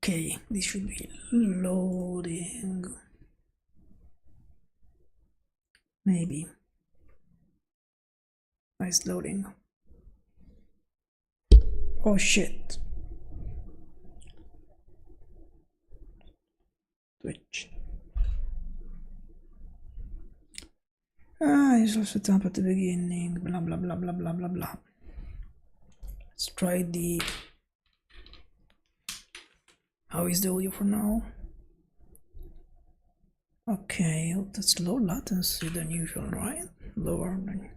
Okay, this should be loading. Maybe. Nice loading. Oh shit. Twitch. It's all set up at the beginning. Blah blah blah blah blah blah blah. Let's try the. How is the audio for now? Okay, that's low latency than usual, right? Lower than.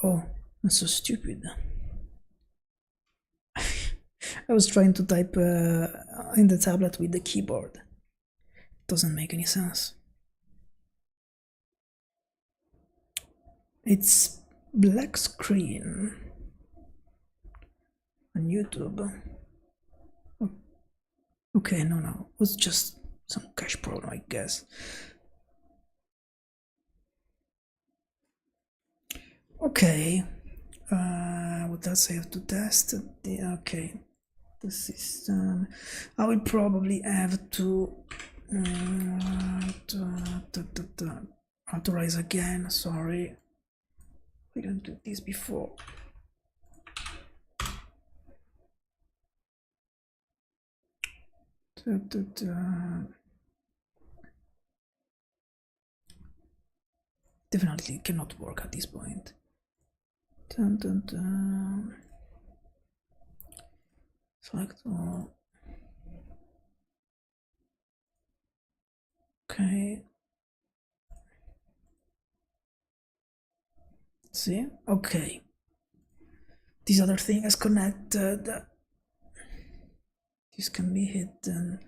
Oh, that's so stupid. I was trying to type in the tablet with the keyboard. It doesn't make any sense. It's black screen on YouTube. Okay, no, it was just some cache problem, I guess. Okay, what else I have to test? Okay, the system. I will probably have to authorize again. Sorry, we didn't do this before. Definitely cannot work at this point. Select all. Okay. See? Okay. This other thing is connected. This can be hidden.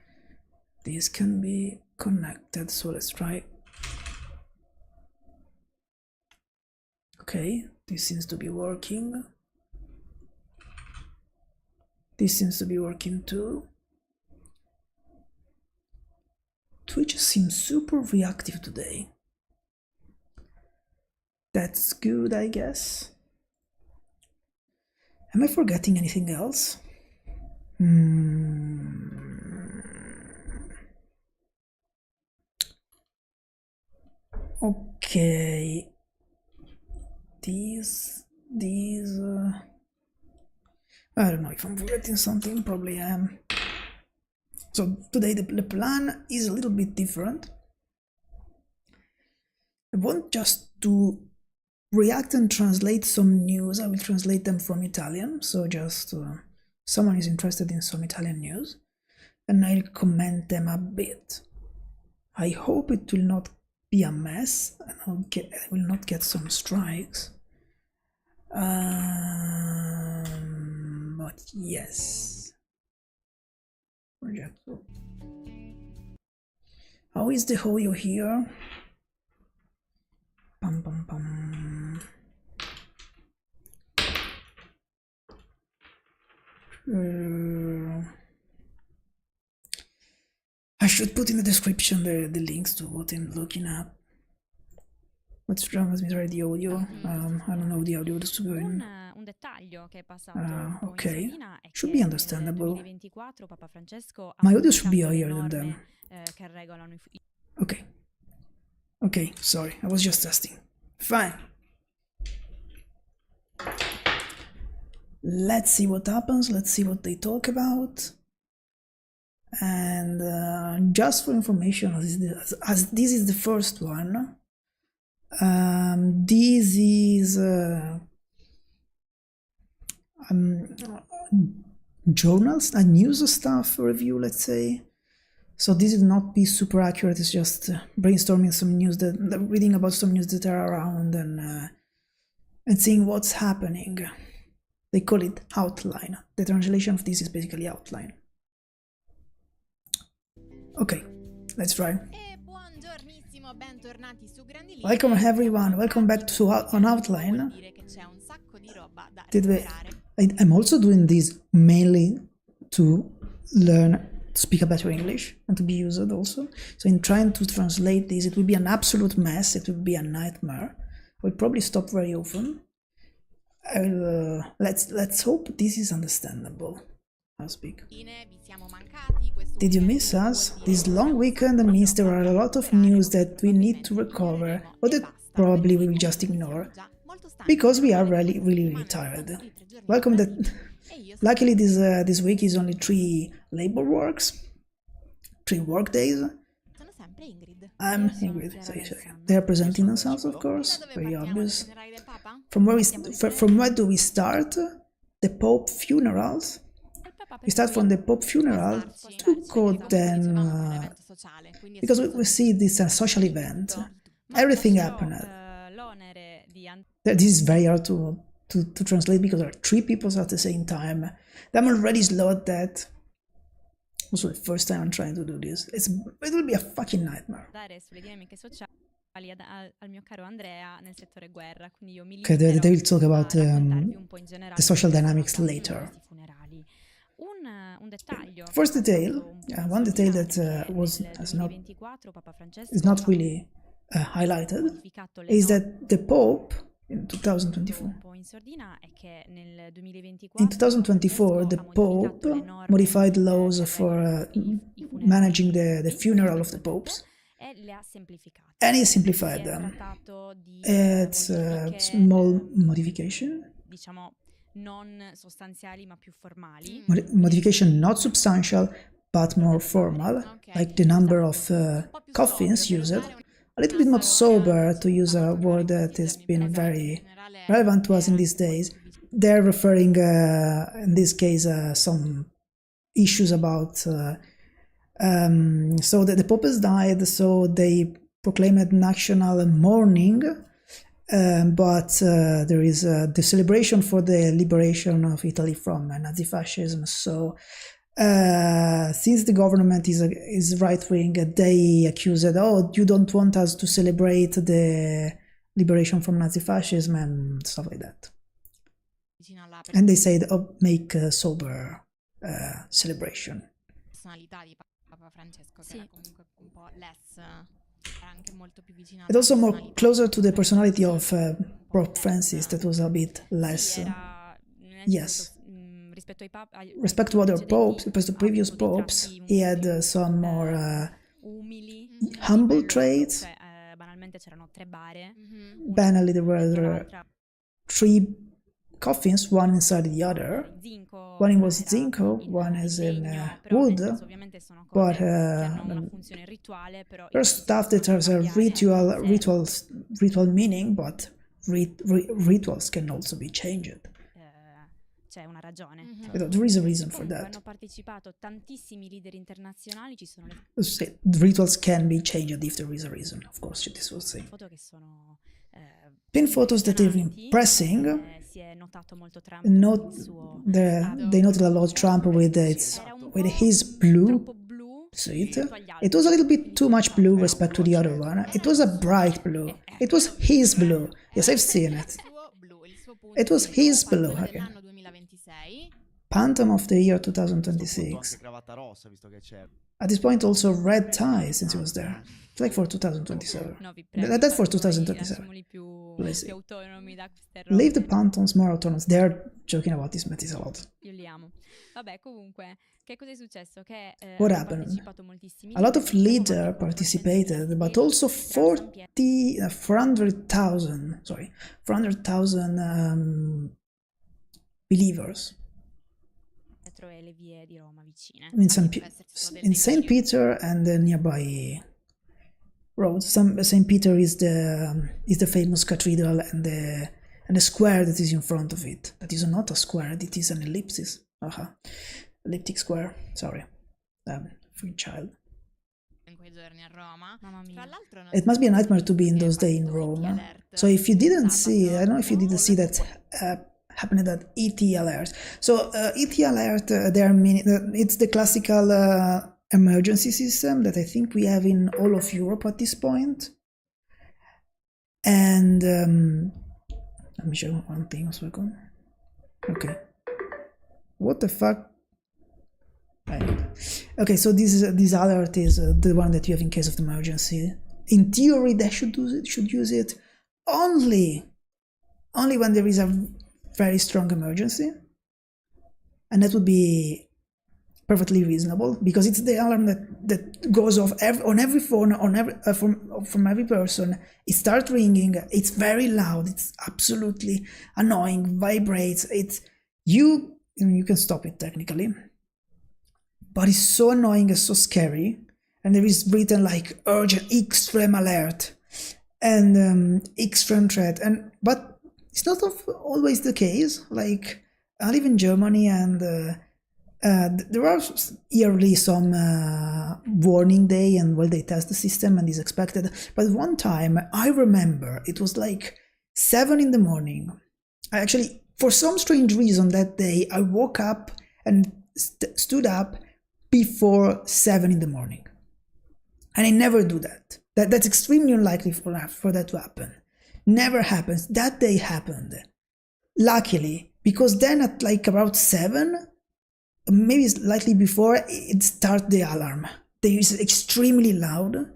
This can be connected. So let's try. Okay, this seems to be working. This seems to be working too. Twitch seems super reactive today. That's good, I guess. Am I forgetting anything else? Okay. These I don't know if I'm forgetting something, probably I am. So today the plan is a little bit different. I want just to react and translate some news. I will translate them from Italian, so just someone is interested in some Italian news, and I'll comment them a bit. I hope it will not be a mess, and I will not get some strikes. But yes. How is the audio here? Pum pum pum. I should put in the description the links to what I'm looking at. What's wrong with me? Sorry, the audio. I don't know the audio to go in. Un dettaglio che è passato un po' Okay. in sordina è Should che be understandable. nel 2024 Papa Francesco ha My audio should be modificato le higher than them. norme che regolano i Okay. Okay, sorry, I was just testing. Fine. Let's see what happens. Let's see what they talk about. And just for information, as this is the first one, this is journals, a news stuff review, let's say. So this will not be super accurate. It's just brainstorming some news, reading about some news that are around, and seeing what's happening. They call it outline. The translation of this is basically outline. Okay, let's try. Welcome everyone, welcome back to on Outline. I'm also doing this mainly to learn to speak a better English and to be used also. So in trying to translate this, it will be an absolute mess, it will be a nightmare. I will probably stop very often. Let's hope this is understandable. I'll speak. Did you miss us? This long weekend means there are a lot of news that we need to recover, or that probably we will just ignore, because we are really tired. Welcome that... Luckily this week is only 3 labor works, 3 work days. I'm Ingrid. They are presenting themselves, of course, very obvious. From where do we start? The Pope funerals. We start from the Pope funeral to go then, because we see this social event. Everything happened. This is very hard to translate because there are 3 people at the same time. I'm already slow at that. Also, the first time I'm trying to do this. It will be a fucking nightmare. Okay, they will talk about the social dynamics later. First detail, one detail that is not really highlighted, is that the Pope in 2024, the Pope modified laws for managing the funeral of the popes, and he simplified them. It's a small modification. Modification not substantial but more formal, like the number of coffins used. A little bit not sober, to use a word that has been very relevant to us in these days. They're referring, in this case, some issues about... so the Pope has died, so they proclaimed national mourning, but there is the celebration for the liberation of Italy from Nazi fascism. So since the government is right-wing, they accuse it, oh, you don't want us to celebrate the liberation from Nazi fascism and stuff like that. And they said, oh, make a sober celebration. And also more closer to the personality of Pope Francis, that was a bit less... yes. Respect to other popes, because the previous popes, he had some more humble traits. Banally, there were 3 coffins, one inside the other. One was zinco, one is in wood, but there's stuff that has a ritual meaning, but rituals can also be changed. There is a reason for that. Rituals can be changed if there is a reason, of course, this was saying. Pin photos that are impressing. They noted a lot Trump with his blue suit. It was a little bit too much blue respect to the other one. It was a bright blue. It was his blue. Yes, I've seen it. It was his blue. Okay. Phantom of the year 2026. At this point, also red tie since he was there. It's like for 2027. That's for 2027. Let's see. Leave the Phantoms more autonomous. They're joking about this Matisse a lot. What happened? A lot of leaders participated, but also 400,000 believers. In St. Peter and the nearby roads. St. Peter is the famous cathedral, and the square that is in front of it. That is not a square, it is an ellipsis. Elliptic square. Sorry, free child. It must be a nightmare to be in those days in Rome. So if you didn't see, I don't know if you didn't see that happened at ET alert. So ET alert, it's the classical emergency system that I think we have in all of Europe at this point. And let me show you one thing. Okay. What the fuck? Okay, so this alert is the one that you have in case of emergency. In theory, they should use it only when there is a very strong emergency, and that would be perfectly reasonable, because it's the alarm that goes off on every phone, on every from every person. It starts ringing. It's very loud. It's absolutely annoying. Vibrates. You can stop it technically, but it's so annoying and so scary. And there is written like urgent extreme alert and extreme threat. But it's not always the case. Like, I live in Germany, and there are yearly some warning day, and they test the system and is expected. But one time I remember it was like 7 in the morning. I actually, for some strange reason that day, I woke up and stood up before 7 in the morning. And I never do that. That's extremely unlikely for that to happen. Never happens. That day happened. Luckily, because then at like about 7, maybe slightly before, it starts the alarm. It is extremely loud.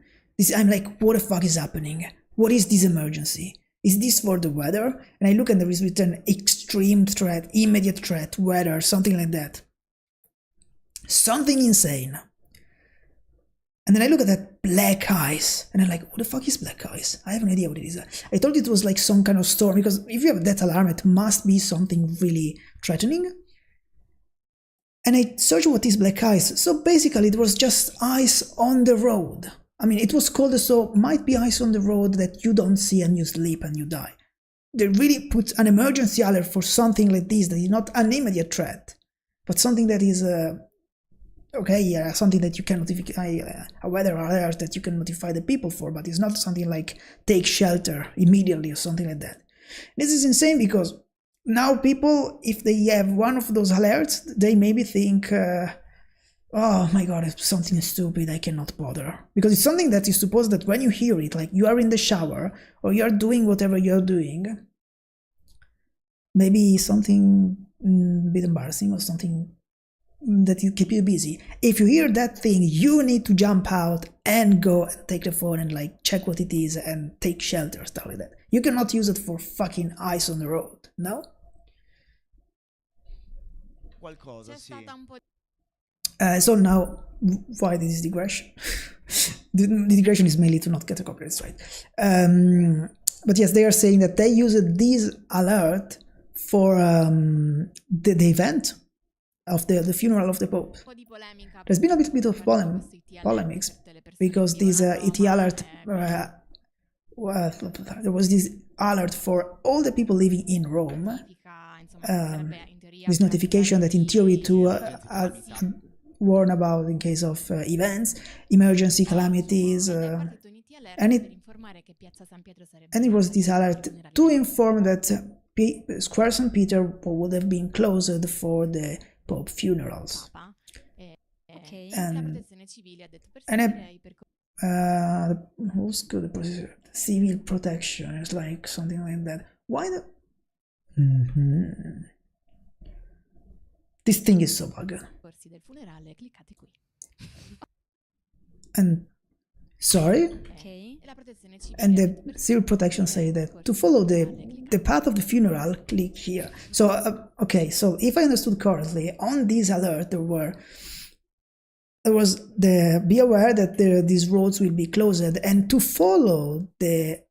I'm like, what the fuck is happening? What is this emergency? Is this for the weather? And I look and there is written extreme threat, immediate threat, weather, something like that. Something insane. And then I look at that black ice, and I'm like, what the fuck is black ice? I have no idea what it is. I thought it was like some kind of storm, because if you have that alarm, it must be something really threatening. And I searched what is black ice. So basically it was just ice on the road. I mean, it was cold, so might be ice on the road that you don't see and you sleep and you die. They really put an emergency alert for something like this, that is not an immediate threat, but something that is something that you can notify, a weather alert that you can notify the people for, but it's not something like take shelter immediately or something like that. This is insane, because now people, if they have one of those alerts, they maybe think, oh my god, it's something stupid, I cannot bother. Because it's something that is supposed that when you hear it, like you are in the shower or you are doing whatever you're doing, maybe something a bit embarrassing or something that you keep you busy. If you hear that thing, you need to jump out and go and take the phone and like check what it is and take shelter, stuff like that. You cannot use it for fucking ice on the road, no? Qualcosa, sì. So now, why this digression? The digression is mainly to not get a copyright strike. But yes, they are saying that they used this alert for the event of the funeral of the Pope. There's been a bit of polemics, because this ET alert, there was this alert for all the people living in Rome, this notification that in theory to warn about in case of events, emergency calamities, and it was this alert to inform that Square St. Peter would have been closed for the Pope funerals. Ok. Who's good? Civil protection, it's like something like that. Why the? This thing is so buggy. And sorry. Ok. And the civil protection say that to follow the path of the funeral, click here. So okay, so if I understood correctly, on this alert be aware that these roads will be closed, and to follow the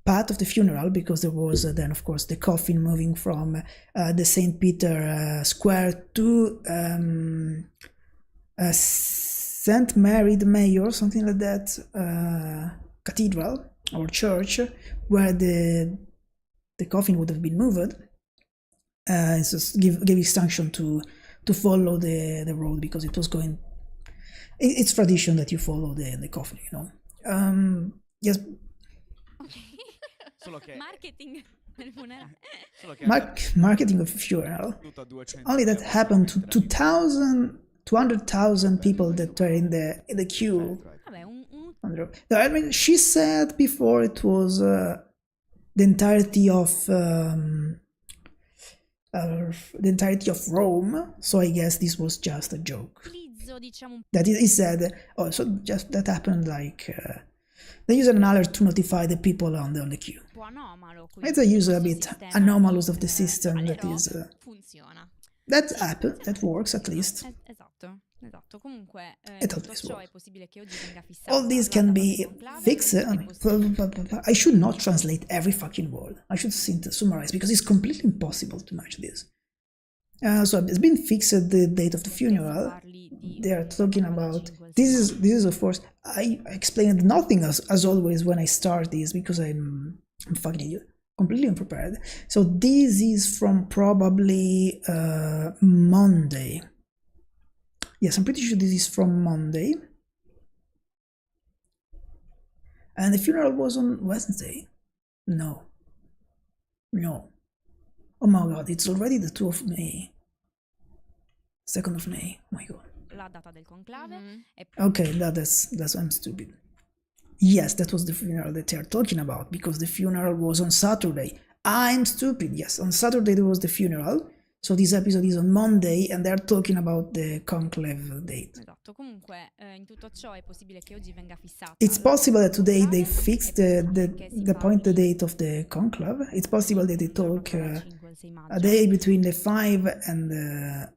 path of the funeral, because there was then of course the coffin moving from the St. Peter Square to St. Mary the Mayor, something like that, cathedral or church, where the coffin would have been moved. So give instruction to follow the road, because it was going. It's tradition that you follow the coffin, you know. Yes. Marketing del funerale. Marketing of funeral. Only that happened to 200,000 people that were in the queue. Vabbè, I mean, she said before it was the entirety of Rome. So I guess this was just a joke. utilizzo, diciamo, That he said. Oh, so just that happened. Like they use an alert to notify the people on the queue. un po' anomalo. It's a use a bit anomalous of the system that is. funziona. That works at least. Esatto. Esatto, comunque It tutto always ciò was. è possibile che oggi venga fissato. All this can be fixed. I should not translate every fucking word. I should summarize because it's completely impossible to match this. So it's been fixed the date of the funeral. They are talking about this is of course I explained nothing as always when I start this because I'm fucking idiot, completely unprepared. So this is from probably Monday. Yes, I'm pretty sure this is from Monday. And the funeral was on Wednesday. No. Oh my god, it's already the 2nd of May. 2nd of May. Oh my god. La data del conclave è Okay, that's I'm stupid. Yes, that was the funeral that they are talking about because the funeral was on Saturday. I'm stupid. Yes, on Saturday there was the funeral. So this episode is on Monday and they're talking about the conclave date. Esatto, comunque in tutto ciò è possibile che oggi venga fissato. It's possible that today they fixed the point, the date of the conclave. It's possible that they talk a day between the 5 and the...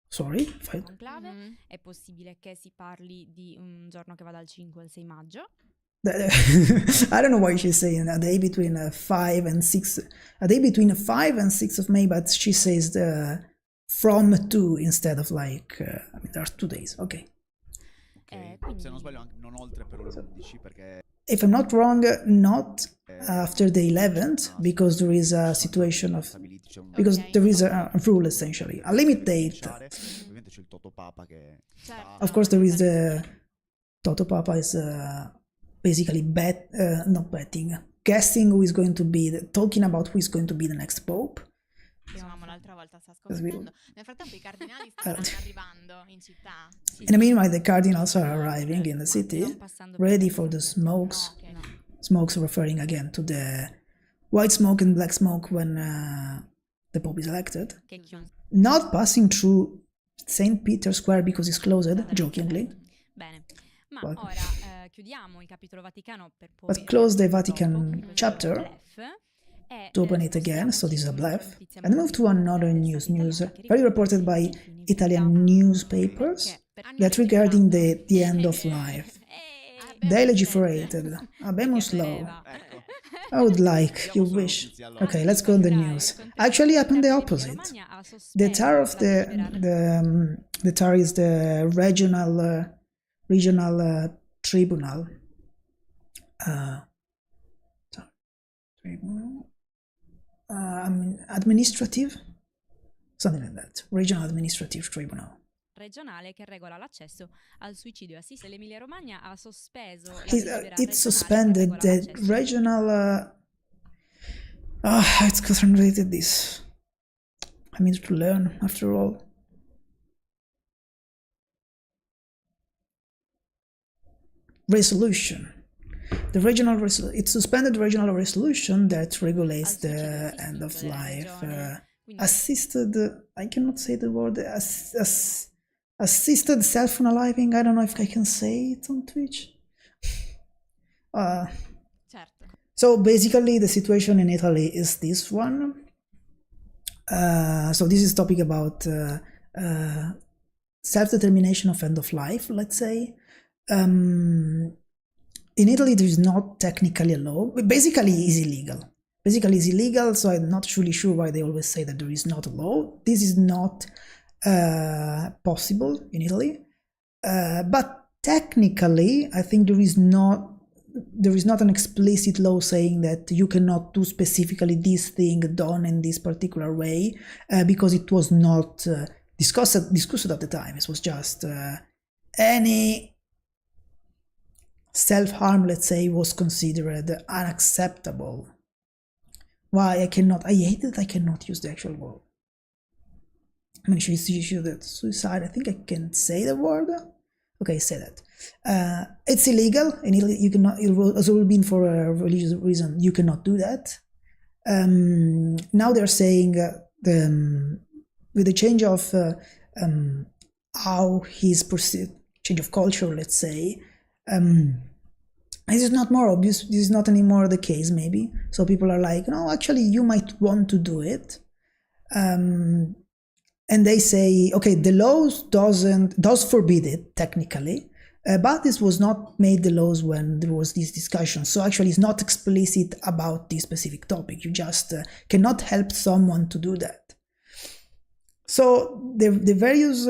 Sorry? 5? Conclave. È possibile che si parli di un giorno che va dal 5 al 6 maggio. I don't know why she's saying a day between 5 and 6, a day between 5 and 6 of May, but she says from 2 instead of like, I mean, there are 2 days, okay. Quindi... Se non sbaglio anche non oltre però l'11 perché... If I'm not wrong, not after the 11th, because there is a situation of, because there is a rule essentially, a limit date. Ovviamente c'è il Toto Papa che... Of course there is the, Toto Papa is... basically not betting, guessing who is going to be, talking about who is going to be the next pope. Dicevamo l'altra volta, sta scoprendo. Nel frattempo i cardinali stavano arrivando in città. In the meanwhile, the cardinals are arriving in the city, ready for the smokes. Smokes referring again to the white smoke and black smoke when the pope is elected. Not passing through St. Peter's Square because it's closed, jokingly. Bene, ma ora chiudiamo il capitolo Vaticano per poi... But close the Vatican chapter to open it again, so this is a bluff, and move to another news, very reported by Italian newspapers, that regarding the end of life. They legiferated, habemus law. I would like, you wish. Okay, let's go on the news. Actually happened the opposite. The TAR of the TAR is the regional tribunal. Administrative? Something like that. Regional Administrative Tribunal. Regionale che regola l'accesso al suicidio assistito. L'Emilia Romagna ha sospeso it suspended the regional it's translated this. I mean to learn after all. Resolution. The regional it suspended the regional resolution that regulates the end of life. Assisted, I cannot say the word, assisted self-unaliving, I don't know if I can say it on Twitch. So basically the situation in Italy is this one. So this is topic about self-determination of end of life, let's say. In Italy there is not technically a law, basically it's illegal. Basically it's illegal, so I'm not really sure why they always say that there is not a law. This is not possible in Italy, but technically I think there is not an explicit law saying that you cannot do specifically this thing done in this particular way, because it was not discussed at the time. It was just any self-harm, let's say, was considered unacceptable. Why I hate that I cannot use the actual word. I mean, she that suicide, I think I can say the word. Okay, say that. It's illegal in Italy. You cannot, as it been for a religious reason, you cannot do that. Now they're saying with the change of how he's perceived, change of culture, let's say, this is not more obvious. This is not anymore the case, maybe. So people are like, no, actually, you might want to do it. and they say, okay, the laws does forbid it technically, but this was not made the laws when there was this discussion. So actually, it's not explicit about this specific topic. You just cannot help someone to do that. So the various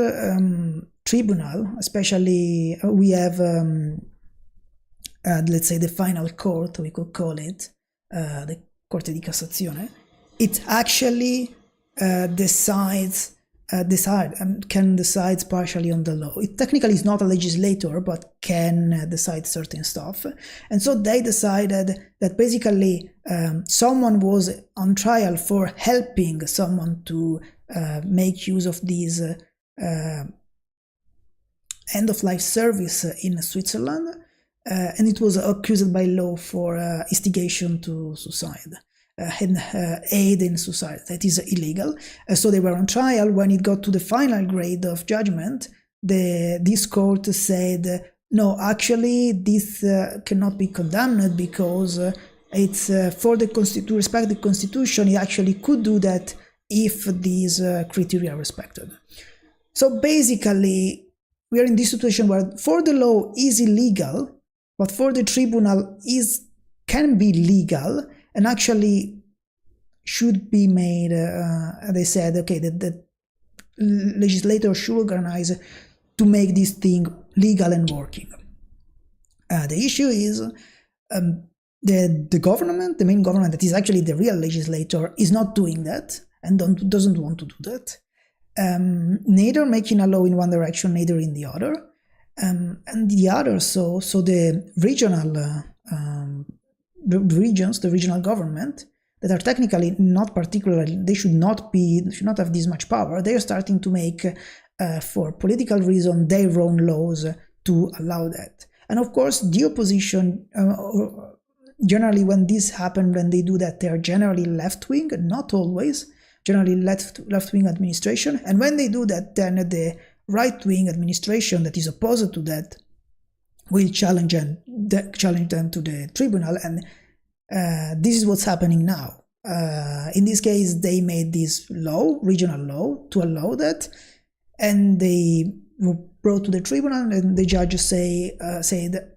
tribunal, especially we have, let's say, the final court, we could call it, the Corte di Cassazione. It actually can decide partially on the law. It technically is not a legislator, but can decide certain stuff. And so they decided that basically someone was on trial for helping someone to make use of these end-of-life service in Switzerland, and it was accused by law for instigation to suicide. Aid in suicide. That is illegal. So they were on trial. When it got to the final grade of judgment, this court said, no, actually this cannot be condemned because it's for to respect the constitution. It actually could do that if these criteria are respected. So basically, we are in this situation where for the law is illegal, but for the tribunal can be legal, and actually should be made, they said, okay, the legislator should organize to make this thing legal and working. The issue is the government, the main government, that is actually the real legislator, is not doing that and doesn't want to do that. Neither making a law in one direction, neither in the other. And the other, so the regional the regional government that are technically not particularly, they should not have this much power. They are starting to make, for political reason, their own laws to allow that. And of course, the opposition, generally when this happens, when they do that, they are generally left-wing, not always, generally left-wing administration. And when they do that, then the right-wing administration that is opposed to that will challenge them to the tribunal, and this is what's happening now. In this case, they made this law, regional law, to allow that, and they were brought to the tribunal, and the judge said,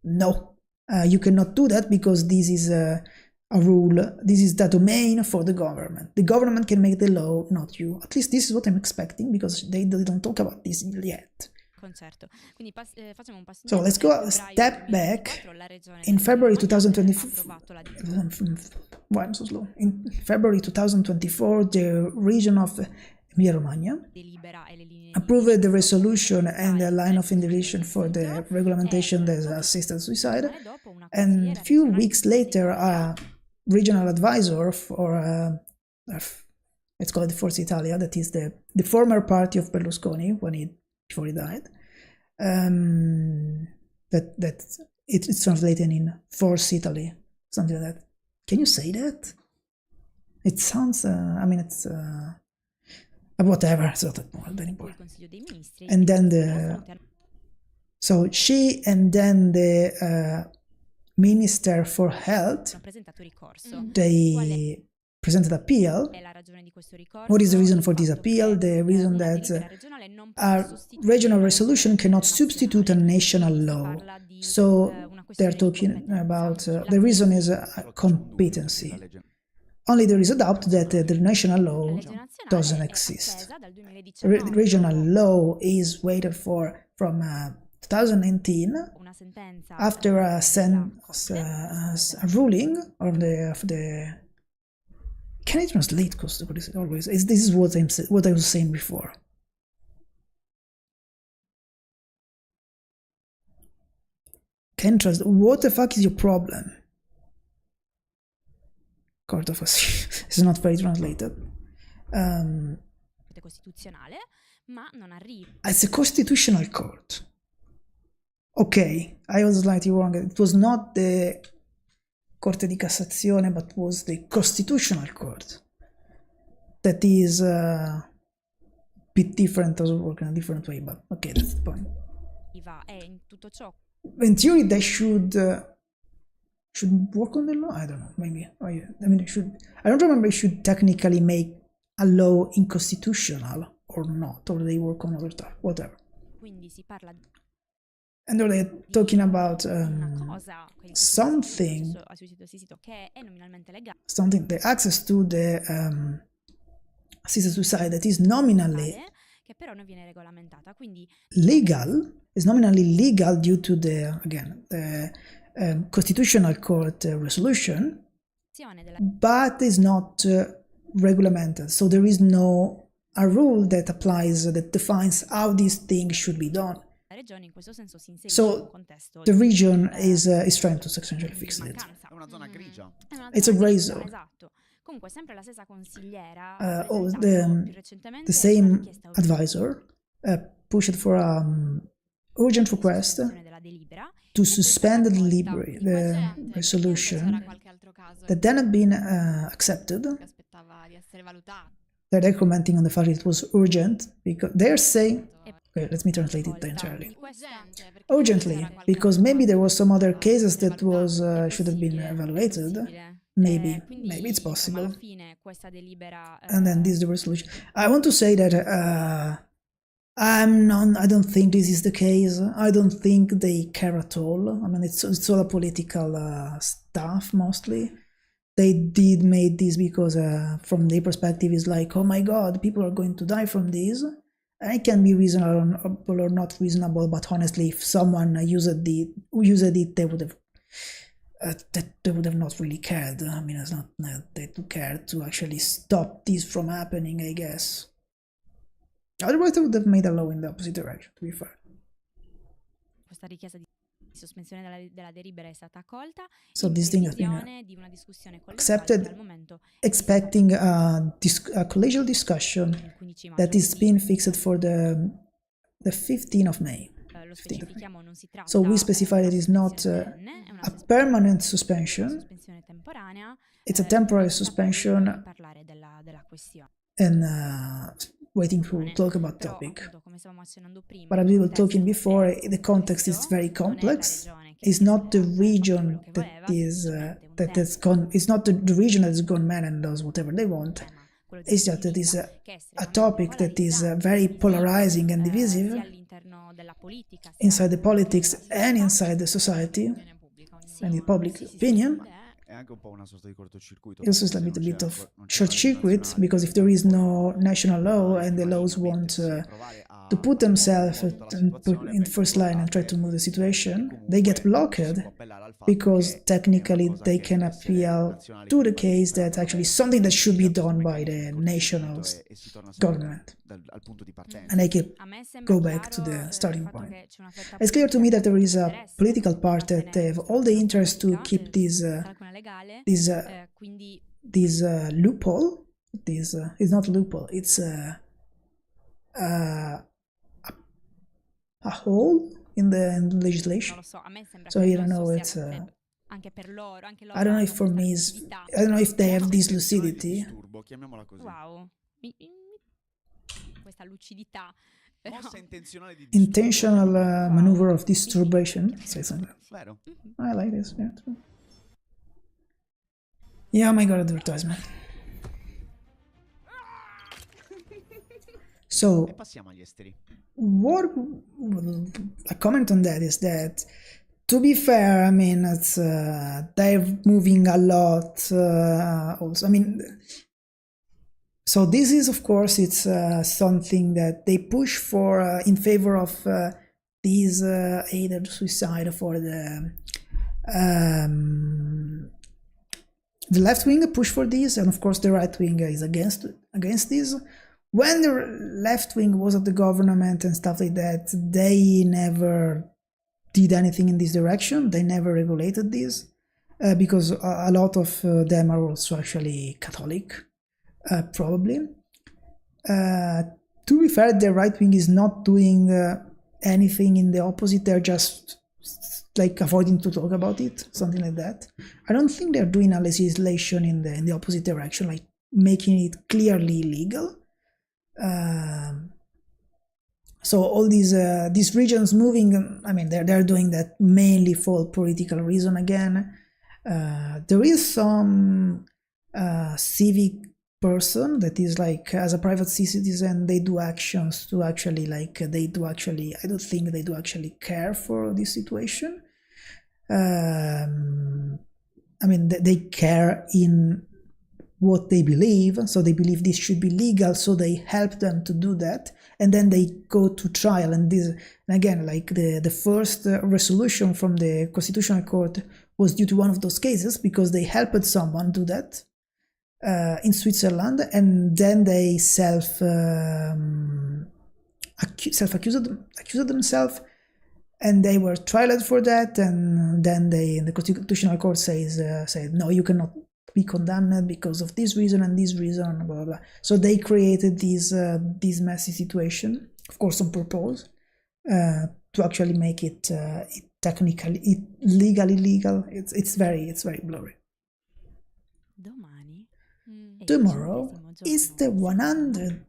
no, you cannot do that because this is a rule, this is the domain for the government. The government can make the law, not you. At least this is what I'm expecting, because they don't talk about this yet. So let's go a step back. In February 2024, why I'm so slow? In February 2024, the region of Emilia-Romagna approved the resolution and the line of indication for the regulation of assisted suicide. And a few weeks later, a regional advisor for, let's call it Forza Italia, that is the former party of Berlusconi before he died. That it's translated in Force Italy, something like that. Can you say that? It sounds, it's whatever, it's not that important. And then she and then the Minister for Health, they presented appeal. What is the reason for this appeal? The reason that a regional resolution cannot substitute a national law. So they're talking about, the reason is competency. Only there is a doubt that the national law doesn't exist. Regional law is waited for from 2019, after a ruling of the. Can I translate? Because always this is what I was saying before. Can translate? What the fuck is your problem? Court of Assise is not very translated. It's a constitutional court. Okay, I was slightly wrong. It was not the Corte di Cassazione, but was the Constitutional Court. That is a bit different, also work in a different way, but okay, that's the point. In theory, they should work on the law. I don't know. Maybe. Should. I don't remember. They should technically make a law unconstitutional or not, or they work on other stuff, whatever. Quindi si parla di And they're talking about una cosa something, sul sito che è nominalmente legale, the access to the assisted suicide that is nominally che però non viene regolamentata. Quindi legal, is nominally legal due to the, again, the Constitutional Court resolution, della but is not regulated. So there is no a rule that applies, that defines how these things should be done. regione in questo senso si inserisce in un So contesto the di region is trying to essentially fix it. mancanza. È una zona grigia. È una It's a zona gray grigia, zone. esatto. Comunque sempre la stessa consigliera ha Oh, presentato più recentemente the una same richiesta advisor pushed for urgent request della delibera to suspend the resolution C'era qualche altro caso that then had been accepted. che aspettava di essere valutato. They're commenting on the fact it was urgent because they're saying, okay, let me translate it entirely. Urgente, perché Urgently, c'era qualche because altro maybe there was some other caso cases da that was valutare. should have been evaluated. Maybe it's possible. Alla fine questa delibera And then this is the resolution. I want to say that I don't think this is the case. I don't think they care at all. I mean, it's all a political stuff mostly. They did made this because from their perspective it's like, oh my god, people are going to die from this. And it can be reasonable or not reasonable, but honestly, if someone used it, they would have they would have not really cared. I mean, it's not that they do care to actually stop this from happening, I guess. Otherwise, they would have made a law in the opposite direction, to be fair. questa richiesta di sospensione della delibera è stata accolta So in this thing has been previsione di una discussione collegiale accepted, che al momento expecting a collegial discussion il 15 maggio. that is Quindi, being fixed for the 15th of May. lo specifichiamo, non si tratta So we specify that it's not perenne, è una a permanent suspension. sospensione temporanea. It's a temporary sta per suspension parlare della questione. and waiting to talk about Però, topic. appunto, come stavamo accennando prima, But as we were talking before, the context is very complex. It's not the region that is that's gone. It's not the region that's gone mad and does whatever they want. It's just that it's a topic that is very polarizing and divisive inside the politics and inside the society and the public opinion. È anche un po' una sorta di cortocircuito. It's just a bit of short circuit because if there is no national law and the laws want to put themselves in first line and try to move the situation, they get blocked because technically they can appeal to the case that actually something that should be done by the national government, and they can go back to the starting point. It's clear to me that there is a political part that have all the interest to keep this loophole. This it's not loophole. It's a hole in the legislation. So I don't know. It's I don't know if for me is I don't know if they have this lucidity. Wow. Questa lucidità. Però... Intentional maneuver of disturbation. Say something. Vero. I like this. Yeah, true. Yeah, oh my god, advertisement. So, E passiamo agli esteri. what a comment on that is that, to be fair, I mean, it's they're moving a lot. Also, I mean, so this is, of course, it's something that they push for in favor of these either suicide for the left wing push for this, and of course the right wing is against this. When the left wing was at the government and stuff like that, they never did anything in this direction. They never regulated this because a lot of them are also actually Catholic, probably. To be fair, the right wing is not doing anything in the opposite. They're just like avoiding to talk about it, something like that. I don't think they're doing a legislation in the opposite direction, like making it clearly illegal. So all these regions moving, I mean, they're doing that mainly for political reason again. There is some civic person that is like, as a private citizen, they do actions to actually like, I don't think they do actually care for this situation. I mean, they care in what they believe, so they believe this should be legal, so they help them to do that, and then they go to trial. And this, and again, like the first resolution from the Constitutional Court was due to one of those cases, because they helped someone do that in Switzerland, and then they accused themselves, and they were trialed for that, and then the Constitutional Court said no, you cannot be condemned because of this reason and this reason, blah blah blah. So they created this messy situation, of course on purpose, to actually make it legally legal. It's very blurry. Domani è il Tomorrow 100° is the giorno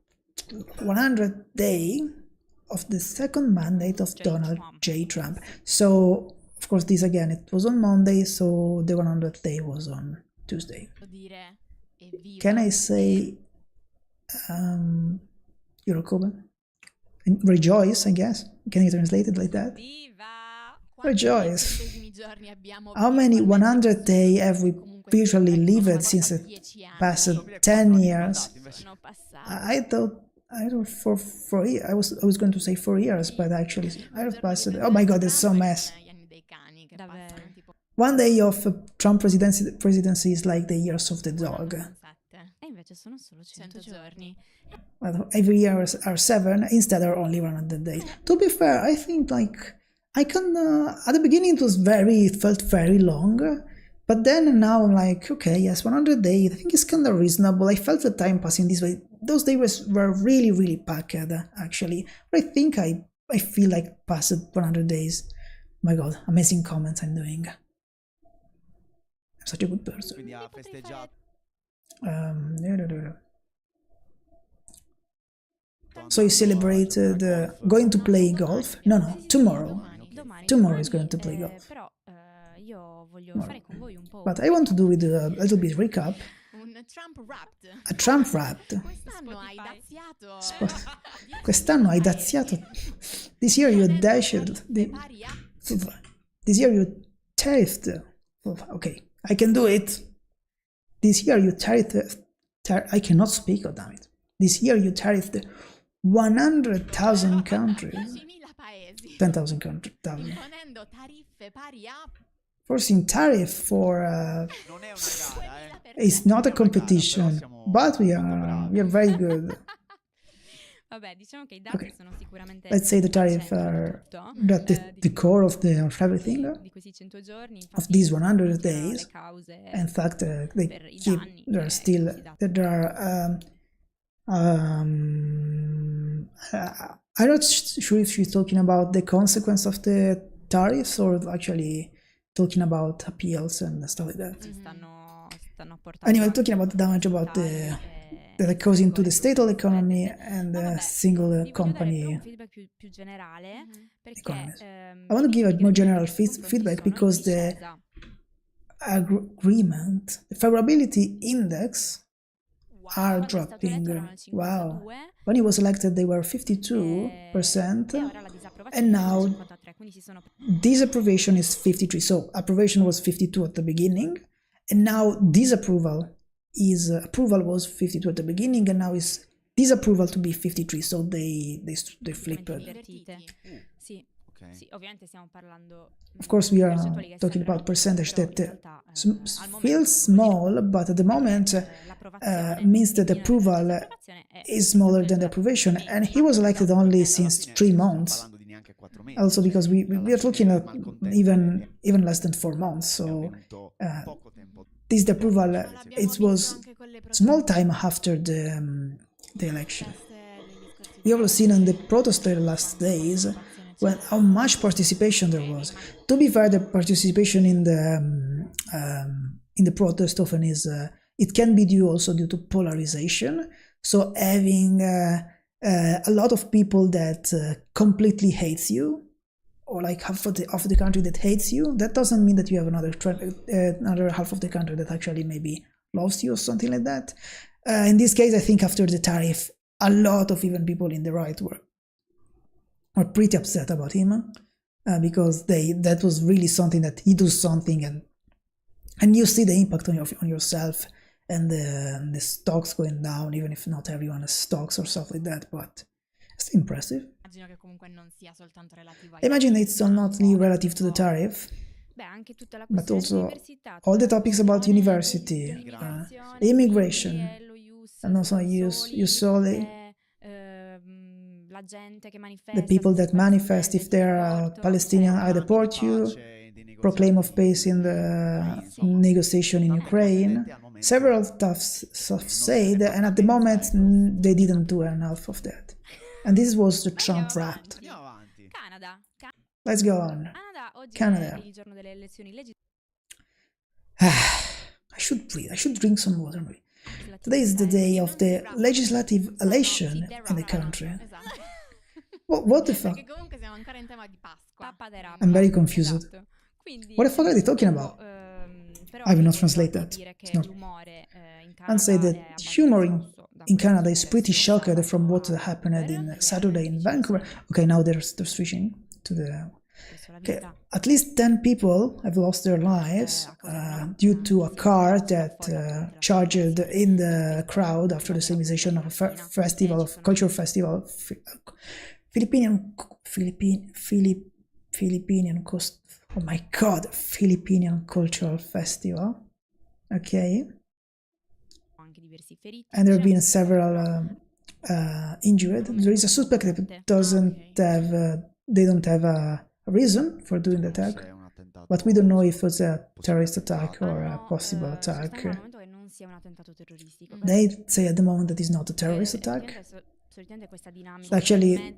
100th day of the second mandate of Donald J. Trump. So, of course, this again, it was on Monday, so the 100th day was on Tuesday. Can I say Eurocoben? Rejoice, I guess. Can you translate it like that? Viva! Rejoice. How many 100 days have we virtually lived since the past 10 years? Sono passati. I thought for 4 years. I was going to say 4 years, but actually I have passed. Oh my God, it's so mess. Davvero. One day of Trump presidency is like the years of the dog. E invece sono solo 100 giorni. Well, every year are 7, instead are only 100 days. To be fair, I think like I can. At the beginning, it felt very long, but then now I'm like, okay, yes, 100 days. I think it's kind of reasonable. I felt the time passing this way. Those days were really packed, actually. But I think I feel like past 100 days. My God, amazing comments I'm doing. I'm such a good person. Quindi ha festeggiato. So you celebrated going to play golf? No, tomorrow. Domani. Tomorrow is going to play golf. Però io voglio fare con voi un po'. But I want to do with a little bit recap. Un Trump Wrapped. A Trump Wrapped. Quest'anno hai daziato. Quest'anno hai daziato. This year you dashed. Pari a This year you tariffed. Okay, I can do it. This year you tariffed. I cannot speak, oh damn it. This year you tariffed 100,000 countries. 10.000 paesi. 10,000 countries. Imponendo tariffe pari a Forcing tariff for Non è una gara, it's not a competition, but we are very good. Vabbè, diciamo che i dati Okay. sono sicuramente Let's say the tariff al are centro that the core of everything di questi 100 giorni, of infatti, these 100 le days. cause In fact, per they i keep danni there are che still questi dati there are. I'm not sure if she's talking about the consequence of the tariffs or actually talking about appeals and stuff like that. stanno portando Anyway, anche talking about the damage about that are causing to the state economy and Ma the vabbè, single vi voglio dare però company un feedback più generale perché economies. I want to give a more general feedback because the agreement, the favorability index are dropping. Wow. When he was elected, they were 52%, and now disapprobation is 53. So approbation was 52 at the beginning, and now approval was 52 at the beginning, and now is disapproval to be 53. So they flipped. Sì. Ok. Sì, ovviamente stiamo parlando Of course, we are percentuali che talking sembrano about percentage piccole, that però in realtà, al momento, feels come dire, small, but at the moment l'approvazione means that the fino alla approval disapprovazione è is smaller than the approbation, and he was elected only since 3 months. Parlando di neanche 4 mesi. Also, because we are talking malcontento even less than 4 months. è So avvenuto poco tempo. this approval L'abbiamo it visto was anche con le small time after the election. proteste degli scorsi We have seen in the protest the last days when how much participation there was. To be fair, the participation in the protest often is it can be due also due to polarization. So having a lot of people that completely hates you, or like half of the country that hates you, that doesn't mean that you have another half of the country that actually maybe loves you or something like that. In this case, I think after the tariff, a lot of even people in the right were pretty upset about him because that was really something that he does something and you see the impact on yourself and the stocks going down, even if not everyone has stocks or stuff like that, but it's impressive. Immagino che comunque non sia soltanto relativo ai Imagine it's not only relative to the tariff, but also all the topics about university, immigration, and also the people that manifest if they're Palestinian, I deport you, proclaim of peace in the negotiation in Ukraine. Several stuff said, and at the moment they didn't do enough of that. And this was the Trump rap. Let's go on. Canada. I should breathe. I should drink some water. Today is the day of the legislative election in the country. What the fuck? I'm very confused. What the fuck are they talking about? I will not translate that. It's not. And say that humor in Canada is pretty shocked from what happened in Saturday in Vancouver. Okay, now they're switching to the... Okay, at least 10 people have lost their lives due to a car that charged in the crowd after the celebration of a cultural festival, Filipinian cultural festival. Okay. And there have been several injured. There is a suspect that they don't have a reason for doing the attack, but we don't know if it's a terrorist attack or a possible attack. They say at the moment that it's not a terrorist attack. Actually,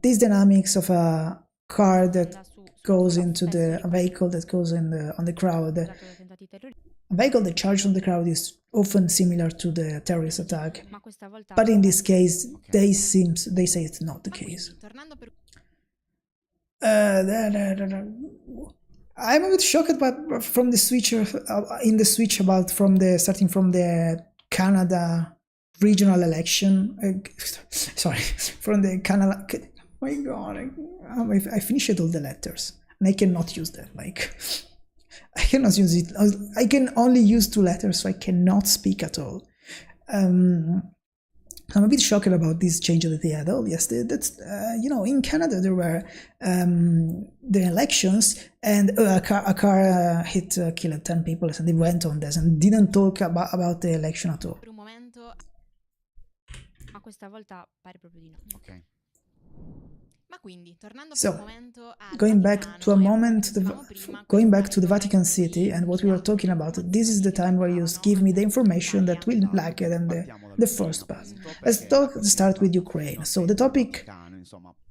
these dynamics of a car that goes into a vehicle that goes on the crowd, a vehicle that charges on the crowd is often similar to the terrorist attack, but in this case, they say it's not the case. I'm a bit shocked from the switch starting from the Canada regional election. Sorry, from the Canada. Oh my God, I finished all the letters and I cannot use that. Like, I cannot use it. I can only use 2 letters, so I cannot speak at all. I'm a bit shocked about this change that they had. Oh, yes, that's in Canada there were the elections, and a car killed 10 people, and they went on this and didn't talk about the election at all. So, going back to the Vatican City and what we were talking about, this is the time where you give me the information that we lack and the first part. Let's start with Ukraine. So the topic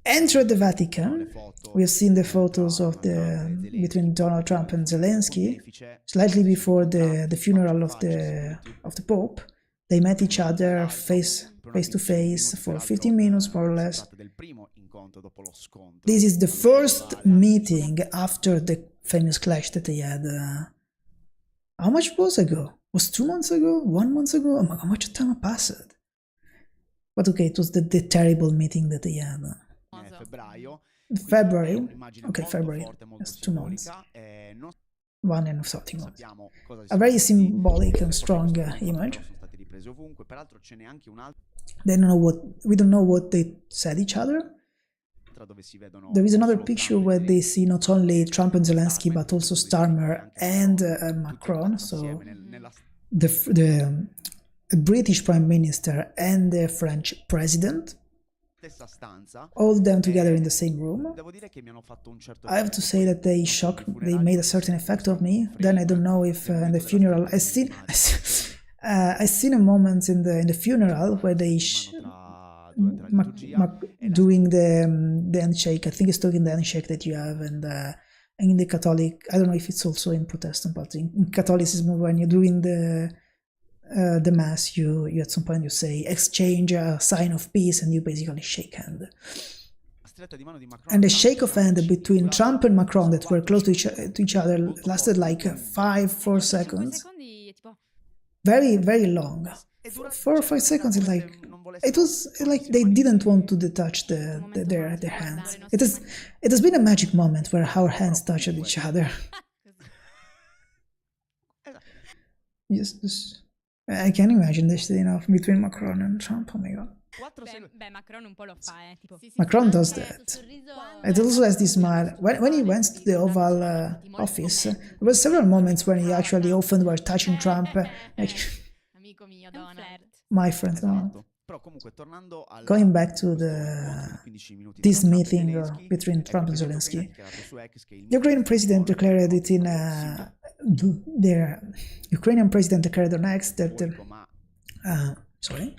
entered the Vatican. We have seen the photos of between Donald Trump and Zelensky, slightly before the funeral of the Pope. They met each other face to face for 15 minutes, more or less. This is the first meeting after the famous clash that they had. How much was ago? Was 2 months ago? 1 month ago? Oh my God, how much time passed? But okay, it was the terrible meeting that they had. February. Okay, February. That's 2 months. 1 and something months. A very symbolic and strong image. We don't know what they said each other. There is another picture where they see not only Trump and Zelensky but also Starmer and Macron, so the British Prime Minister and the French President, all of them together in the same room. I have to say that they made a certain effect of me. Then I don't know if in the funeral I seen a moment in the funeral where they doing the handshake. I think it's talking the handshake that you have, and in the Catholic, I don't know if it's also in Protestant, but in Catholicism, when you're doing the mass, you at some point you say exchange a sign of peace, and you basically shake hand. And the shake of hand between Trump and Macron that were close to each other lasted like 4 seconds. Very, very long. 4 or 5 seconds, it's like it was like they didn't want to detach their hands. It has been a magic moment where our hands touched each other. Yes, I can imagine this scene of between Macron and Trump. Oh my god. Beh, Macron un po' lo fa, tipo. Macron does that. It also has this smile. When he went to the Oval Office, there were several moments when he actually often were touching Trump. Like, Amico mio, Donald. my friend, Esatto. Però comunque tornando al going back to incontro di 15 minuti this tra Trump e meeting Zelensky, between ecco, Trump il and presidente Zelensky, ucraino ha dichiarato su X che il the Ukrainian meeting president declared it in their Ukrainian president declared on X that sorry,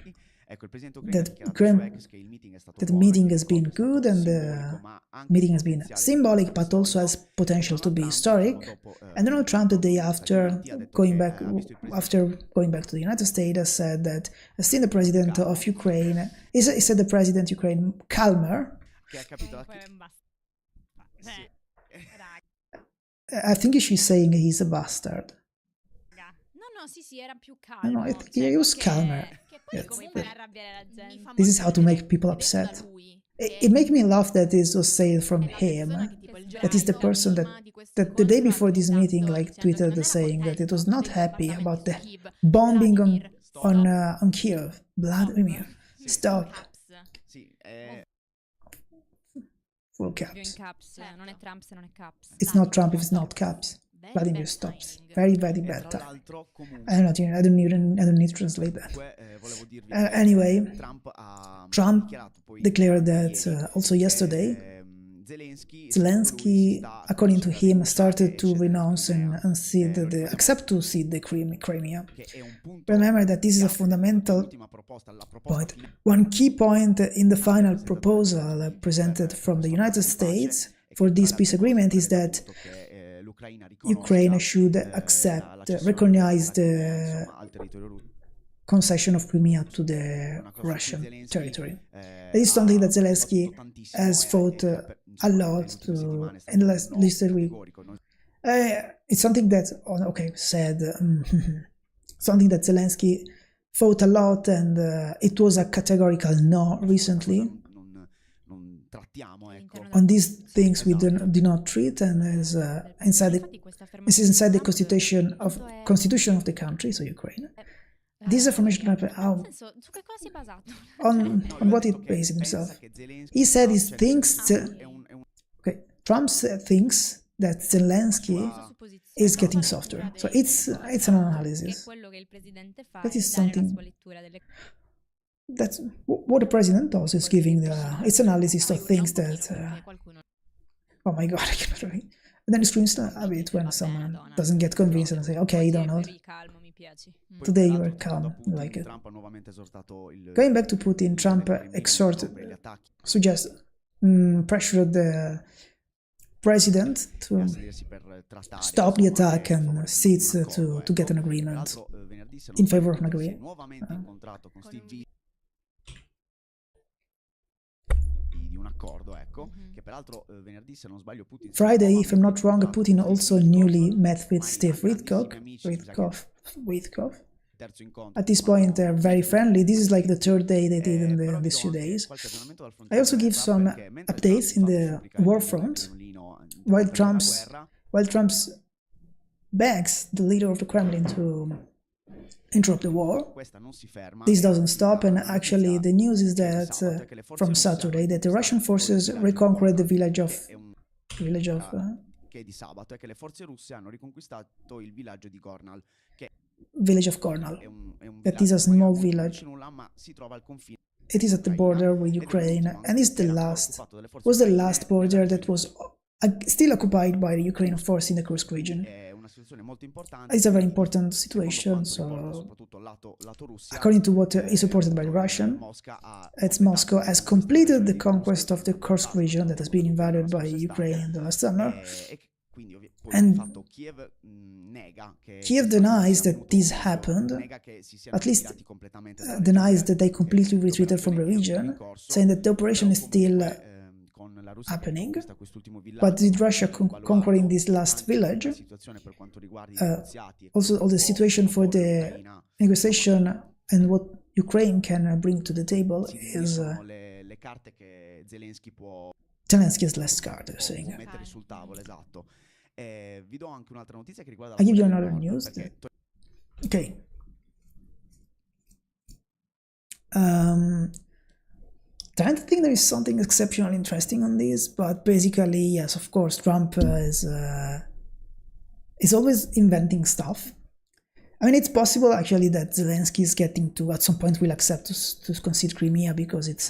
ecco, il presidente ucraino ha that dichiarato Ukraine su X che il meeting è stato that the buono, meeting che has been l'incontro è good stato and simbolico, the ma anche meeting has been potenziale symbolic per but also has potential to be historic. And Donald Trump the day after going back to the United States has said that has seen the president of Ukraine he said the president of Ukraine calmer. che ha capito la Comunque, basta. Sì. Raga. I think she's saying he's a bastard. No, sì, era più calmo. No, he was calmer. Che poi Yes. comunque fa arrabbiare la gente. This is how to make people upset. It made me laugh that this was said from him. That is the person that the day before this meeting like tweeted saying that it was not happy about the bombing on Kiev. Vladimir, stop. Sì, Full Più in caps. caps, non è Trump se non è caps. It's not Trump if it's not caps. Vladimir stops. Very, very e bad tra time. l'altro comunque I don't need to translate that. volevo dirvi Anyway, che Trump ha Trump dichiarato poi declared that ieri also yesterday che, Zelensky, Zelensky, according to him, started to renounce and accept to cede the Crimea. che è un punto Remember that this is a fundamental l'ultima proposta, la proposta point. finale One key point in the final proposal presented from the United States for this peace agreement is that che l'Ucraina Ukraine should recognize the al territorio russo. concession of Crimea to the Russian territory. It is something that Zelensky has fought a lot in the last week. It's something that, something that Zelensky fought a lot, and it was a categorical no recently. Non trattiamo, ecco. On these things we do not treat, and is inside the constitution of the country, so Ukraine. This affirmation Nel senso, su che cosa si è basato? on what it based himself. He said he thinks Trump thinks that Zelensky is getting softer. So it's an Che analysis. quello che il presidente fa That è is dare la something- sua lettura delle That's what the president does, is giving its analysis of things that oh my god, I cannot read. And then he screams a bit when someone doesn't get convinced and say, okay, Donald, calmo, mi piaci. today you are calm, I like it. Trump ha nuovamente esortato il Going back to Putin, Trump pressured the president to stop the attack and seeks to get an agreement in favor of an agreement. Nuovamente incontrato con Steve di un accordo, ecco, che peraltro venerdì, se non sbaglio, Putin Friday, if I'm not wrong, Putin also newly met with Steve Witkoff. terzo incontro. At this point, they're very friendly. This is like the third day they did in these few days. I also give some updates in the war front. While Trump's begs the leader of the Kremlin to interrupt the war, this doesn't stop, and actually the news is that from Saturday that the Russian forces reconquered the village of che è di sabato è che le forze russe hanno riconquistato il villaggio di Gornal, che Gornal. è un That is a small village. nulla, ma si trova al confine. It is at the border with Ukraine, and is the last border that was still occupied by the Ukrainian force in the Kursk region. È una situazione molto importante. It's a very important situation, so according to what is reported by the Russian, Moscow has completed the conquest of the Kursk region that has been invaded by Ukraine the last summer, and Kiev denies that this happened, at least denies that they completely retreated from the region, saying that the operation is still happening, but with Russia conquering this last village, also all the situation for the negotiation and what Ukraine can bring to the table is sono le carte che Zelensky può Zelensky's last card, they're saying. mettere sul tavolo, esatto. Vi do anche un'altra notizia che riguarda la I give you Corea del another Nord, news. perché Okay. Trying to think there is something exceptionally interesting on this, but basically, yes, of course, Trump is always inventing stuff. I mean, it's possible actually that Zelensky is getting to, at some point, will accept to concede Crimea, because it's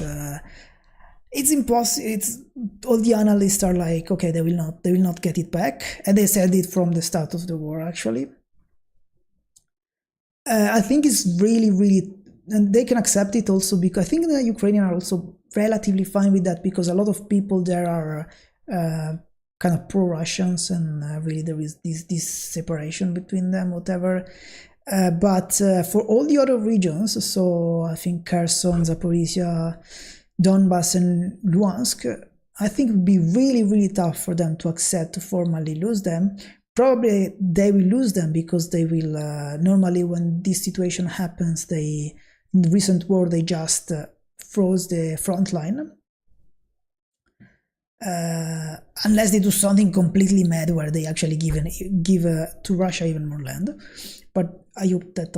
impossible. It's all the analysts are like, okay, they will not get it back, and they said it from the start of the war. Actually, I think it's really, and they can accept it also because I think the Ukrainians are also relatively fine with that, because a lot of people there are kind of pro-Russians, and really there is this separation between them, whatever. But for all the other regions, so I think Kherson, Zaporizhia, Donbass and Luhansk, I think it would be really tough for them to accept to formally lose them. Probably they will lose them because they will, normally when this situation happens, in the recent war, they just froze the front line. Unless they do something completely mad where they actually give to Russia even more land. But I hope that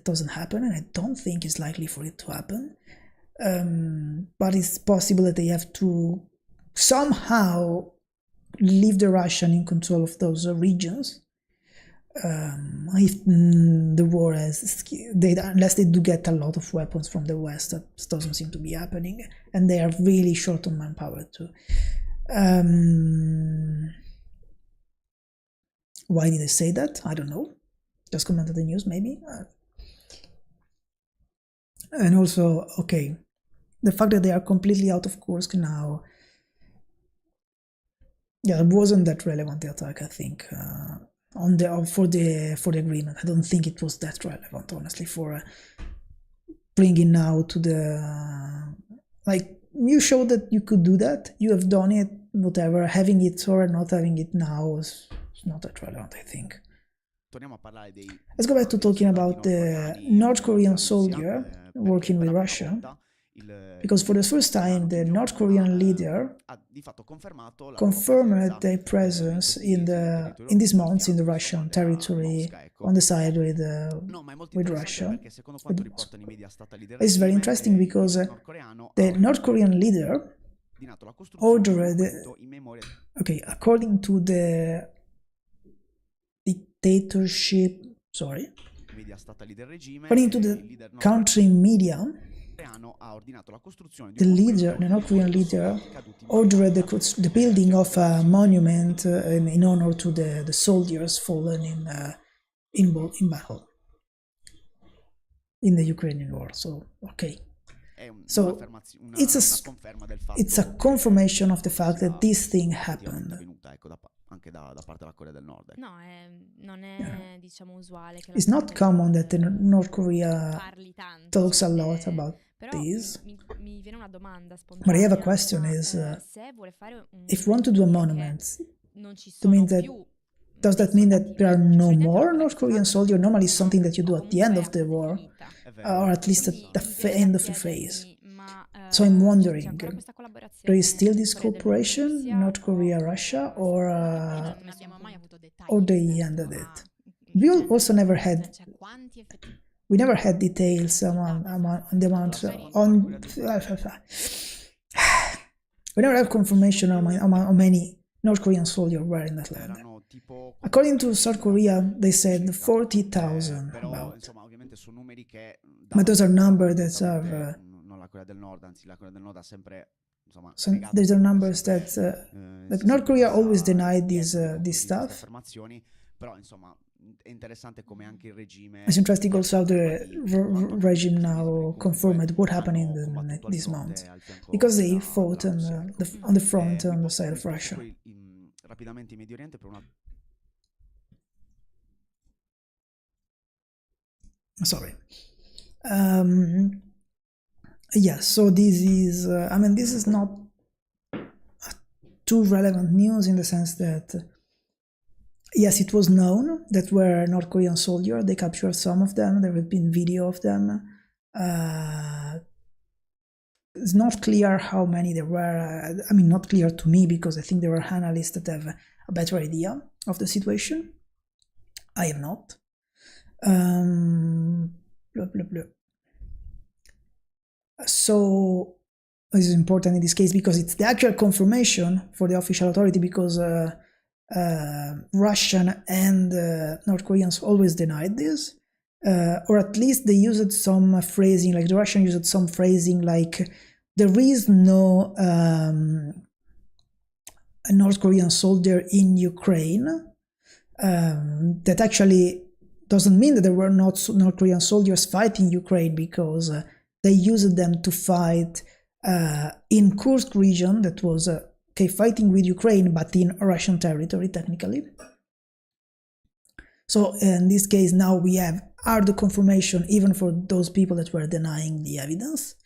doesn't happen, and I don't think it's likely for it to happen. But it's possible that they have to somehow leave the Russian in control of those regions. If the war unless they do get a lot of weapons from the West, that doesn't seem to be happening, and they are really short on manpower too. Why did I say that? I don't know. Just commented the news, maybe. And also, okay, the fact that they are completely out of Kursk now. Yeah, it wasn't that relevant, the attack, I think. For the agreement, I don't think it was that relevant, honestly, for bringing now to the you showed that you could do that, you have done it, whatever. Having it or not having it now is not that relevant, I think. Let's go back to talking about the North Korean soldier working with Russia, because for the first time the North Korean leader confirmed their presence in these months in the Russian territory on the side with Russia. It's very interesting because the North Korean leader ordered, according to the dictatorship, according to the country media, the North Korean leader, ordered the building of a monument in honor to the soldiers fallen in battle in the Ukrainian war. So, okay. So it's a confirmation of the fact that this thing happened. Anche da parte della Corea del Nord. No, non è diciamo usuale che It's not common that the North Korea talks a lot about this. Mi viene una domanda spontanea. But I have a question: is se vuole fare if you want to do a monument, non ci to mean sono that più does that mean that there are no more North Korean soldiers? Normally, it's something that you do at the end of the war, or at least at the end of the phase. So I'm wondering, there is still this cooperation, North Korea, Russia, or they ended it? We also never had. We never had details on the amount on. We never have confirmation on how many North Korean soldiers were in that land. According to South Korea, they said 40,000 about. But those are numbers that are. So these are numbers that North Korea always denied this stuff. It's interesting also how the regime now confirmed what happened in these months, because they fought on the front on the side of Russia. Sorry. Yeah, so this is, this is not too relevant news in the sense that yes, it was known that were North Korean soldiers. They captured some of them. There have been video of them. It's not clear how many there were. I mean, not clear to me, because I think there are analysts that have a better idea of the situation. I am not. Blah, blah, blah. So this is important in this case because it's the actual confirmation for the official authority, because Russian and North Koreans always denied this, or at least they used some phrasing, like the Russian used some phrasing like there is no a North Korean soldier in Ukraine. That actually doesn't mean that there were not North Korean soldiers fighting Ukraine, because they used them to fight in Kursk region, that was fighting with Ukraine, but in Russian territory technically. So in this case, now we have hard confirmation even for those people that were denying the evidence.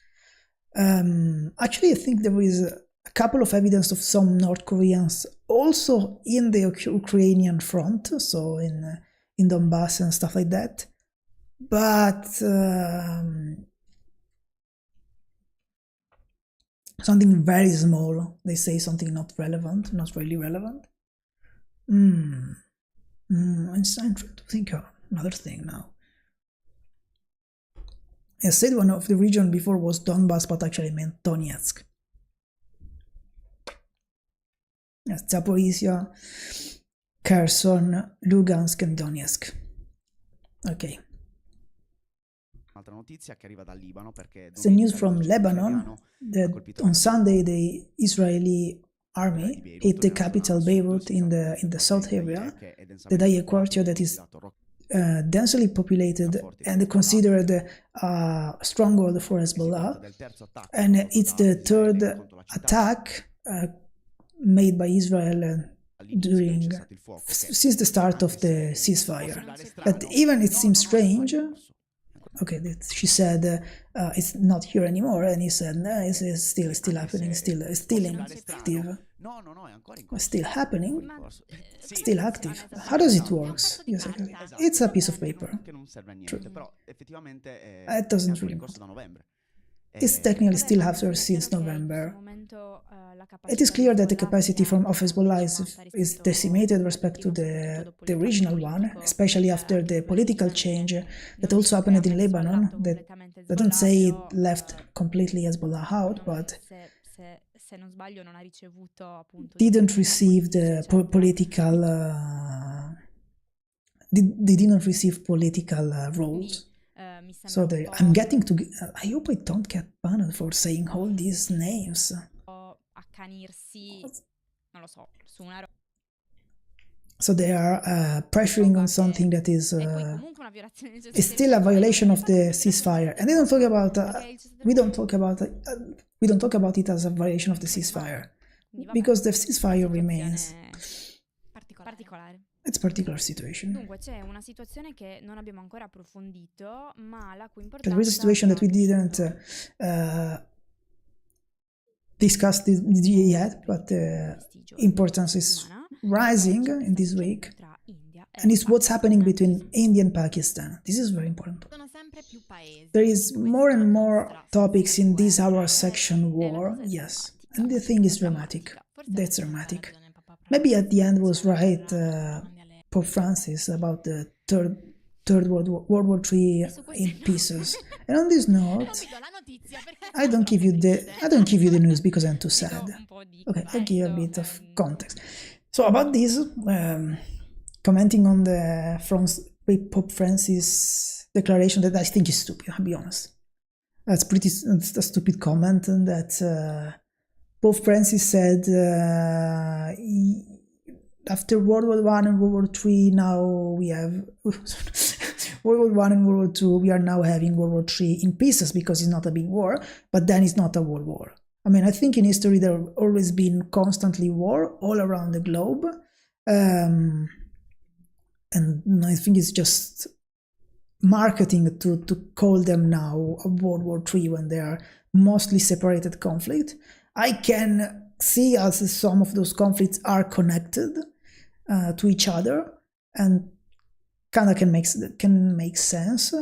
Actually, I think there is a couple of evidence of some North Koreans also in the Ukrainian front, so in Donbass and stuff like that. But something very small. They say something not relevant, not really relevant. I'm trying to think of another thing now. I said one of the region before was Donbass, but actually meant Donetsk. Yes, Zaporizhia, Kherson, Lugansk and Donetsk. Ok. Un'altra notizia che arriva dal Libano, perché the news from Lebanon that on Sunday the Israeli army hit the capital Beirut in the south area, the Daya quarter that is densely populated and considered a stronghold for Hezbollah, and it's the third attack made by Israel since the start of the ceasefire. But even it seems strange. Okay, she said it's not here anymore, and he said no, it's still happening, still active. Still happening, still active. How does it work? Yes, it's a piece of paper. True. It doesn't really matter. It's technically still after since November. It is clear that the capacity of Hezbollah is decimated with respect to the original one, especially after the political change that also happened in Lebanon. That I don't say it left completely Hezbollah out, but didn't receive the political. They didn't receive political roles. So I'm getting to. I hope I don't get banned for saying all these names. So they are pressuring on something that is still a violation of the ceasefire, and they don't talk about. We don't talk about it as a violation of the ceasefire, because the ceasefire remains. It's a particular situation. Dunque c'è una situazione che non abbiamo ancora approfondito, ma la cui importanza. There is a situation that we didn't discuss yet, but the importance is rising in this week, and it's what's happening between India and Pakistan. This is very important. There is more and more topics in this our section war, yes, and the thing is dramatic. That's dramatic. Maybe at the end was right Pope Francis about the third World War III in pieces. And on this note, I don't give you the news because I'm too sad. Okay, I give a bit of context. So about this, commenting on the Pope Francis declaration that I think is stupid, I'll be honest. It's a stupid comment, and that Pope Francis said after World War I and World War III, now we have World War I and World War II, we are now having World War III in pieces because it's not a big war, but then it's not a world war. I mean, I think in history there have always been constantly war all around the globe, and I think it's just marketing to call them now a World War III when they are mostly separated conflict. I can see as some of those conflicts are connected, to each other, and kind of can make sense.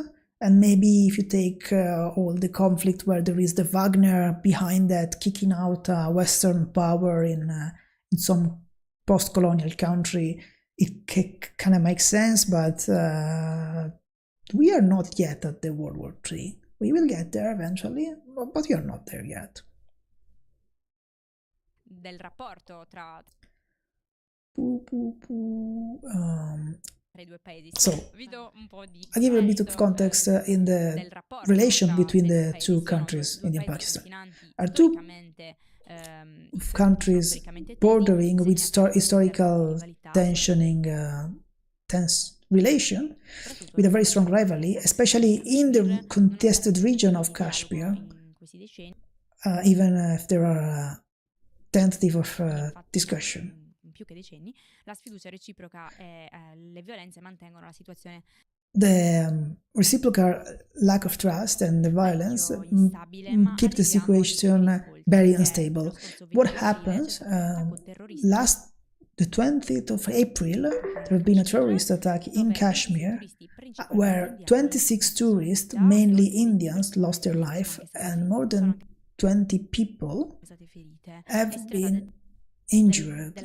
And maybe if you take all the conflict where there is the Wagner behind that, kicking out Western power in some post-colonial country, it kind of makes sense. But we are not yet at the World War III. We will get there eventually, but we are not there yet. Del rapporto tra i due paesi. So, Vi do un po' di I'll give you a bit of context in the relation between the two countries, India and Pakistan. Are two countries bordering with historical tense relation, with a very strong rivalry, especially in the contested region of Kashmir, even if there are tentative of discussion. Più che decenni, la sfiducia reciproca e le violenze mantengono la situazione. The reciprocal lack of trust and the violence keep the situation very unstable. What happens? The 20th of April, there have been a terrorist attack in Kashmir where 26 tourists, mainly Indians, lost their life, and more than 20 people have been injured.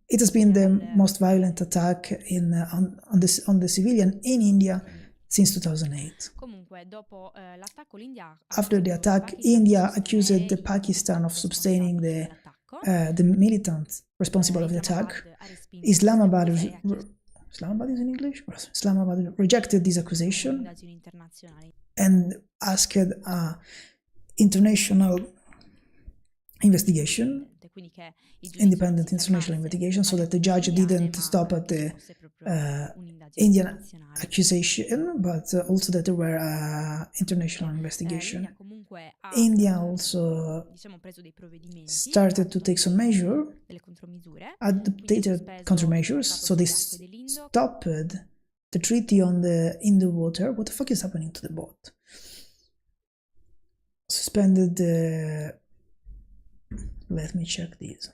It has been the most violent attack on the civilian in India since 2008. After the attack, India accused Pakistan of sustaining the militant responsible of the attack. Islamabad is in English? Islamabad rejected this accusation and asked international investigation, independent international investigation, so that the judge didn't stop at the Indian accusation, but also that there were international investigation. India also started to take some measure, adopted countermeasures, so they stopped the treaty on the water. What the fuck is happening to the boat? Suspended the... Let me check this.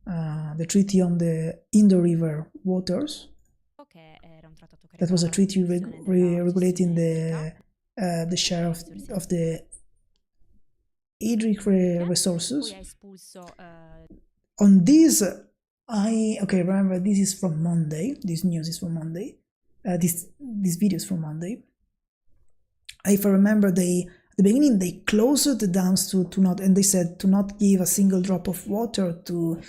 The treaty on the Indo-River waters. That was a treaty regulating the share of the hydric resources. On this, remember, this is from Monday. This news is from Monday. This video is from Monday. If I remember, at the beginning they closed the dams to not, and they said to not give a single drop of water to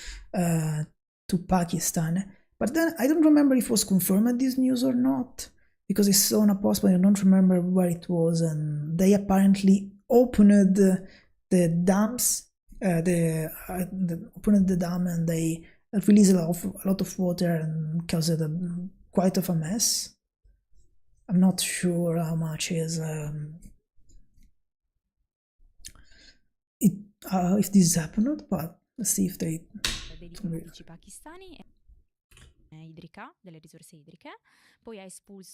Pakistan. But then I don't remember if it was confirmed this news or not, because I saw on a post, but I don't remember where it was. And they apparently opened the dams, opened the dam, and they released a lot of water and caused quite of a mess. I'm not sure how much is if this happened, but let's see if they.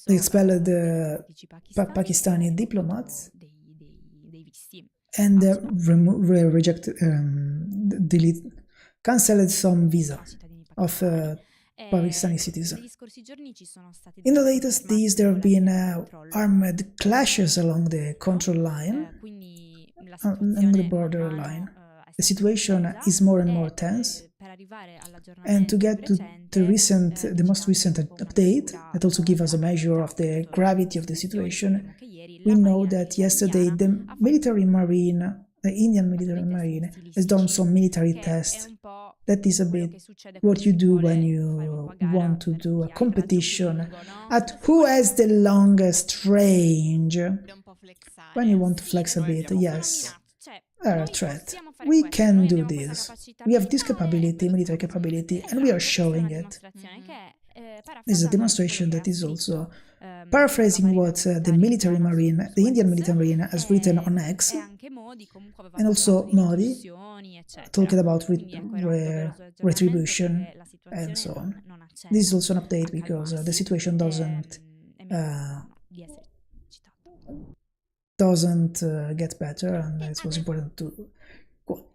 They expelled the Pakistani diplomats and cancelled some visa of Pakistani citizens. In the latest days, there have been armed clashes along the control line, along the border line. The situation is more and more tense. And to get to the most recent update, that also gives us a measure of the gravity of the situation, we know that yesterday the Indian military marine has done some military tests. That is a bit what you do when you want to do a competition at who has the longest range. When you want to flex a bit, yes, are a threat. We can do this. We have this capability, military capability, and we are showing it. This is a demonstration that is also paraphrasing what the Indian military marine has written on X, and also Modi talking about retribution and so on. This is also an update because the situation doesn't get better, and it was important to quote.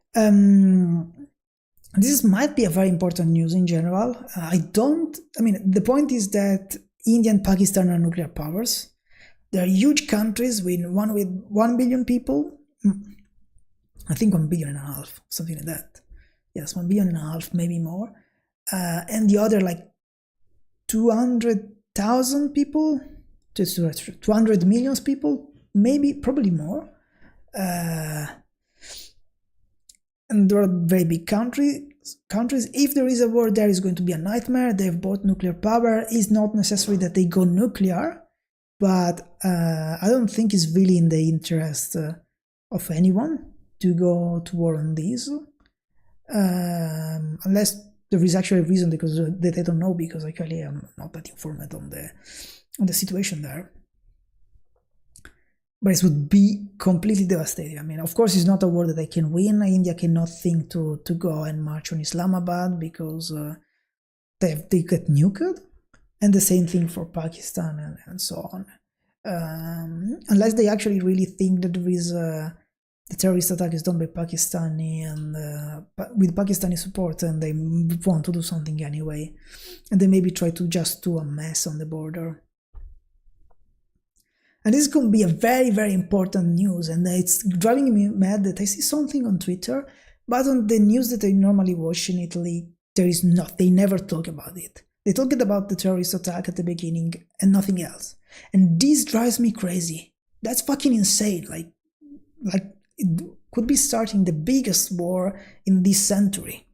this might be a very important news in general. The point is that India and Pakistan are nuclear powers. They are huge countries with 1 billion people. I think 1.5 billion, something like that. Yes, 1.5 billion, maybe more. And the other like 200,000 people, 200 million people, probably more. And they are very big countries. If there is a war, there is going to be a nightmare. They have both nuclear power. It's not necessary that they go nuclear, but I don't think it's really in the interest of anyone to go to war on these, unless there is actually a reason because that I don't know, because actually I'm not that informed on the situation there. But it would be completely devastating. I mean, of course, it's not a war that they can win. India cannot think to go and march on Islamabad because they get nuked. And the same thing for Pakistan and so on. Unless they actually really think that there is the terrorist attack is done by Pakistani and with Pakistani support, and they want to do something anyway. And they maybe try to just do a mess on the border. And this is going to be a very, very important news, and it's driving me mad that I see something on Twitter, but on the news that I normally watch in Italy, they never talk about it. They talked about the terrorist attack at the beginning and nothing else. And this drives me crazy. That's fucking insane. Like it could be starting the biggest war in this century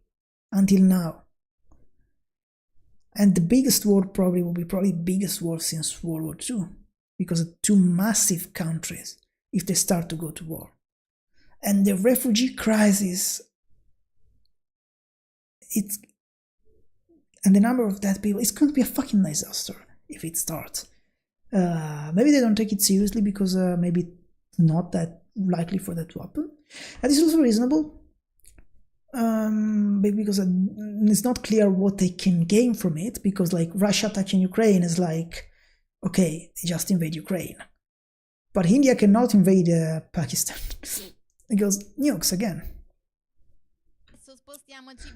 until now. And the biggest war will be the biggest war since World War II. Because of two massive countries, if they start to go to war. And the refugee crisis, and the number of dead people, it's going to be a fucking disaster if it starts. Maybe they don't take it seriously because maybe it's not that likely for that to happen. And it's also reasonable, because it's not clear what they can gain from it, because like Russia attacking Ukraine is like, okay, they just invade Ukraine. But India cannot invade Pakistan. It goes nukes again.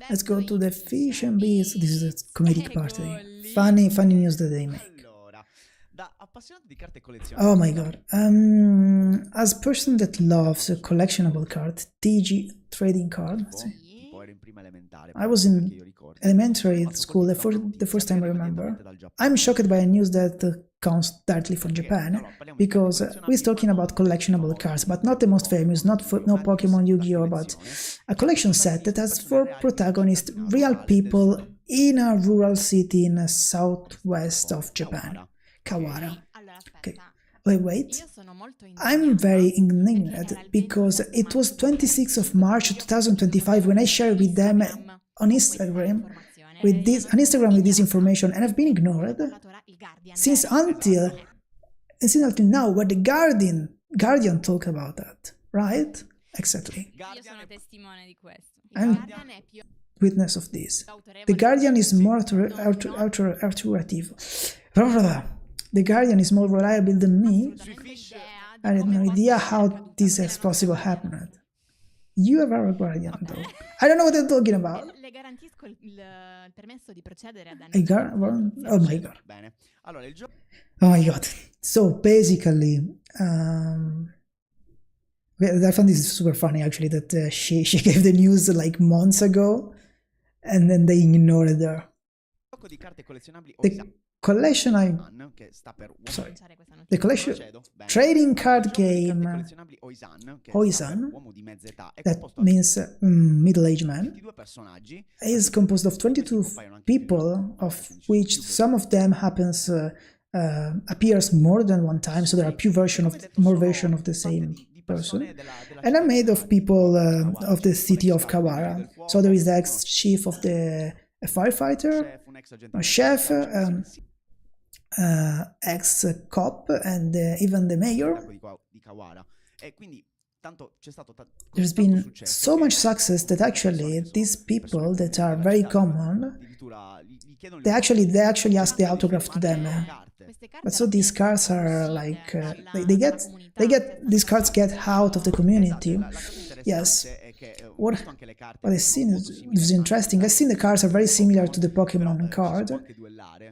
Let's go to the fish and bees. This is the comedic part. Funny news that they make. Oh my god. As a person that loves a collectible card, TG trading card, I was in elementary school the first time I remember. I'm shocked by a news that comes directly from Japan, because we're talking about collectible cards, but not the most famous, no Pokemon, Yu-Gi-Oh, but a collection set that has 4 protagonists, real people in a rural city in the southwest of Japan, Kawara. Okay. Wait, I'm very indignant because it was 26th of March 2025 when I shared with them on Instagram with this information, and I've been ignored since until now, where the Guardian talked about that, right? Exactly. I'm witness of this. The Guardian is more authoritative. The Guardian is more reliable than me. I have no idea how this has possible happened. You have our Guardian, though. I don't know what they're talking about. Oh my god. Oh my god. So basically, I found this super funny actually, that she gave the news like months ago, and then they ignored her. The collection trading card game Oisan, that means middle-aged man, is composed of 22 people, of which some of them appears more than one time, so there are more versions of the same person, and are made of people of the city of Kawara. So there is the ex-chief of the firefighter, a chef, ex-cop, and even the mayor. There's been so much success that actually these people that are very common, they actually ask the autograph to them. But so these cards are like these cards get out of the community. Yes, What I've seen is interesting. I've seen the cards are very similar to the Pokemon card.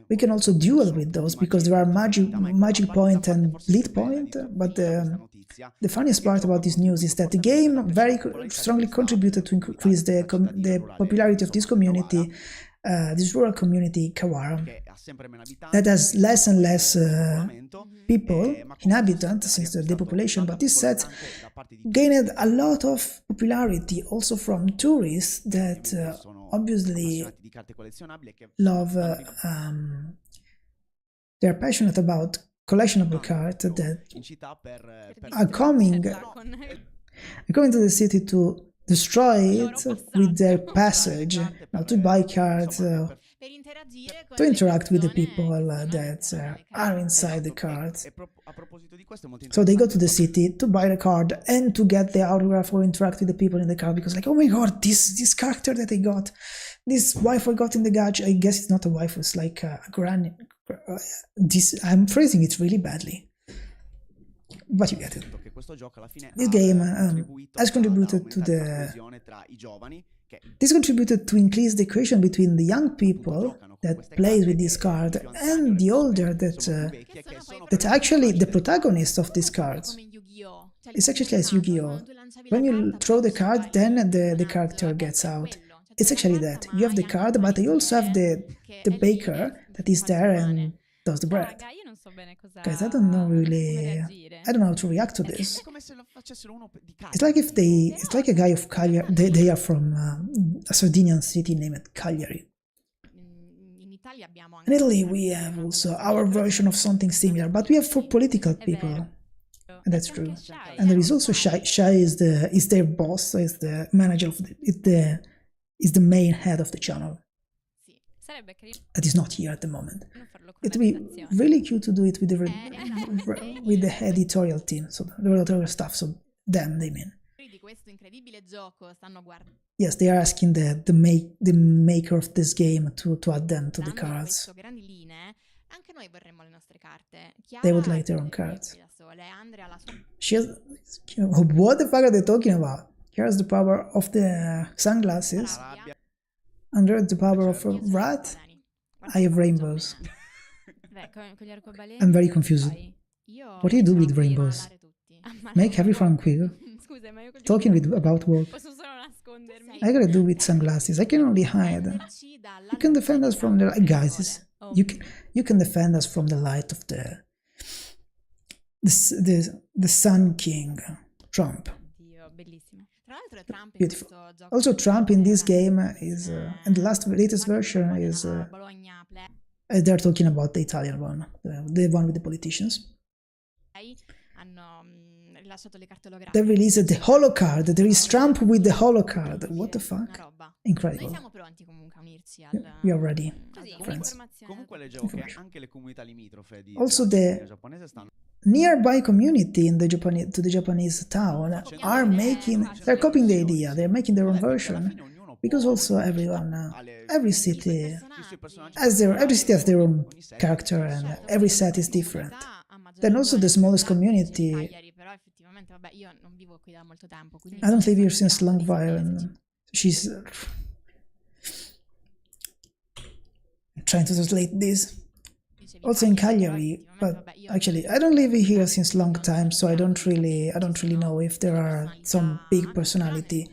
We can also duel with those because there are magic point and bleed point. But the funniest part about this news is that the game very strongly contributed to increase the popularity of this community, this rural community, Kawara, that has less and less people, inhabitants, since the depopulation, but this set gained a lot of popularity also from tourists that obviously love, they're passionate about collectible cards that are coming to the city to destroy it with their passage, to buy cards, to interact with the people that are inside the cards. So they go to the city to buy the card and to get the autograph or interact with the people in the card, because like, oh my god, this character that I got, this wife I got in the gacha, I guess it's not a wife, it's like a granny. I'm phrasing it really badly, but you get it. This game has contributed to increase the cohesion between the young people that plays with this card and the older that actually the protagonist of this card. It's actually as Yu-Gi-Oh! When you throw the card, then the character gets out. It's actually that. You have the card, but you also have the baker that is there and does the bread. Guys, I don't know really. I don't know how to react to this. It's like if it's like a guy of Cagliari. They are from a Sardinian city named Cagliari. In Italy, we have also our version of something similar, but we have for political people. And that's true. And there is also Shai. Shai is their boss, is the manager of is the main head of the channel. That is not here at the moment. It would be really cute to do it with the editorial team, so the editorial staff, so them, they mean. Yes, they are asking the maker of this game to add them to the cards. They would like their own cards. She has, what the fuck are they talking about? Here's the power of the sunglasses. Under the power of a rat, I have rainbows. I'm very confused. What do you do with rainbows? Make everyone queer. Talking about work. I gotta do with sunglasses. I can only hide. You can defend us from the guys. You can defend us from the light of the Sun King, Trump. Beautiful. Also, Trump in this game is, and the latest version is, they're talking about the Italian one, the one with the politicians. They released the holo card. There is Trump with the holo card. What the fuck? Incredible. We are ready, friends. Also, the nearby community in the Japanese town they're copying the idea. They're making their own version, because also every city has their own character, and every set is different. Then also the smallest community. I don't live here since a long while, and she's trying to translate this. Also in Cagliari, but actually I don't live here since a long time, so I don't really know if there are some big personality.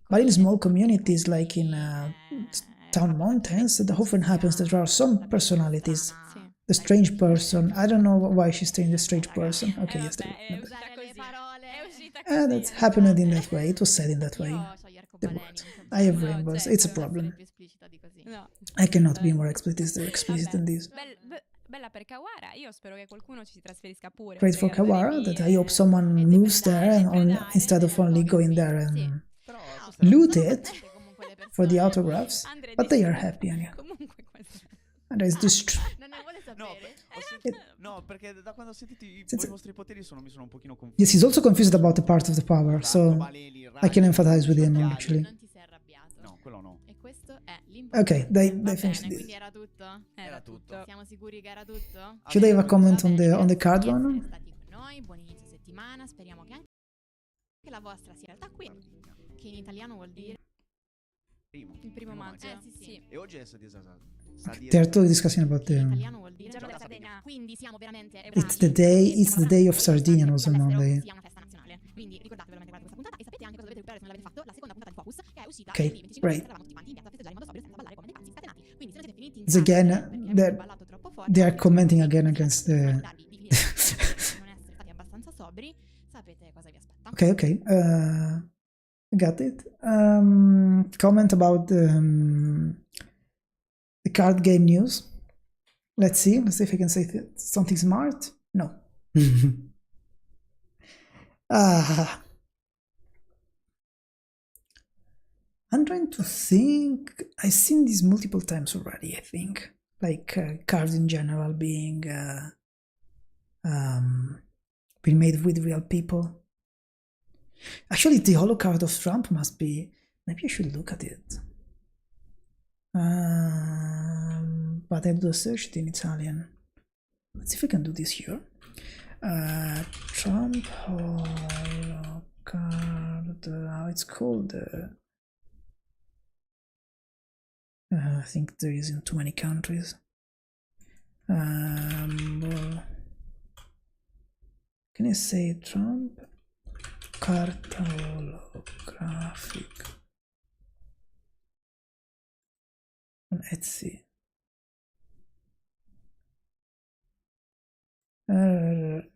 But in small communities like in town mountains, it often happens that there are some personalities. The strange person. I don't know why she's saying the strange person. Okay, yes, that's happened in that way. It was said in that way. The word. I have rainbows. It's a problem. I cannot be more explicit than this. Great for Kawara, that I hope someone moves there instead of only going there and loot it for the autographs. But they are happy anyway. And there's this. No, perché da quando ho sentito i vostri poteri mi sono un pochino confuso. Yes, he's also confused about the part of the power, so I can empathize with him actually. No, quello no. Okay, they finished this. Quindi era tutto? Era tutto. Siamo sicuri che era tutto? Should I have a comment on the card one? Buon inizio settimana, speriamo che anche che la vostra sia in realtà qui, che in italiano vuol dire Il primo maggio. sì. E oggi è They're totally discussing about Che in the. italiano vuol dire Il giorno della Sardegna. quindi siamo veramente It's the day of Sardinia, also Monday. sia una festa nazionale. Quindi ricordate veramente questa puntata e sapete anche cosa dovete recuperare se non l'avete fatto, la seconda puntata di Focus che è uscita Okay, il 25 great. eravamo tutti quanti in piazza a festeggiare in modo sobrio senza ballare come dei pazzi scatenati. Quindi se non siete finiti in It's casa again, perché avete ballato troppo forte, they are commenting quindi again siete against stati the. darvi di finire non essere stati abbastanza sobri, sapete cosa vi aspetta. Okay. Got it. Comment about the card game news. Let's see if I can say something smart. No. I'm trying to think. I've seen this multiple times already, I think. Like cards in general being made with real people. Actually, the holo card of Trump must be. Maybe I should look at it. But I have to search it in Italian. Let's see if I can do this here. Trump holo card. How it's called? I think there is in too many countries. Well, can I say Trump? Carta holographic on Etsy.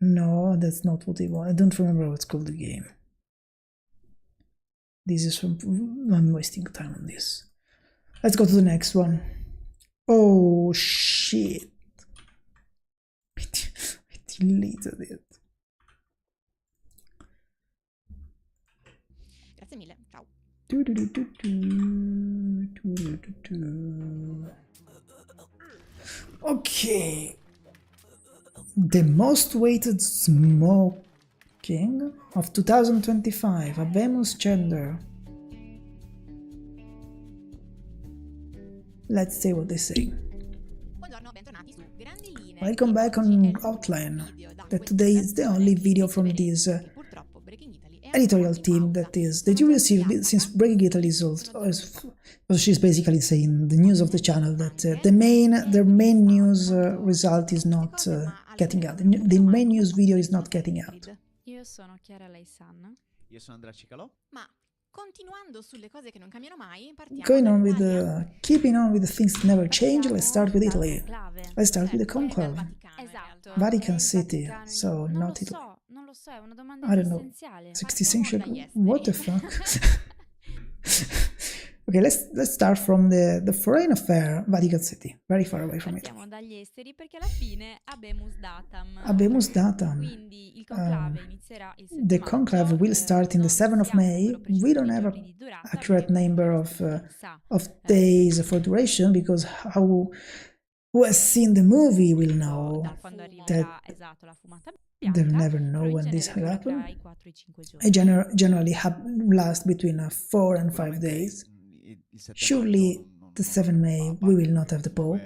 No, that's not what they want. I don't remember what's called the game. This is from. I'm wasting time on this. Let's go to the next one. Oh shit! I deleted it. Grazie mille, ciao. Okay. The most weighted smoking of 2025. Habemus Gender. Let's see what they say. Buongiorno, bentornati su Grandi Linee. Welcome back on Outline. That today is the only video from this Purtroppo Breaking Italy è editorial team that you received since Breaking Italy is also, she's basically saying the news of the channel that their main news result is not getting out. The main news video is not getting out. Io sono Chiara Laisan. Io sono Andrea Cicalò. Ma continuando sulle cose che non cambiano mai, partiamo Going on with dall'Italia. keeping on with the things that never change, let's start with Italy. Let's start with the conclave. Esatto. Vatican il City, Vaticano. so non not lo Italy. so, non lo so, è una domanda I don't know. essenziale. 60 Partiamo century. dagli esteri. What the fuck? Okay, let's start from the foreign affair, Vatican City, very far away from Partiamo Italy. dagli esteri perché alla fine habemus datum. Habemus datum. Quindi il conclave inizierà il 7 The maggio, conclave will start in the non 7th of si ha un May. numero preciso We don't di have giorni di durata, accurate perché number non si sa. of days for duration because who has seen the movie will know Da quando arriverà that esatto la fumata they'll bianca, never know però in when this genere will dura happen. tra i 4 e i 5 giorni. It generally last between 4 and 5 days. Surely the 7 May we will not have the Pope.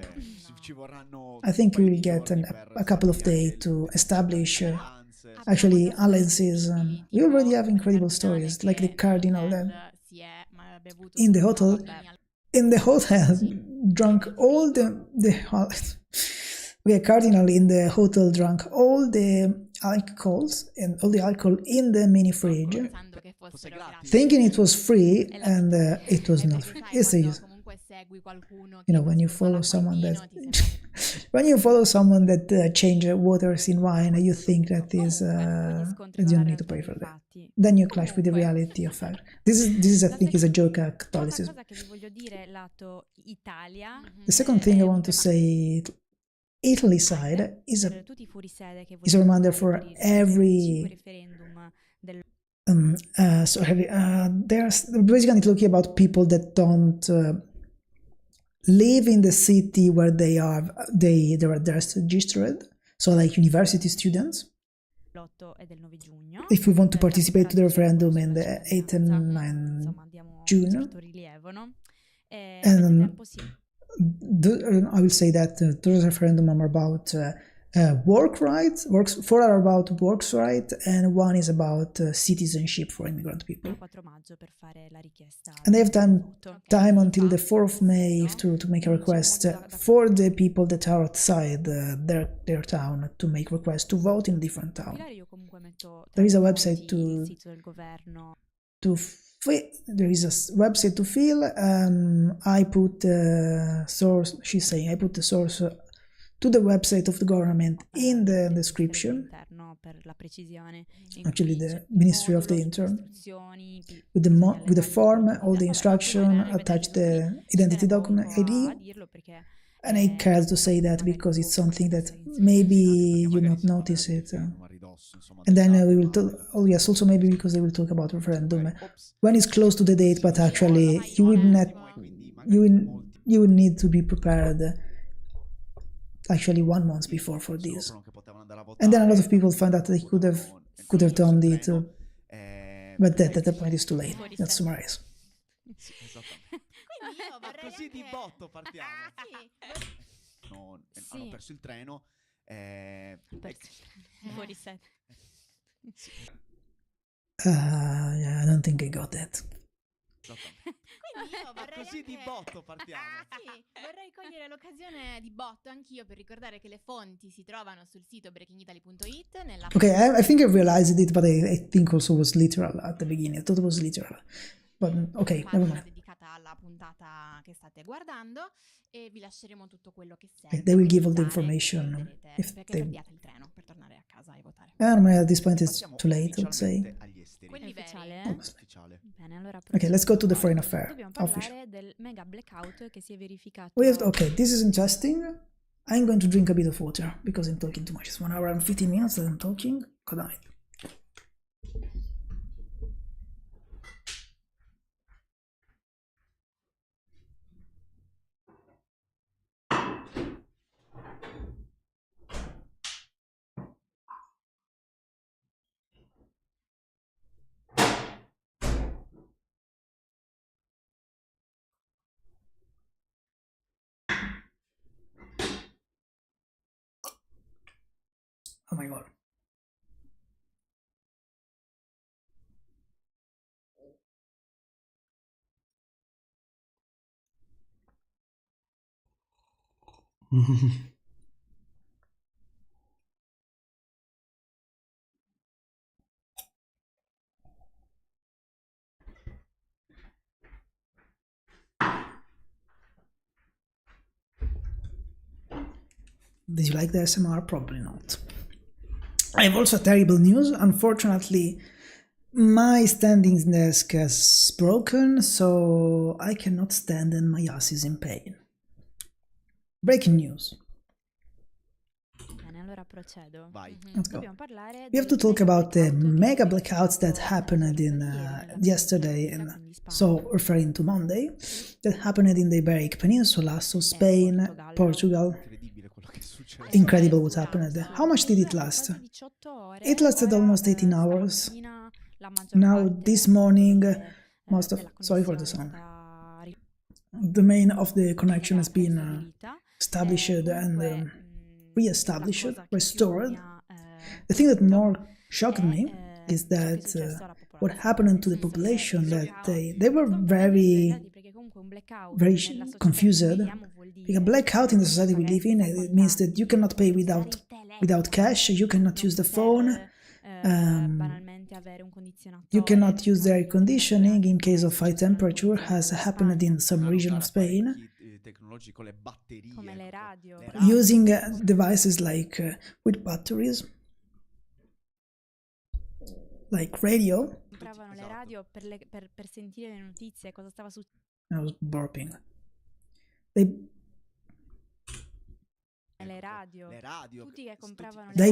I think we will get a couple of days to establish actually alliances. We already have incredible stories like the cardinal that in the hotel drunk all the cardinal in the hotel drank all the alcohols and all the alcohol in the mini fridge, Pensando che fossero gratis. thinking it was free, and it was not free. Yes, yes. Comunque segui qualcuno You know, when you follow someone that change waters in wine, you think that is that you don't need to pay for that. Then you clash with the reality of fact. This is I think is a joke at Catholicism. Cosa che vi voglio dire lato Italia. The second thing I want to say, Italy side is a tutti i fuorisede che reminder for every referendum del there's basically talking about people that don't live in the city where they are registered, so like university students. l'8 e del 9 giugno. If we want to participate to the referendum in the 8th and 9th Insomma, diamo June. un certo rilievo, no? And tempo sì. I will say that those referendum are about work rights. Four are about works right, and one is about citizenship for immigrant people. 4 maggio per fare la richiesta. And they have tutto. time until the 4th of May to make a request for the people that are outside their town to make requests to vote in a different town. Io comunque metto There is a tra i website punti il to sito del governo. There is a website to fill. I put the source. She's saying I put the source to the website of the government in the description. Per la precisione, Actually, the Ministry of the Intern. With the form, all the instruction, attach the identity document ID. And I care to say that because it's something that maybe you not notice it. And then we will talk, oh yes, also maybe because they will talk about referendum when it's close to the date, but actually you will need to be prepared actually 1 month before for this. And then a lot of people found out they could have done it, but that at that point is too late. Let's summarize. Così di botto partiamo. Hanno perso il treno. Fuori sede. I don't think I got that. Così di botto partiamo. Sì, vorrei cogliere l'occasione di botto anch'io per ricordare che le fonti si trovano sul sito breakingitaly.it nella... Okay, I think I realized it, but I think also was literal at the beginning. I thought it was literal. But okay, never mind. Dedicata alla puntata che state guardando e vi lasceremo tutto quello che serve. They will give all the information if perché they... perdiate il treno per tornare a casa e votare. I don't know, at this point it's too late, I would say. Quindi ufficiale? Bene, allora Okay, let's go to the foreign affair. Dobbiamo parlare del mega blackout che si è verificato. Okay, this is interesting. I'm going to drink a bit of water because I'm talking too much. It's 1 hour and 15 minutes that I'm talking. Good night. Oh my god. Did you like the SMR? Probably not. I have also terrible news. Unfortunately, my standing desk has broken, so I cannot stand and my ass is in pain. Breaking news. Bene, allora procedo. Vai. Let's go. Dobbiamo parlare We have to talk about the mega blackouts that happened in yesterday, so referring to Monday, that happened in the Iberic Peninsula, so Spain, Portugal. Incredible what happened. How much did it last? It lasted almost 18 hours. Now this morning, sorry for the sound. The main of the connection has been established and re-established, restored. The thing that more shocked me is that what happened to the population, that they were very confused. Like a blackout in the society we live in, it means that you cannot pay without cash, you cannot use the phone, you cannot use the air conditioning in case of high temperature, has happened in some region of Spain. Using devices like with batteries, like radio. I was burping. They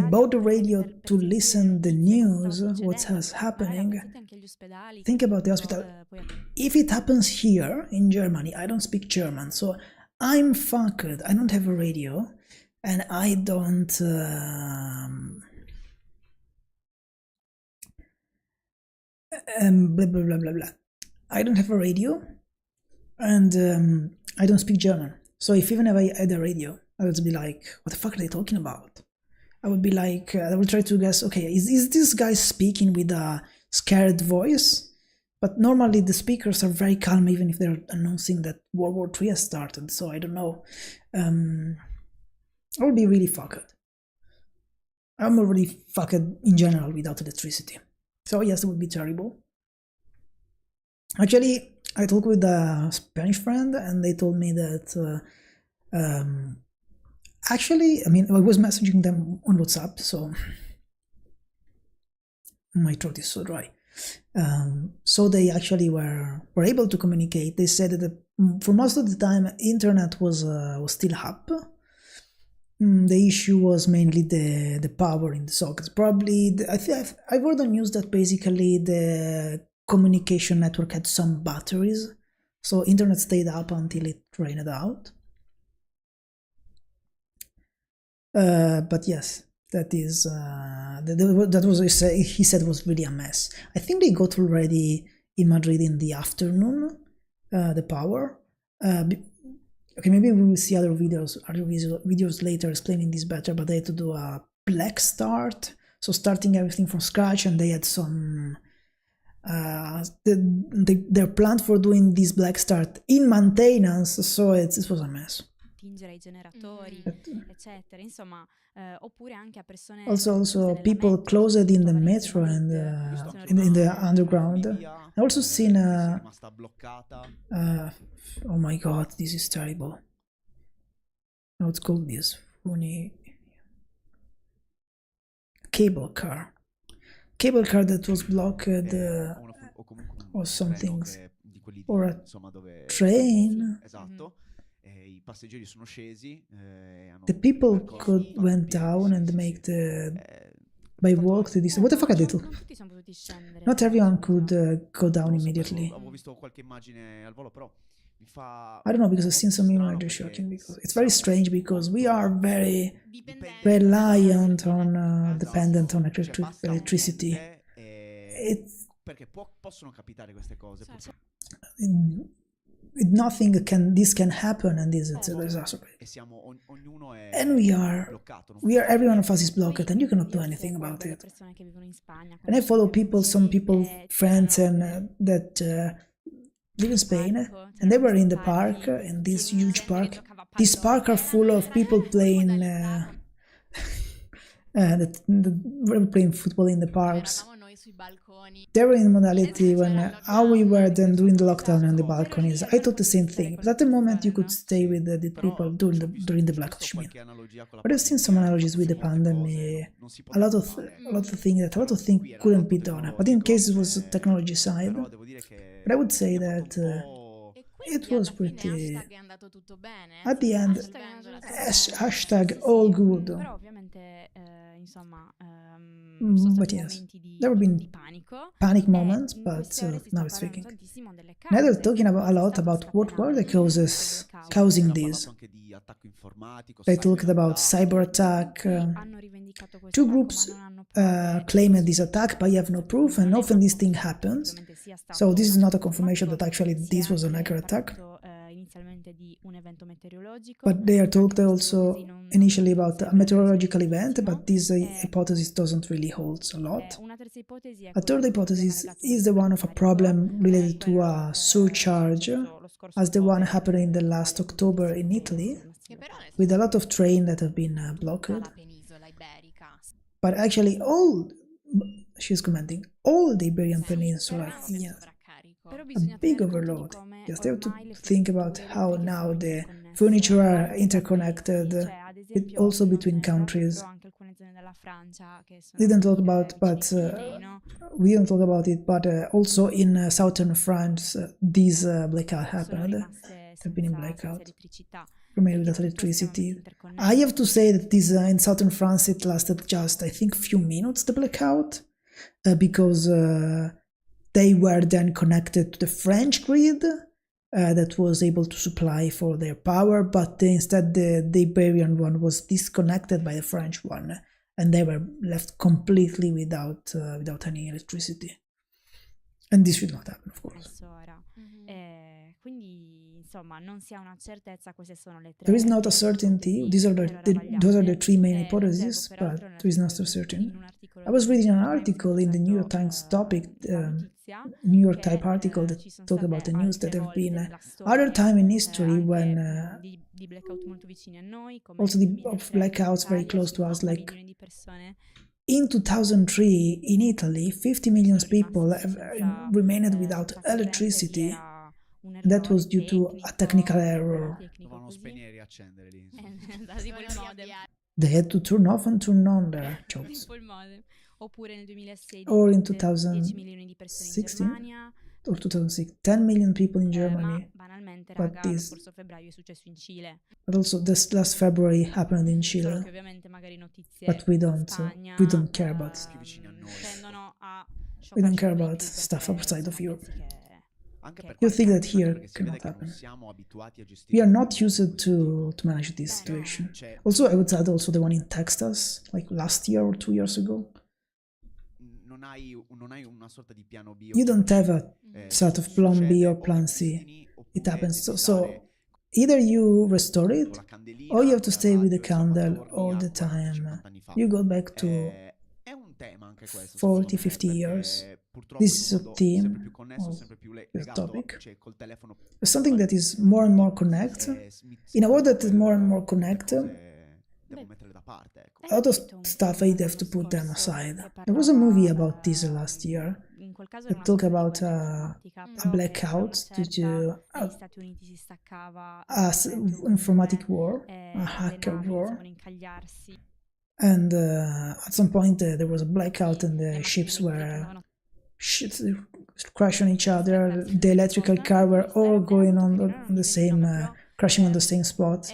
bought the radio to listen the news, what's happening. Think about the hospital. If it happens here in Germany, I don't speak German, so I'm fucked. I don't have a radio, and I don't. Blah blah blah blah blah. I don't have a radio, and I don't speak German. So if even if I had a radio, I would be like, what the fuck are they talking about? I would be like, I would try to guess, okay, is this guy speaking with a scared voice? But normally the speakers are very calm, even if they're announcing that World War III has started. So I don't know. I would be really fucked. I'm already fucked in general without electricity. So yes, it would be terrible. Actually, I talked with a Spanish friend and they told me that actually, I mean, I was messaging them on WhatsApp, so my throat is so dry. So they actually were able to communicate. They said that for most of the time, internet was still up. The issue was mainly the power in the sockets. Probably, I've heard on news that basically the communication network had some batteries, so internet stayed up until it drained out. But yes, that is that was he said was really a mess. I think they got already in Madrid in the afternoon the power. Okay, maybe we will see other videos later explaining this better, but they had to do a black start, so starting everything from scratch, and they had some their plan for doing this black start in maintenance, so it was a mess. Attingere ai generatori, eccetera, insomma, oppure anche a persone also people closed in the metro and in the underground. I also seen oh my god, this is terrible. How it's called this funny cable car that was blocked or something, or a train. Esatto. I passeggeri sono scesi. The people went down and make by walk to this. What the fuck are they doing? Not everyone could go down immediately. Avevo visto qualche immagine al volo, però mi fa. I don't know, because I've seen some images shocking. Because it's very strange, because we are very reliant on dependent on electricity. It's perché possono capitare queste cose. Nothing can happen, and this is a disaster. And we are every one of us is blocked, and you cannot do anything about it. And I follow some people, friends, and that live in Spain, and they were in the park, in this huge park. This park are full of people playing that were playing football in the parks. They were in modality when how we were then doing the lockdown on the balconies. I thought the same thing, but at the moment you could stay with the people during the Black Schmidt. But I've seen some analogies with the pandemic. A lot of things couldn't be done. But in case it was technology side, but I would say that it was pretty. At the end, hashtag all good. But yes, there have been panic moments, but now it's faking. Now they're talking a lot about what were the causes causing this. They talked about cyber attack. Two groups claimed this attack, but you have no proof, and often this thing happens. So this is not a confirmation that actually this was an hacker attack. But they are talked also initially about a meteorological event, but this hypothesis doesn't really hold a lot. A third hypothesis is the one of a problem related to a surcharge, as the one happened in the last October in Italy, with a lot of trains that have been blocked. But actually she's commenting, all the Iberian Peninsula, yes, a big overload. Yes, they have to think about how now the furniture are interconnected, also between countries. We didn't talk about it, but also in southern France, this blackout happened. Have been in blackout, primarily without electricity. I have to say that this in southern France it lasted just, I think, few minutes, the blackout, because they were then connected to the French grid that was able to supply for their power, but instead the Iberian one was disconnected by the French one, and they were left completely without any electricity. And this should not happen, of course. messo ora. Mhm. Quindi, insomma, non si ha una certezza, queste sono le tre There is not a certainty. Those are those the three main hypotheses, but there is not a certainty. I was reading an article in the New York Times topic, New York Type article that talked about the news that there have been other time in history when di blackout molto vicini a noi, come also nel of 2003 blackouts in very Italia, close ci to sono us, un like milione di persone in 2003 in Italy, 50 million sono people rimasti have senza, remained without senza corrente, electricity. era un That was errore due to a tecnico, technical error. Dovevano così. spegnere e riaccendere lì. Da tipo il Dovevano modem. riavviare. They had to turn off and turn on their jobs. Tipo il modem. Oppure nel 2016 Or in 10 milioni di persone in 2016 Germania, or 2006, 10 million people in ma Germany. banalmente, but raga, lo this- scorso febbraio è successo in Cile. But also this last February happened in Solo che Chile. ovviamente magari notizie But we in don't, Spagna, we don't care about Più vicini a noi. tendono a We don't care scioccarci un po' di about più stuff perché outside sono of Europe. pezzi che Anche che per You questo, think that anche here perché si cannot vede che non happen. siamo abituati a We gestire are not used to manage this situation. Cioè, Also, I would add also the one in Texas, like last year or 2 years ago. non hai una sorta di piano B. You don't have a sort of plan B succede, or plan o C. destini, It oppure happens. devi So stare either you restore con it la candelina, or you have to con la stay with the radio, insomma, candle torni all a the 40, time. 50 anni fa. You go back to È un tema anche questo, 40, secondo me, 50 years. perché purtroppo This in is un a mondo theme sempre più connesso, of sempre più this legato, topic. cioè col telefono It's something that is more and more connected. In a world that is more and more connected, devo metterle da parte, ecco. a lot of stuff I'd have to put them aside. There was a movie about this last year in quel caso that era una talk sorta di about guerra informatica, a però che blackout una due certa to negli Stati Uniti si staccava a la corrente ovunque, informatic war, le a hacker navi war. iniziavano a incagliarsi, And at some point there was a blackout and le the macchine ships elettriche were andavano crash on each other. The electrical car were all going on the same, crashing on the same spot.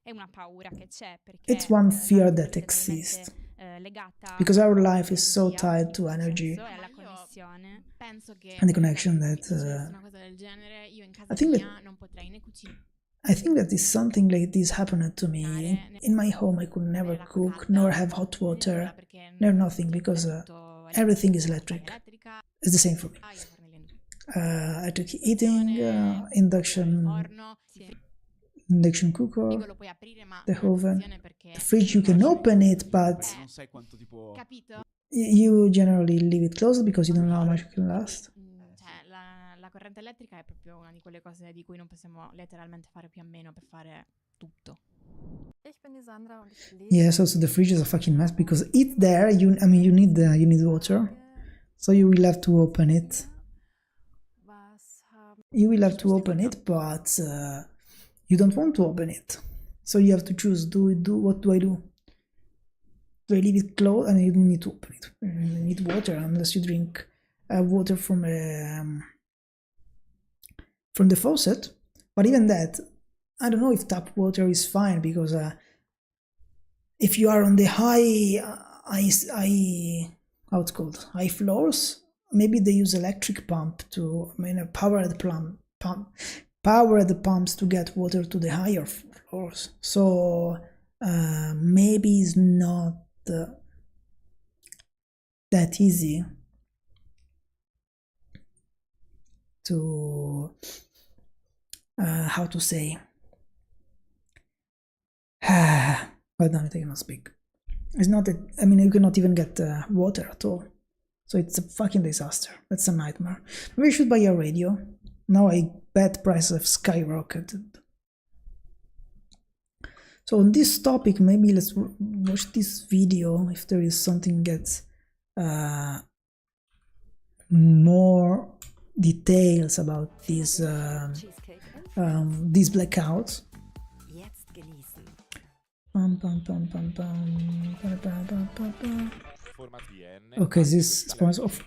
è una paura che c'è perché It's one fear la nostra that vita è exists talmente, legata because our alla life is so energia, tied to in questo energy. senso, e alla Ma io connessione. penso che And the per connection esempio, that, se mi succedesse una cosa del genere, io in casa I think that- mia non potrei né cucinare I think that is something like this happened to me. In my home, I could never cook, nor have hot water, nor nothing, because everything is electric. elettrica, It's the same for me. io fornelli Electric heating, induction forno, il induction frigo cooker, lo puoi aprire ma the non ha oven. funzione perché The fridge, you can open it, but Perché non sai quanto tipo capito? you generally leave it closed because you don't know how much it can last. Cioè, la corrente elettrica è proprio una di quelle cose di cui non possiamo letteralmente fare più a meno per fare tutto. Yes, also the fridge is a fucking mess because it's there. You need water, so you will have to open it. You will have to open it, but you don't want to open it, so you have to choose. What do I do? Do I leave it closed? I mean, you don't need to open it. You need water unless you drink water from the faucet. But even that, I don't know if tap water is fine because if you are on the high how it's called, high floors, maybe they use electric pump to, powered pumps to get water to the higher floors. So maybe it's not that easy to how to say. Well done, I cannot speak. It's not that, you cannot even get water at all. So it's a fucking disaster. That's a nightmare. Maybe we should buy a radio. Now I bet prices have skyrocketed. So on this topic, maybe let's watch this video if there is something that's more details about these blackouts. Okay, this sponsor of.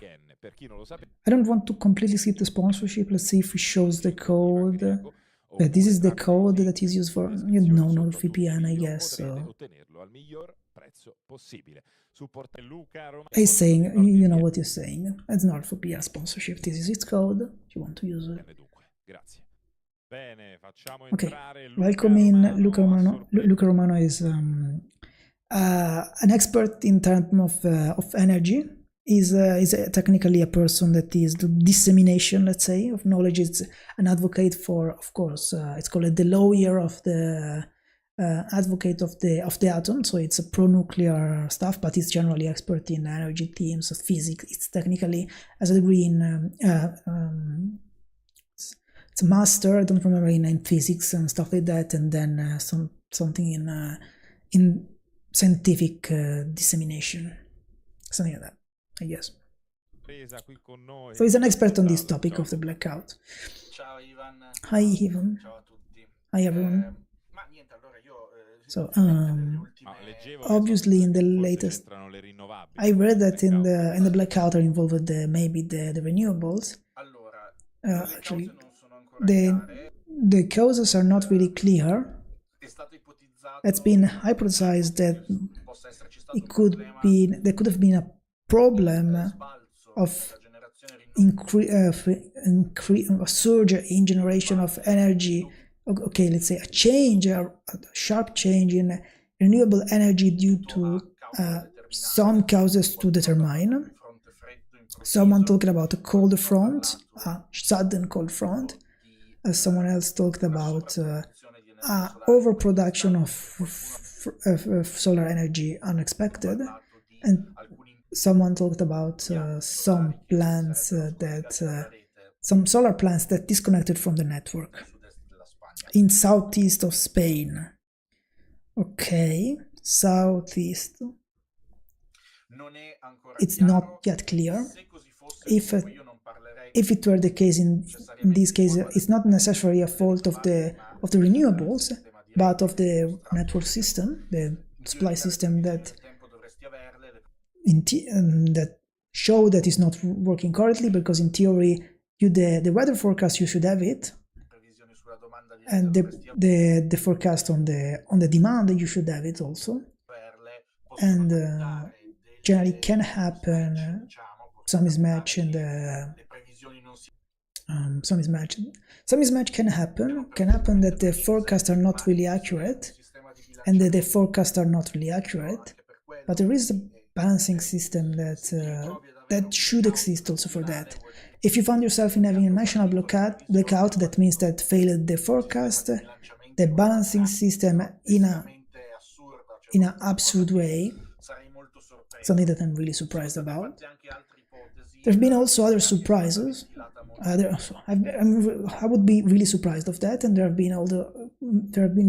I don't want to completely skip the sponsorship. Let's see if it shows the code. But this is the code that is used for NordVPN, I guess. So. He's saying, you know what he's saying. It's NordVPN sponsorship. This is its code. If you want to use it. Okay, welcome in Luca Romano. Luca Romano is an expert in terms of energy. is technically a person that is the dissemination, let's say, of knowledge. It's an advocate for, of course, it's called the lawyer of the advocate of the atom. So it's a pro-nuclear stuff, but it's generally expert in energy themes of physics. It's technically has a degree in it's a master. I don't remember in physics and stuff like that, and then something in scientific dissemination, something like that, I guess. So he's an expert on this topic of the blackout. Hi Ivan. Hi everyone. So obviously in the latest, I read that in the blackout are involved maybe the renewables. Actually, the causes are not really clear. It's been hypothesized that there could have been a problem of a surge in generation of energy. Okay, let's say a sharp change in renewable energy due to some causes to determine. Someone talked about a cold front, a sudden cold front. Someone else talked about overproduction of solar energy unexpected, and someone talked about some solar plants that disconnected from the network in southeast of Spain. Okay, southeast. It's not yet clear. If it were the case in this case, it's not necessarily a fault of the renewables, but of the network system, the supply system that show that it's not working correctly, because in theory, the weather forecast, you should have it, and the forecast on the demand, you should have it also, and generally can happen some mismatch in the some mismatch can happen that the forecasts are not really accurate, and that the forecasts are not really accurate, but there is a balancing system that should exist also for that. If you find yourself in having a national blackout, that means that failed the forecast, the balancing system in an absurd way, something that I'm really surprised about. There have been also other surprises. I would be really surprised of that, and there have been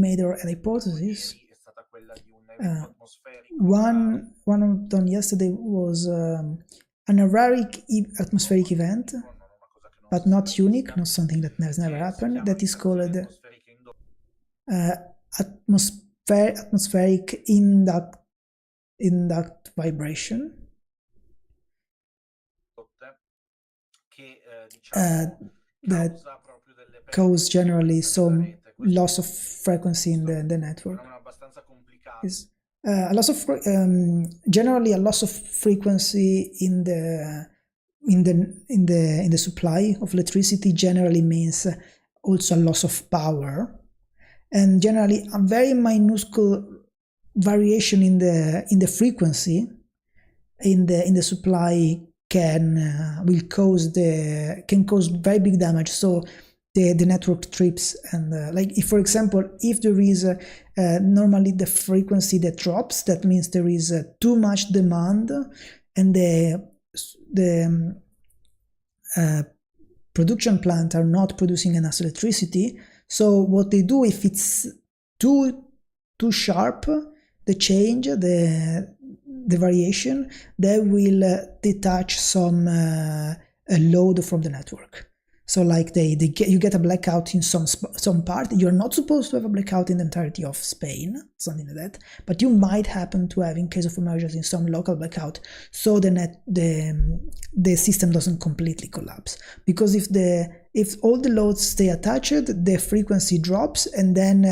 made hypotheses. One done yesterday was an erratic atmospheric event, but not unique, not something that has never happened. That is called atmospheric induct vibration. That cause generally some loss of frequency in the network. Is a loss of generally a loss of frequency in the supply of electricity generally means also a loss of power, and generally a very minuscule variation in the frequency in the supply can cause very big damage. So the network trips, and like if, for example, if there is normally the frequency that drops, that means there is too much demand, and the production plant are not producing enough electricity. So what they do, if it's too sharp, the change, the variation, they will detach some load from the network. So like you get a blackout in some part. You're not supposed to have a blackout in the entirety of Spain, something like that, but you might happen to have, in case of emergency, some local blackout, so the system doesn't completely collapse. Because if all the loads stay attached, the frequency drops, and then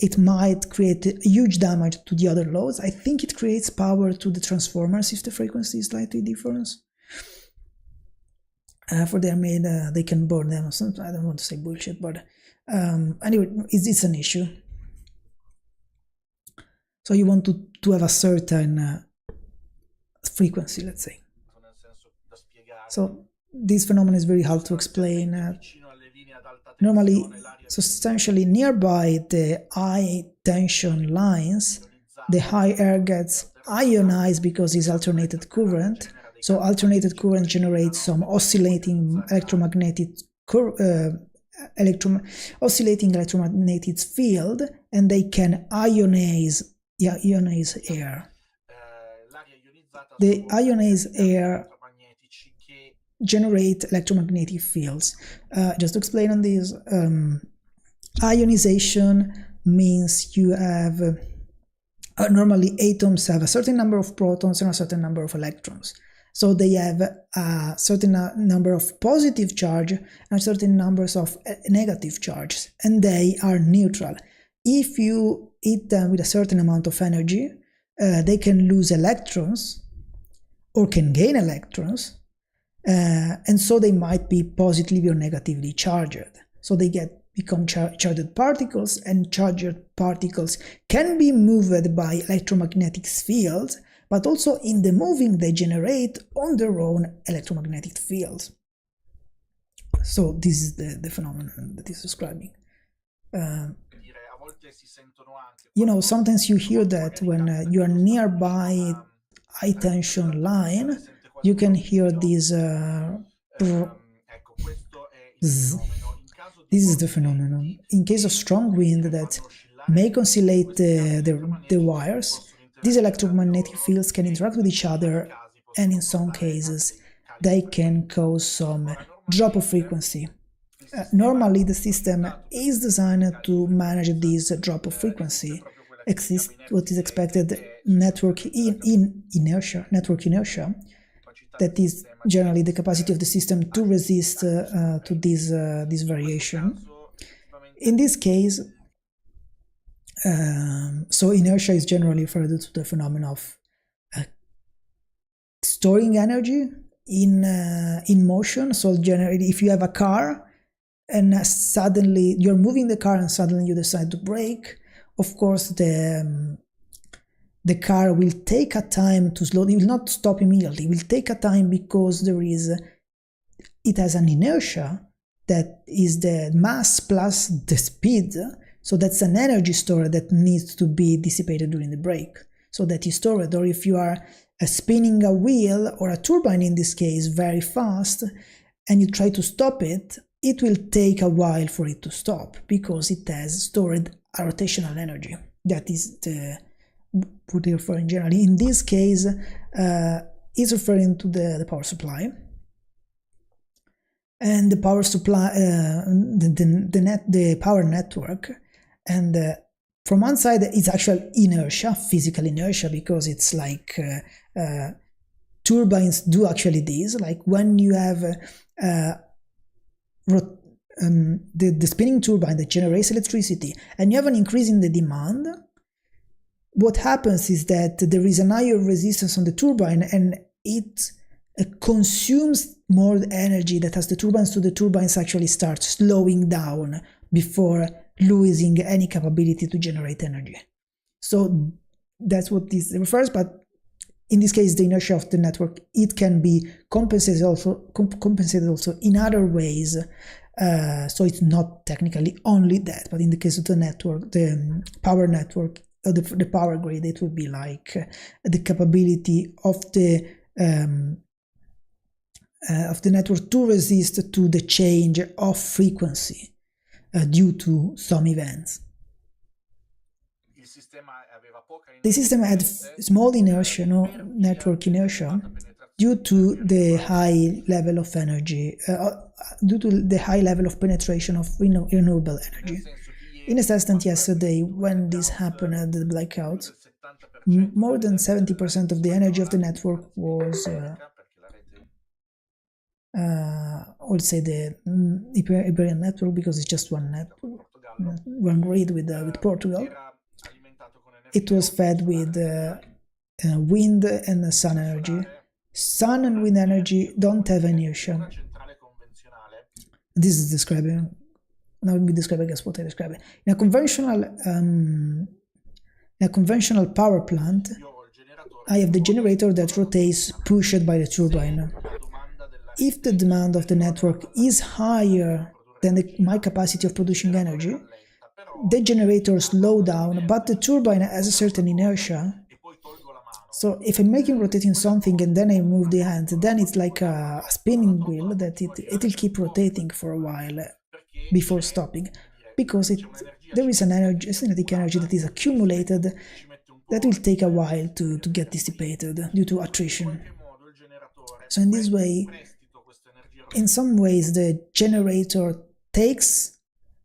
it might create huge damage to the other loads. I think it creates power to the transformers if the frequency is slightly different. For they are made, they can burn them or something. I don't want to say bullshit, but anyway, it's an issue. So you want to have a certain frequency, let's say. So this phenomenon is very hard to explain. Normally, substantially nearby the high tension lines, the high air gets ionized because it's alternated current. So alternated current generates some oscillating electromagnetic field, and they can ionize air. The ionized air generate electromagnetic fields. Just to explain on this, ionization means you have normally atoms have a certain number of protons and a certain number of electrons. So they have a certain number of positive charge and certain numbers of negative charges, and they are neutral. If you hit them with a certain amount of energy, they can lose electrons or can gain electrons, and so they might be positively or negatively charged. So they become charged particles, and charged particles can be moved by electromagnetic fields, but also in the moving they generate on their own electromagnetic fields. So this is the phenomenon that is describing. Sometimes you hear that when you are nearby high tension line, you can hear this. This is the phenomenon. In case of strong wind that may oscillate the wires, these electromagnetic fields can interact with each other, and in some cases they can cause some drop of frequency. Normally the system is designed to manage this drop of frequency. Exists what is expected network inertia, that is generally the capacity of the system to resist to this variation. In this case, so inertia is generally referred to the phenomenon of storing energy in motion. So generally, if you have a car and suddenly you're moving the car and suddenly you decide to brake, of course the car will take a time to slow. It will not stop immediately. It will take a time because it has an inertia that is the mass plus the speed. So that's an energy stored that needs to be dissipated during the brake. So that is stored. Or if you are spinning a wheel or a turbine in this case very fast and you try to stop it, it will take a while for it to stop because it has stored a rotational energy. That is what they're referring generally. In this case, is referring to the power supply. And the power supply, the power network. And from one side, it's actual inertia, physical inertia, because it's like turbines do actually this. Like when you have the spinning turbine that generates electricity and you have an increase in the demand, what happens is that there is an higher resistance on the turbine and it consumes more energy that as the turbines actually start slowing down before losing any capability to generate energy. So that's what this refers, but in this case, the inertia of the network, it can be compensated also in other ways. So it's not technically only that, but in the case of the network, the power network, the power grid, it would be like the capability of the network to resist to the change of frequency due to some events. The system had small inertia, network inertia, due to the high level of energy, due to the high level of penetration of renewable energy. In a assessment yesterday, when this happened, the blackout, more than 70% of the energy of the network was, I would say, the Iberian network, because it's just one network, one grid with Portugal. It was fed with wind and sun energy. Sun and wind energy don't have inertia. This is describing. Now we describe, I guess, what I described. In a conventional power plant, I have the generator that rotates pushed by the turbine. if the demand of the network is higher than my capacity of producing energy, the generator slows down, but the turbine has a certain inertia. So if I'm making rotating something and then I move the hand, then it's like a spinning wheel that it'll keep rotating for a while before stopping, because there is an energy, kinetic energy that is accumulated that will take a while to get dissipated due to attrition. So in this way, in some ways, the generator takes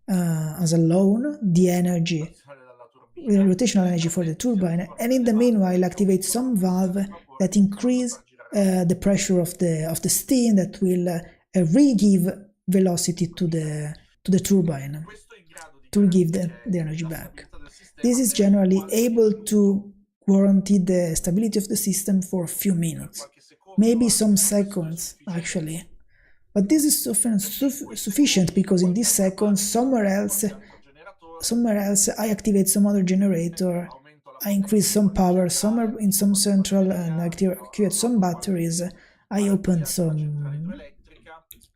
as a loan the energy, the rotational energy for the turbine, and in the meanwhile activates some valve that increase the pressure of the steam that will re-give velocity to the turbine to give the energy back. This is generally able to guarantee the stability of the system for a few minutes, maybe some seconds actually. But this is often sufficient, because in these seconds, somewhere else I activate some other generator, I increase some power somewhere in some central and activate some batteries, I open some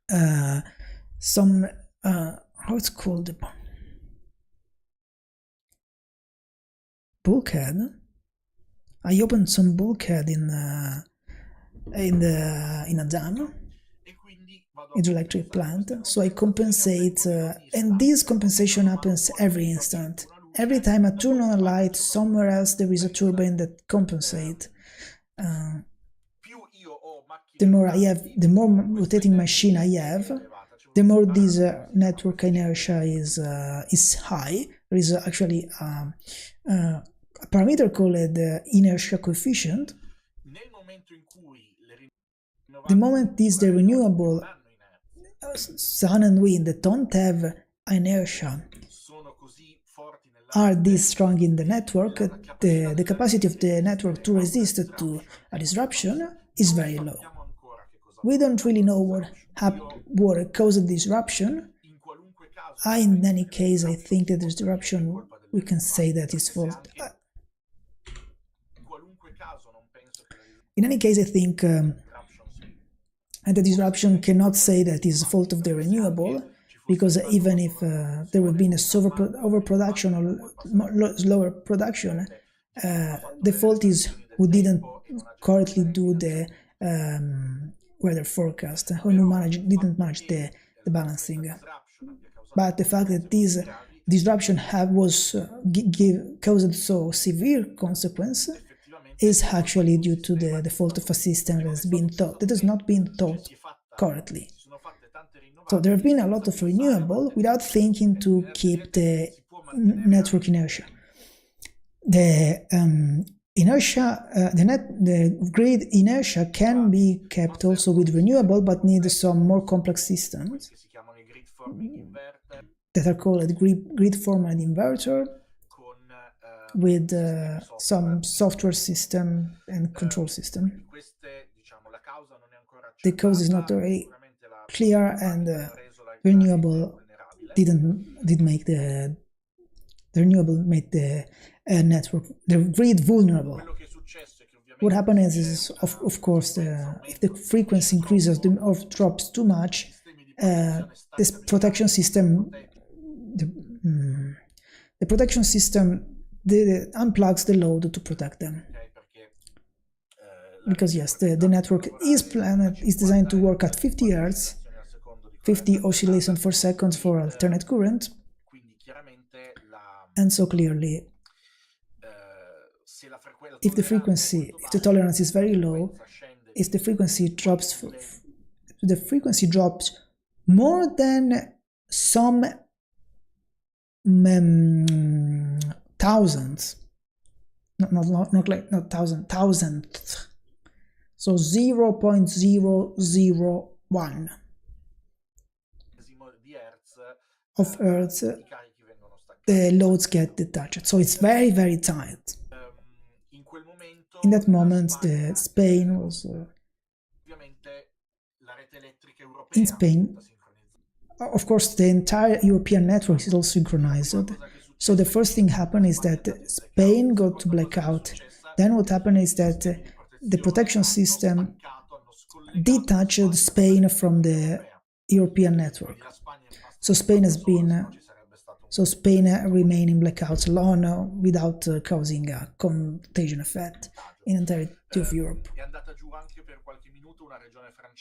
how it's called, bulkhead. I open some bulkhead in a dam, hydroelectric plant, so I compensate, and this compensation happens every instant. Every time I turn on a light, somewhere else there is a turbine that compensates. The more I have, the more rotating machine I have, the more this network inertia is high. There is actually a parameter called inertia coefficient. The moment the renewable sun and wind that don't have inertia are this strong in the network, the capacity of the network to resist to a disruption is very low. We don't really know what caused the disruption. In any case, I think that the disruption, we can say that is fault. In any case, I think the disruption cannot say that is the fault of the renewable, because even if there would be a overproduction or slower production, the fault is who didn't correctly do the weather forecast, who didn't manage the balancing. But the fact that this disruption caused so severe consequence is actually due to the fault of a system that has not been thought correctly. So there have been a lot of renewable without thinking to keep the network inertia. The grid inertia can be kept also with renewable, but needs some more complex systems that are called grid format inverter, with some software system and control system. The cause is not very clear, and renewable did make the renewable made the network, the grid, vulnerable. What happens is, of course, if the frequency increases or drops too much, this protection system, the protection system unplugs the load to protect them. Because yes, the network is designed to work at 50 Hz, 50 oscillations per second for alternate current, and so clearly, if the tolerance is very low, if the frequency drops more than some thousands, not thousandth, so 0.001 of Hertz, the loads get detached. So it's very, very tight. In that moment, Spain was in Spain. Of course, the entire European network is all synchronized. So the first thing happened is that Spain got to blackout. Then what happened is that the protection system detached Spain from the European network. So Spain remained in blackouts alone without causing a contagion effect in the entirety of Europe.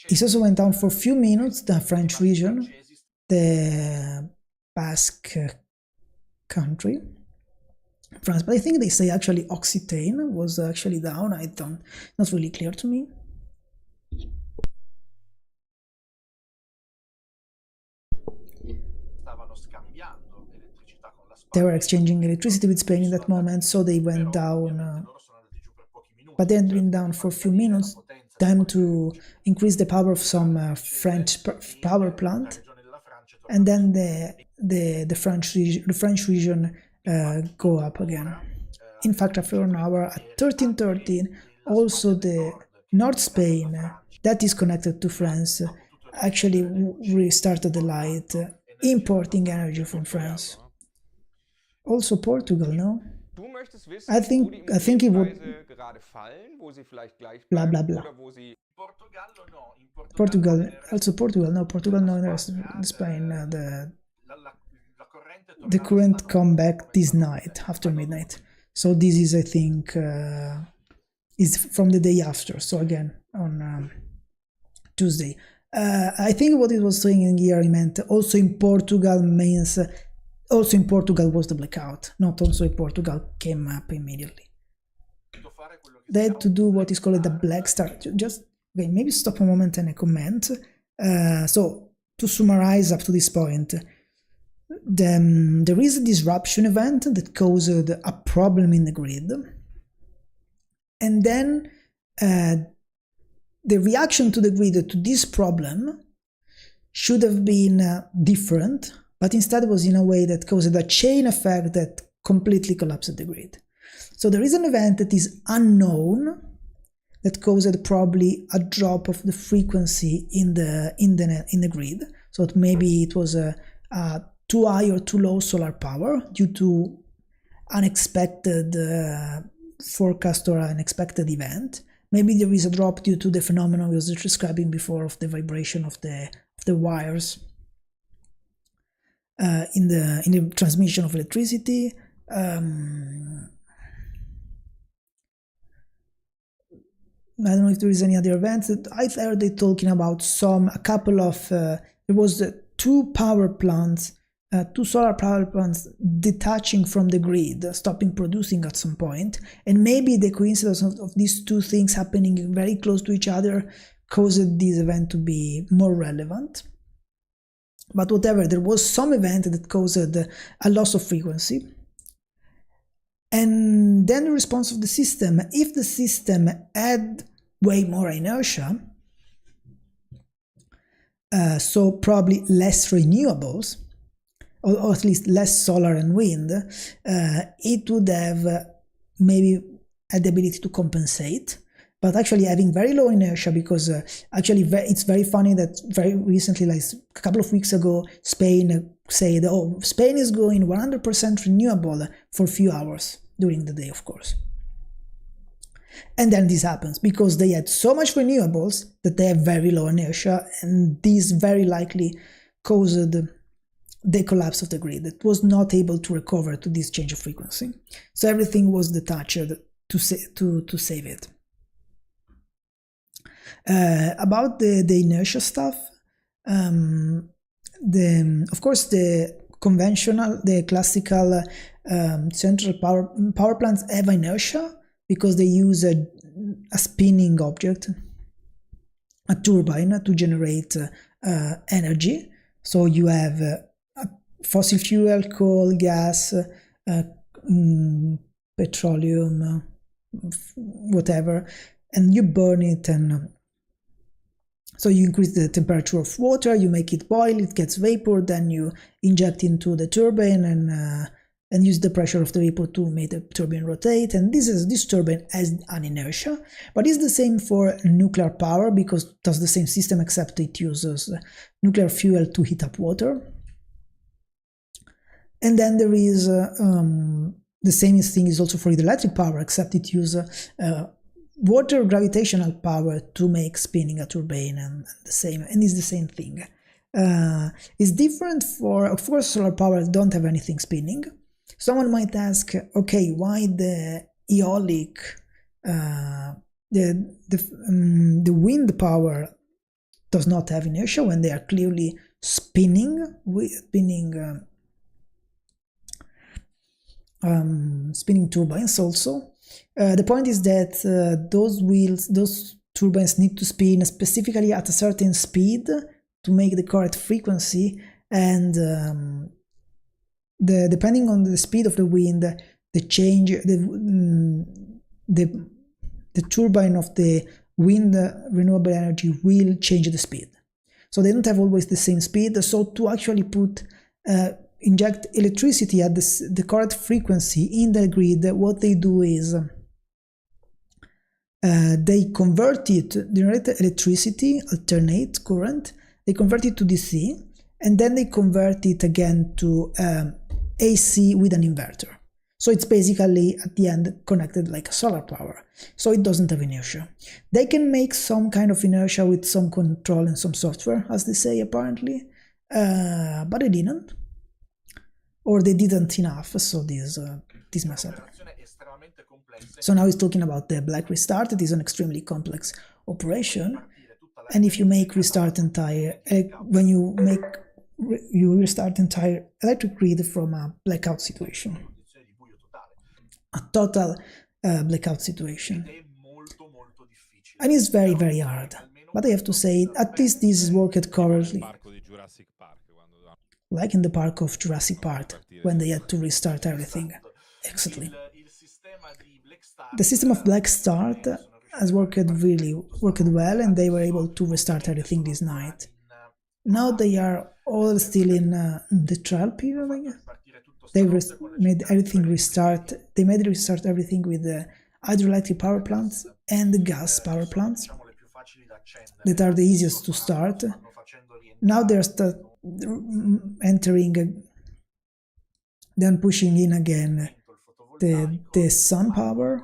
It also went down for a few minutes, the French region, the Basque country, France, but I think they say actually Occitane was actually down. Not really clear to me. They were exchanging electricity with Spain in that moment, so they went down, but they had been down for a few minutes, time to increase the power of some French power plant, and then the French region go up again. In fact, after an hour at 13:13, also the North Spain, that is connected to France, actually restarted the light, importing energy from France. Also Portugal, no? I think it would blah blah blah. Portugal no, there's Spain, the current come back this night after midnight. So this is, I think, is from the day after. So again on Tuesday. I think what it was saying in here, he meant also in Portugal means also in Portugal was the blackout, not also in Portugal came up immediately. They had to do what is called the black start. Just okay, maybe stop a moment and a comment. So to summarize up to this point, there is a disruption event that caused a problem in the grid, and then the reaction to the grid to this problem should have been different, but instead was in a way that caused a chain effect that completely collapsed the grid. So there is an event that is unknown that caused probably a drop of the frequency in the grid. So maybe it was a too high or too low solar power due to unexpected forecast or unexpected event. Maybe there is a drop due to the phenomenon we was describing before of the vibration of the wires in the transmission of electricity. I don't know if there is any other events. I heard they talking about a couple of there was two solar power plants detaching from the grid, stopping producing at some point, and maybe the coincidence of these two things happening very close to each other caused this event to be more relevant. But whatever, there was some event that caused a loss of frequency. And then the response of the system, if the system had way more inertia, so probably less renewables, or at least less solar and wind, it would have maybe had the ability to compensate. But actually having very low inertia, because it's very funny that very recently, like a couple of weeks ago, Spain said, oh, Spain is going 100% renewable for a few hours during the day, of course. And then this happens because they had so much renewables that they have very low inertia, and this very likely caused the collapse of the grid. It was not able to recover to this change of frequency. So everything was detached to save it. About the inertia stuff, of course the classical central power plants have inertia because they use a spinning object, a turbine, to generate energy. So you have fossil fuel, coal, gas, petroleum, whatever, and you burn it, and so you increase the temperature of water, you make it boil, it gets vapor, then you inject into the turbine and use the pressure of the vapor to make the turbine rotate. And this turbine has an inertia, but it's the same for nuclear power because it does the same system, except it uses nuclear fuel to heat up water. And then there is the same thing is also for electric power, except it uses water gravitational power to make spinning a turbine, and it's the same thing. It's different for, of course, solar power don't have anything spinning. Someone might ask, okay, why the eolic, the wind power does not have inertia when they are clearly spinning turbines also. The point is that those turbines need to spin specifically at a certain speed to make the correct frequency, and depending on the speed of the wind, the turbine of the wind renewable energy will change the speed. So they don't have always the same speed. So to actually inject electricity at the correct frequency in the grid, what they do is they convert it, generate electricity, alternate current, they convert it to DC, and then they convert it again to AC with an inverter. So it's basically at the end connected like solar power. So it doesn't have inertia. They can make some kind of inertia with some control and some software, as they say apparently, but they didn't. Or they didn't enough, so this mess up. So now he's talking about the black restart. It is an extremely complex operation, and if you make restart entire, when you restart entire electric grid from a blackout situation, a total blackout situation, and it's very, very hard. But I have to say, at least this is worked correctly. Like in the park of Jurassic Park, when they had to restart everything. Excellently. The system of Black Start has worked well, and they were able to restart everything this night. Now they are all still in the trial period, I guess. They made everything restart. They made restart everything with the hydroelectric power plants and the gas power plants that are the easiest to start. Now they're entering, then pushing in again the sun power,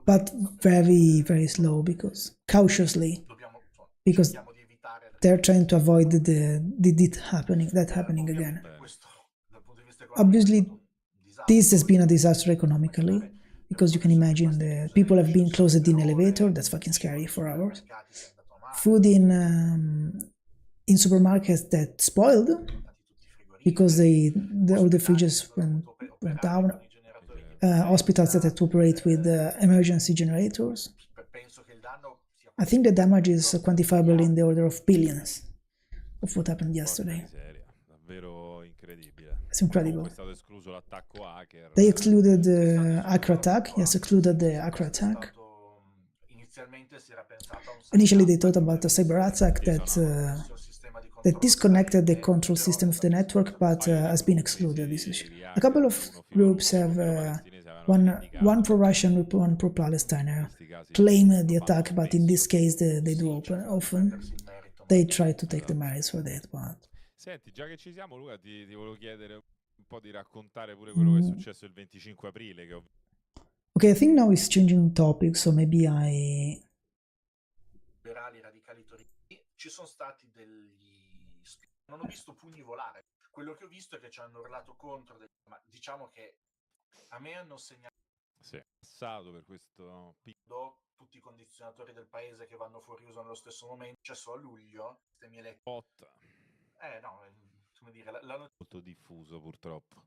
but very, very slow, because cautiously, because they're trying to avoid that happening again. Obviously, this has been a disaster economically, because you can imagine the people have been closed in elevator. That's fucking scary for hours. Food in supermarkets that spoiled because all the fridges went down. Hospitals that had to operate with emergency generators. I think the damage is quantifiable in the order of billions of what happened yesterday. It's incredible. They excluded the hacker attack. Yes, excluded the hacker attack. Initially, they thought about a cyber attack that disconnected the control system of the network, but has been excluded. This issue. A couple of groups have one pro-Russian, one pro-Palestine claim the attack, but in this case they do often. They try to take the merits for that, but... Senti, già che ci siamo, Luca, ti volevo chiedere un po' di raccontare pure quello che è successo il 25 aprile. Okay, I think now it's changing topic, so maybe I... Liberali radicali torini, ci sono stati non ho visto pugni volare. Quello che ho visto è che ci hanno urlato contro, ma diciamo che a me hanno segnato passato per questo tutti i condizionatori del paese che vanno fuori uso nello stesso momento. Successo a luglio, no, come dire, molto diffuso purtroppo.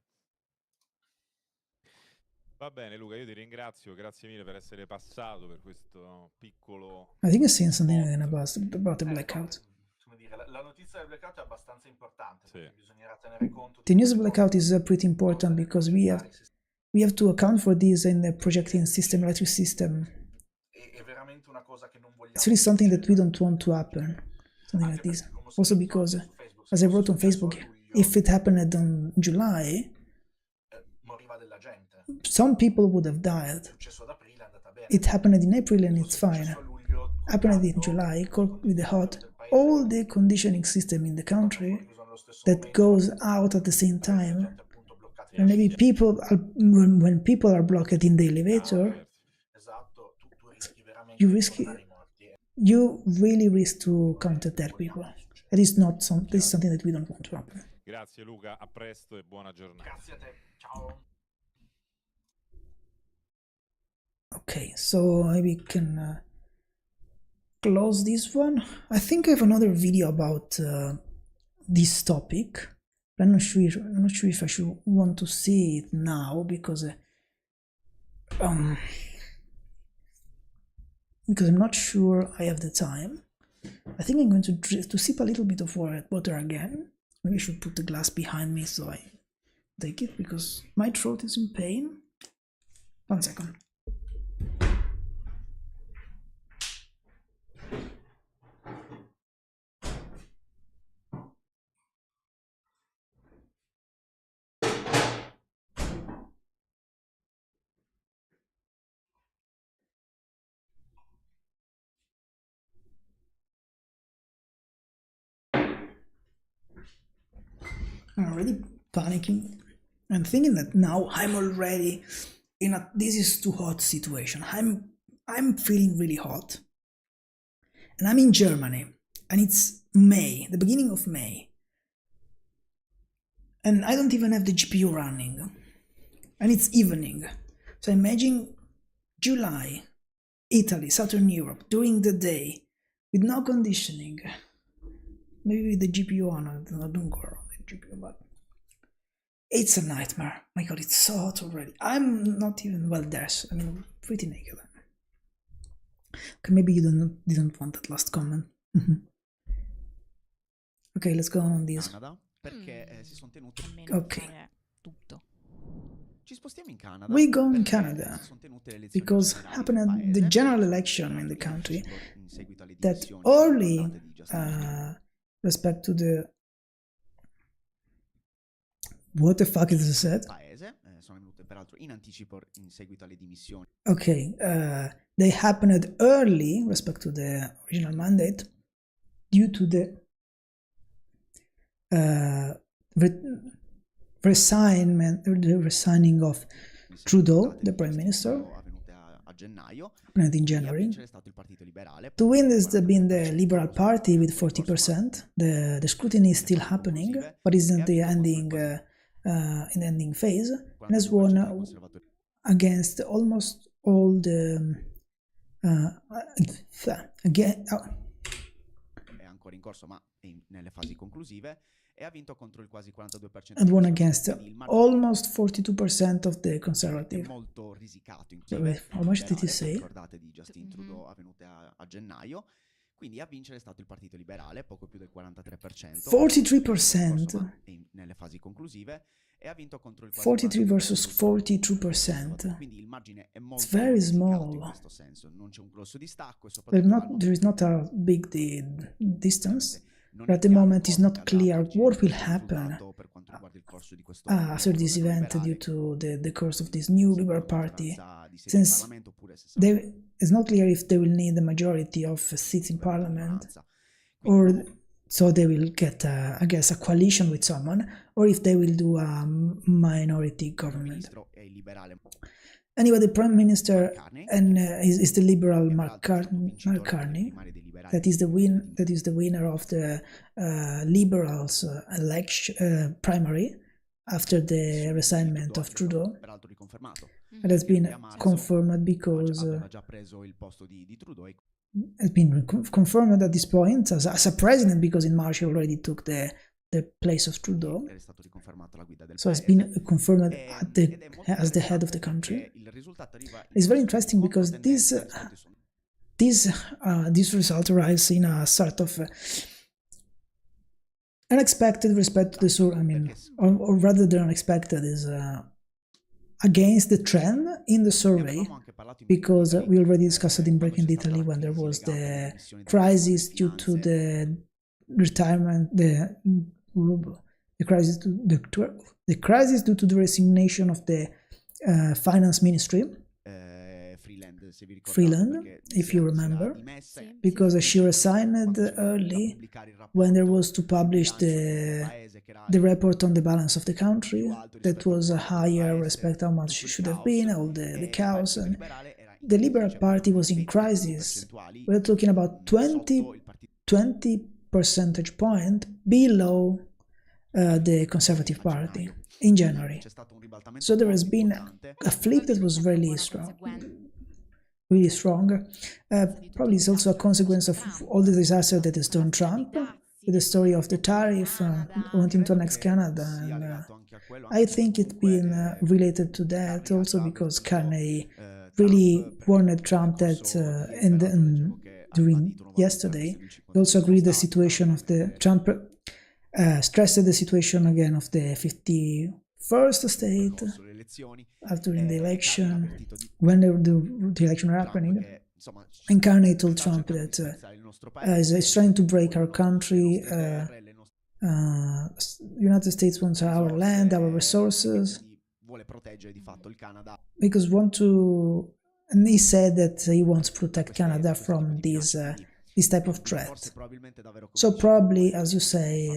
Va bene Luca, io ti ringrazio, grazie mille per essere passato per questo piccolo... I think I've seen something about the blackout. Come dire, la notizia del blackout è abbastanza importante, perché bisognerà tenere conto... The news of blackout is pretty important because we have to account for this in the projecting system, electric system. È veramente una cosa che non vogliamo... It's really something that we don't want to happen, something like this. Also because, as I wrote on Facebook, if it happened in July, some people would have died. It happened in April and it's fine. Happened in July, with the hot, all the conditioning system in the country that goes out at the same time. And maybe when people are blocked in the elevator, you risk portare i morti. you really risk to counter attack people. That is not this is something that we don't want to happen. Grazie Luca, a presto e buona giornata. Grazie a te, ciao. Okay, so maybe we can close this one. I think I have another video about this topic. I'm not sure if I should want to see it now because I'm not sure I have the time. I think I'm going to sip a little bit of water again. Maybe I should put the glass behind me so I take it because my throat is in pain. 1 second. I'm already panicking. I'm thinking that now I'm already in a this is too hot situation. I'm feeling really hot. And I'm in Germany. And it's May, the beginning of May. And I don't even have the GPU running. And it's evening. So imagine July, Italy, Southern Europe, during the day, with no conditioning. Maybe the GPU on, I don't go GPU, but it's a nightmare. My god, it's so hot already. I'm not even well dressed. I mean, pretty naked. Okay, maybe you didn't want that last comment. Okay, let's go on this. Canada, perché si sono tenute. Okay. Tutto. Ci spostiamo in Canada. We go in perché Canada si sono tenute le elezioni because generali happened nel at the paese, general election in the country in seguito alle that dimissioni early portate di Justin Trudeau. respect to the what the fuck is this said? Paese sono venute peraltro in anticipo in seguito alle dimissioni. Okay, they happened early respect to the original mandate due to the resigning of Trudeau, the prime minister, Avvenute a gennaio. happened in E a January. vincere è stato il Partito Liberale. To win this, there been the Liberal Party with 40%. The scrutiny is still happening, but is in the ending in the ending phase, and has won against almost all the again. È ancora in corso, ma nelle fasi conclusive. E ha vinto contro il quasi 42%. And won against almost 42% of the È conservative. molto risicato in How much did he say? ricordate di Justin Trudeau avvenute a gennaio. Quindi a vincere è stato il Partito Liberale, poco più del 43%. 43%. Nelle fasi conclusive e ha vinto contro il 43 versus 42%. Quindi il margine è molto It's very risicato small. in questo senso, non c'è un grosso distacco e soprattutto There is not a big distance. But at the moment it's not clear what will happen after this event due to the course of this new Liberal Party, since it's not clear if they will need the majority of seats in Parliament, or so they will get, I guess, a coalition with someone, or if they will do a minority government. Anyway, the Prime Minister and is the Liberal Mark Carney. That is the winner of the Liberals election primary after the resignment of Trudeau. It has been confirmed because has been confirmed at this point as a president, because in March he already took the place of Trudeau. So it's been confirmed as the head of the country. It's very interesting because this result arrives in a sort of unexpected respect to the survey. I mean, or rather than unexpected, is against the trend in the survey, because we already discussed it in Breaking Italy when there was the crisis due to the retirement, the crisis due to the resignation of the finance ministry. Freeland, if you remember, because she resigned early when there was to publish the report on the balance of the country that was a higher respect how much it should have been, all the chaos, the Liberal Party was in crisis. We're talking about 20 percentage point below the Conservative Party in January. So there has been a flip that was really strong. Probably it's also a consequence of all the disaster that has done Trump, with the story of the tariff, wanting to annex Canada. And I think it's been related to that also because Carney really warned Trump that during yesterday, he also agreed the situation of the Trump stressed the situation again of the 51st state during the election, when the election were happening. And Carney told Trump that he's trying to break our country. United States wants our land, our resources, because and he said that he wants to protect Canada from this type of threat. So probably, as you say,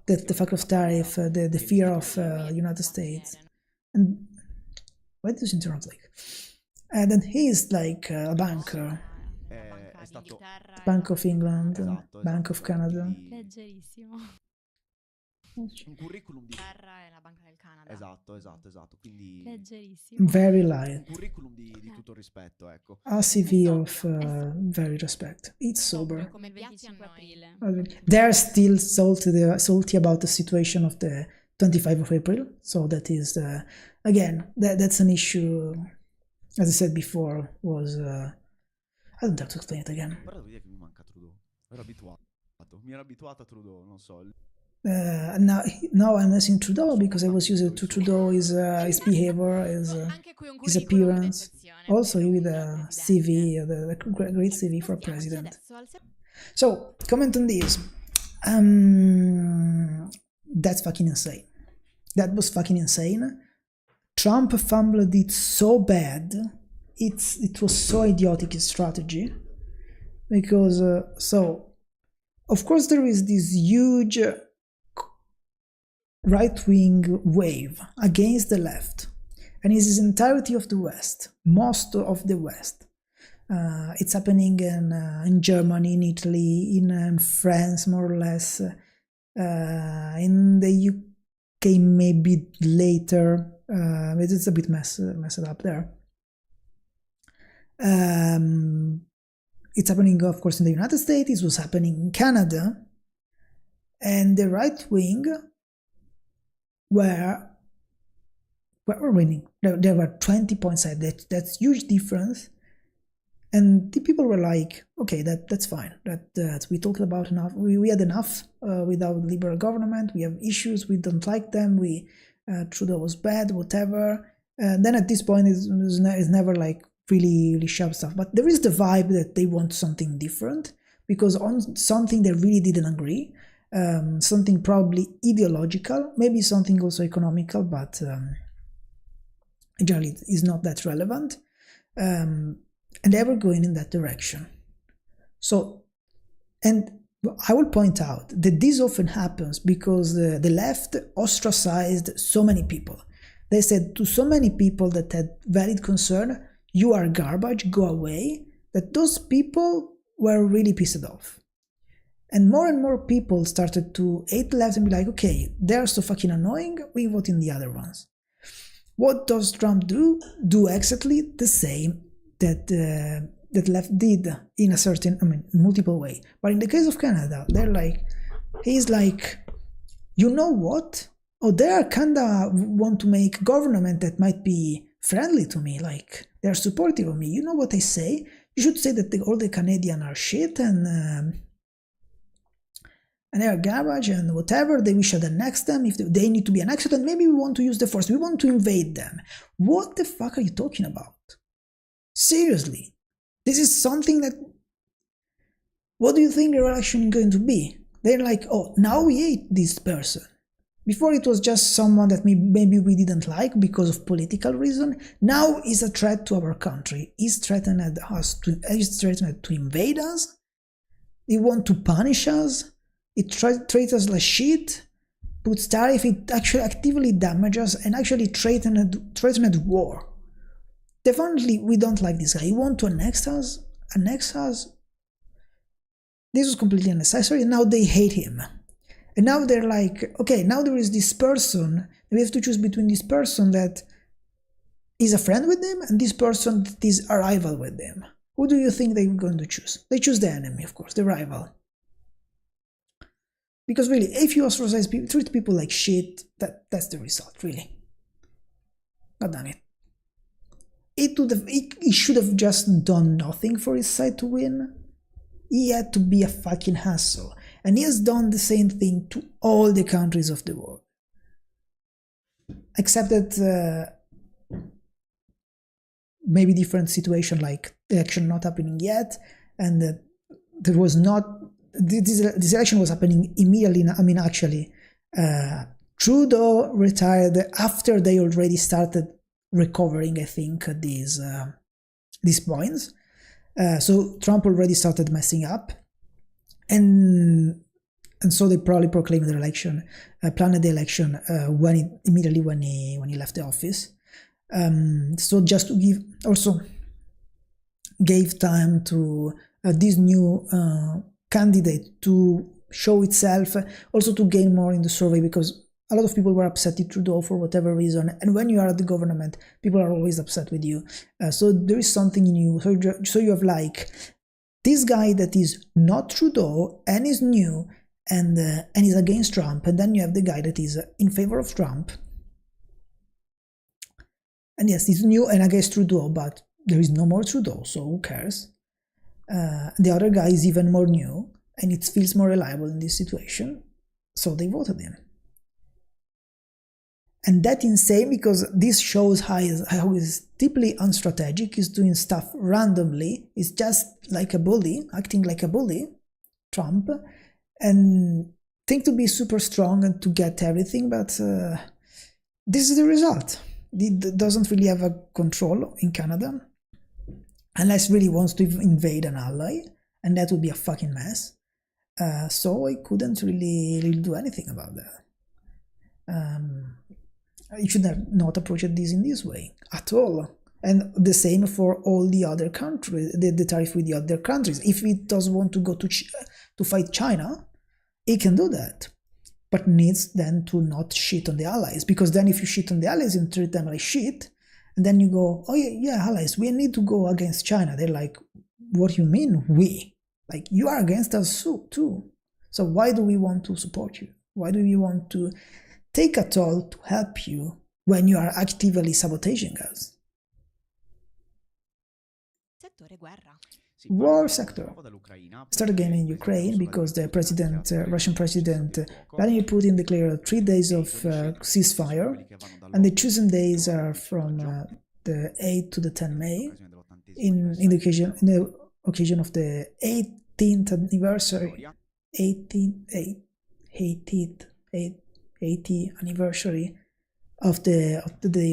the fact of tariff, the fear of United States, and why does it interrupt like? And then he is like a banker, Bank of England, Bank of Canada. Leggerissimo. Un curriculum di è la Banca del Canada. Esatto, quindi Leggerissimo. Very light. un curriculum di tutto rispetto, ecco. A CV of very respect. It's sober. Come il 25 aprile. They're still salty about the situation of the 25 of April. So that is, again, that's an issue, as I said before, was... I don't have to explain it again. Però devo dire che mi manca Trudeau. Mi ero abituato a Trudeau, non so. Now I'm missing Trudeau because I was used to Trudeau, his behavior, his appearance. Also with a CV, the great CV for president. So, comment on this. That's fucking insane. That was fucking insane. Trump fumbled it so bad. It was so idiotic, his strategy. Because, of course there is this huge right-wing wave against the left, and it's the entirety of the West, most of the West. It's happening in Germany, in Italy, in France, more or less, in the UK maybe later, but it's a bit messed up there. It's happening, of course, in the United States. It was happening in Canada, and the right wing were winning. There were 20 points ahead. That's huge difference. And the people were like, okay, that's fine. That we talked about enough. We had enough with our liberal government. We have issues. We don't like them. Trudeau was bad, whatever. Then at this point, it's never like really sharp stuff. But there is the vibe that they want something different, because on something they really didn't agree. Something probably ideological, maybe something also economical, but generally is not that relevant. And they were going in that direction. So, and I will point out that this often happens because the left ostracized so many people. They said to so many people that had valid concern, you are garbage, go away, that those people were really pissed off. And more people started to hate the left and be like, okay, they're so fucking annoying, we vote in the other ones. What does Trump do? Do exactly the same that left did in a certain, multiple way. But in the case of Canada, he's like, you know what? Oh, they kinda want to make government that might be friendly to me, like they're supportive of me. You know what I say? You should say that all the Canadians are shit and they're garbage and whatever. We should annex them if they need to be annexed, and maybe we want to use the force. We want to invade them. What the fuck are you talking about? Seriously, this is something that. What do you think the reaction is going to be? They're like, oh, now we hate this person. Before it was just someone that maybe we didn't like because of political reason. Now he's a threat to our country. He's threatened to invade us. He want to punish us. It treats us like shit. Puts tariff. It actually actively damages and actually threatened war. definitely we don't like this guy. He want to annex us. This was completely unnecessary, and now they hate him. And now they're like, okay, now there is this person. We have to choose between this person that is a friend with them and this person that is a rival with them. Who do you think they're going to choose? They choose the enemy, of course, the rival. Because really, if you ostracize people, treat people like shit, that's the result, really. God damn it. He should have just done nothing for his side to win. He had to be a fucking hassle. And he has done the same thing to all the countries of the world. Except that maybe different situation, like the election not happening yet, and there was not, this election was happening immediately. I mean, actually, Trudeau retired after they already started recovering, I think, these points. So Trump already started messing up, and so they probably proclaimed the election, planned the election immediately when he left the office. So just to gave time to this new candidate to show itself, also to gain more in the survey, because a lot of people were upset with Trudeau for whatever reason, and when you are at the government, people are always upset with you. So there is something new. So you have like this guy that is not Trudeau and is new and is against Trump, and then you have the guy that is in favor of Trump. And yes, he's new and against Trudeau, but there is no more Trudeau, so who cares? The other guy is even more new, and it feels more reliable in this situation, so they voted him. And that's insane, because this shows how he's deeply unstrategic. He's doing stuff randomly. He's just like a bully, acting like a bully, Trump, and think to be super strong and to get everything, but this is the result. He doesn't really have a control in Canada, unless really wants to invade an ally, and that would be a fucking mess. So I couldn't really do anything about that. You should have not approached this in this way at all. And the same for all the other countries, the tariff with the other countries. If it does want to go to fight China, it can do that, but needs then to not shit on the allies, because then if you shit on the allies and treat them like shit, and then you go, oh yeah, allies, we need to go against China. They're like, what do you mean we? Like, you are against us too. So why do we want to support you? Why do we want to take a toll to help you when you are actively sabotaging us? Settore guerra. War sector. Start again in Ukraine because the Russian President Vladimir Putin declared 3 days of ceasefire, and the chosen days are from the 8th to the 10th May, in the occasion of the 18th anniversary, 80th anniversary of the day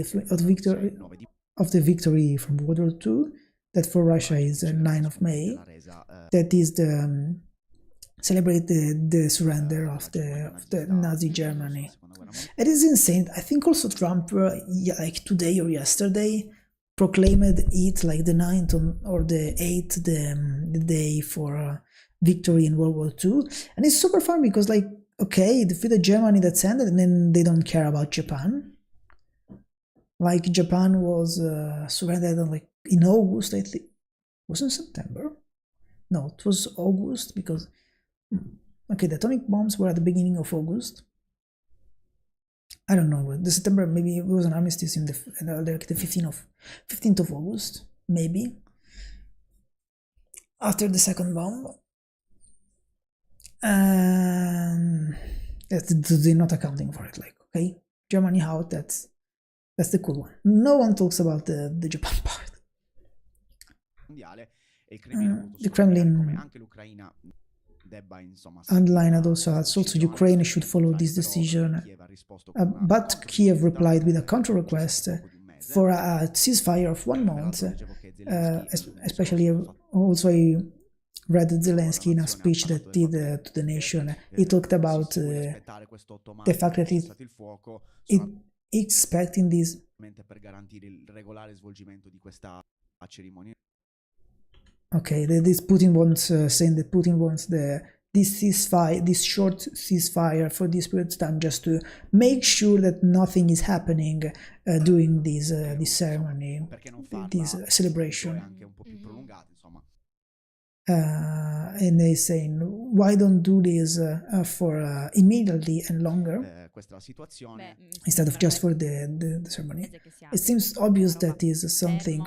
of the victory from World War II. That for Russia is 9th of May. That is the celebrate the surrender of the Nazi Germany. It is insane. I think also Trump, like today or yesterday, proclaimed it like the 9th or the 8th, the day for victory in World War II. And it's super fun because, like, okay, defeated Germany, that's ended, and then they don't care about Japan. Like, Japan was surrendered on, like, in August, I think. Was it September? No, it was August, because okay, the atomic bombs were at the beginning of August. I don't know, the September, maybe it was an armistice in like the 15th of August, maybe, after the second bomb. They're not accounting for it. Like, okay, Germany out, that's the cool one. No one talks about the Japan part. The Kremlin underlined also Ukraine should follow this decision, but Kiev replied with a counter request for a ceasefire of 1 month. Especially, also I read Zelensky in a speech that did to the nation. He talked about the fact that it expecting this per garantire il regolare svolgimento di questa cerimonia. Okay, this Putin wants saying that Putin wants this ceasefire, this short ceasefire for this period of time, just to make sure that nothing is happening during this ceremony, Perché non farla this è celebration. anche un po' più prolungata, insomma. And they're saying, why don't do this for immediately and longer Questa è la situazione. instead of just for the ceremony? It seems obvious that is something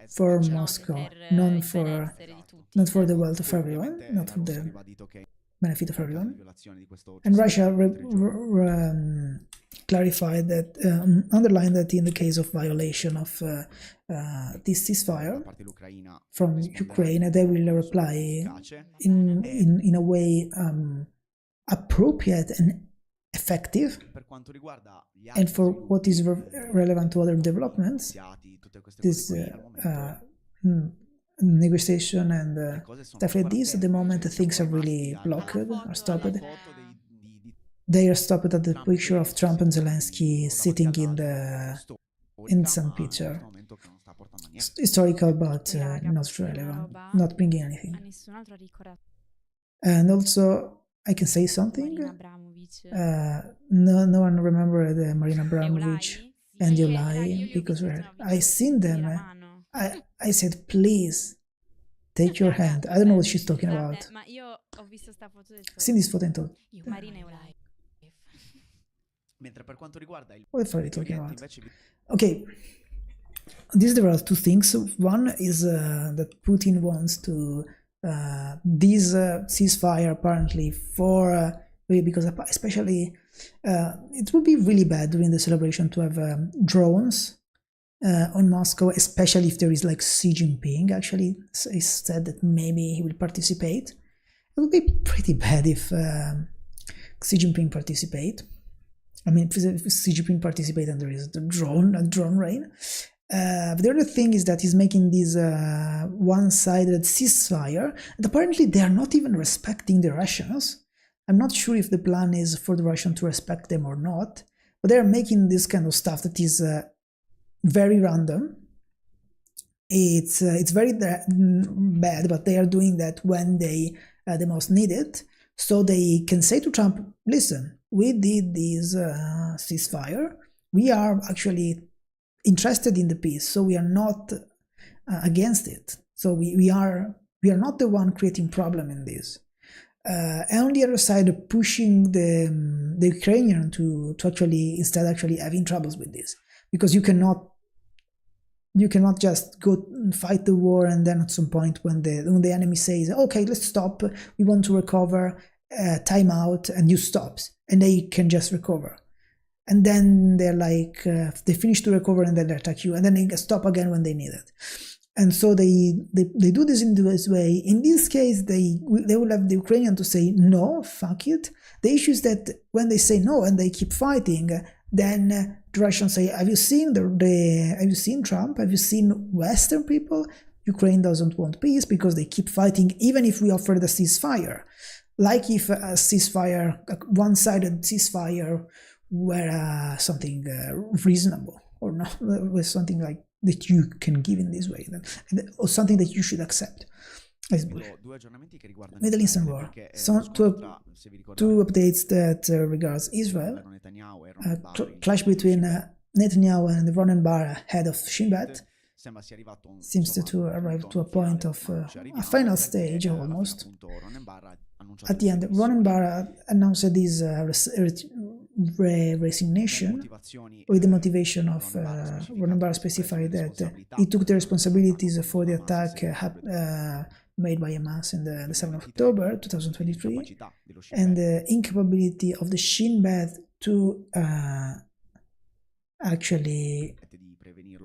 for Moscow, not for the wealth of everyone, not for the benefit of everyone. And Russia clarified that, underlined that in the case of violation of this ceasefire from Ukraine, they will reply in a way appropriate and effective. And for what is relevant to other developments, this negotiation and stuff like this, at the moment things are really blocked or stopped. They are stopped at the picture of Trump and Zelensky sitting in some picture. Historical, but not relevant, not bringing anything. And also, I can say something. No one remember the Marina Abramovich and Yolai because I seen them. I said, please take your hand. I don't know what she's talking about. Seen this photo and thought, what are you talking about? Okay, there are two things. One is that Putin wants to this ceasefire apparently for because especially it would be really bad during the celebration to have drones on Moscow, especially if there is like Xi Jinping. Actually, he said that maybe he will participate. It would be pretty bad if Xi Jinping participate. I mean, if Xi Jinping participate and there is a drone rain. But the other thing is that he's making this one-sided ceasefire, and apparently they are not even respecting the Russians. I'm not sure if the plan is for the Russians to respect them or not, but they are making this kind of stuff that is very random. It's very bad, but they are doing that when they most need it, so they can say to Trump, listen, we did this ceasefire, we are actually interested in the peace, so we are not against it. So we are not the one creating problem in this. And on the other side, pushing the Ukrainian to actually instead having troubles with this, because you cannot just go and fight the war and then at some point when the enemy says, okay, let's stop, we want to recover, time out, and you stop, and they can just recover. And then they're like, they finish to recover and then they attack you, and then they stop again when they need it. And so they do this in this way. In this case, they will have the Ukrainian to say, no, fuck it. The issue is that when they say no and they keep fighting, then the Russians say, have you seen have you seen Trump? Have you seen Western people? Ukraine doesn't want peace because they keep fighting, even if we offer the ceasefire. Like if a ceasefire, a one-sided ceasefire, were something reasonable or not, was something like that you can give in this way, or something that you should accept. Middle Eastern War. Two updates that regards Israel. Clash between Netanyahu and Ronen Bar, head of Shin Bet, seems to arrive to a point of a final stage almost. At the end, Ronen Bar announced his resignation, with the motivation of Ronen Bar specified that he took the responsibilities for the attack made by Hamas in the 7th of October 2023, and the incapability of the Shin Bet to actually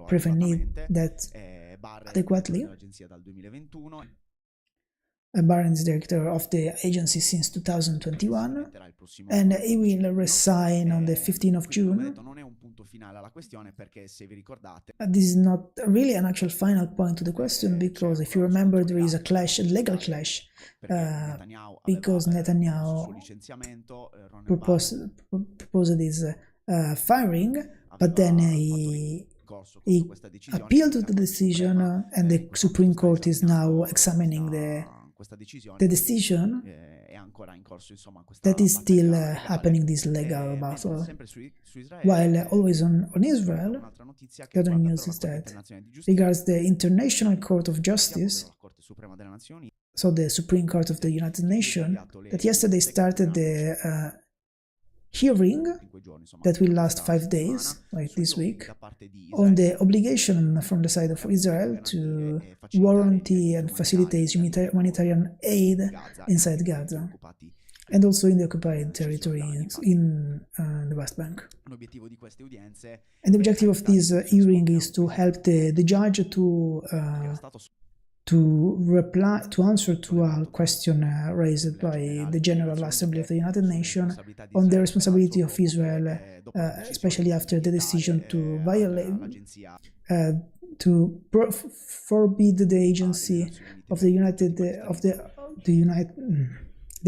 prevent that adequately. Barron is director of the agency since 2021, and he will resign on the 15th of June. This is not really an actual final point to the question, because if you remember, there is a clash, a legal clash, because Netanyahu proposed this firing, but then he appealed to the decision, and the Supreme Court is now examining the decision. That is still happening, this legal battle. While always on Israel, the other news is that regards the International Court of Justice, so the Supreme Court of the United Nations, that yesterday started the hearing that will last 5 days, like this week, on the obligation from the side of Israel to warranty and facilitate humanitarian aid inside Gaza, and also in the occupied territory in the West Bank. And the objective of this hearing is to help the judge to answer to a question raised by the General Assembly of the United Nations on the responsibility of Israel, especially after the decision to violate, forbid the agency of the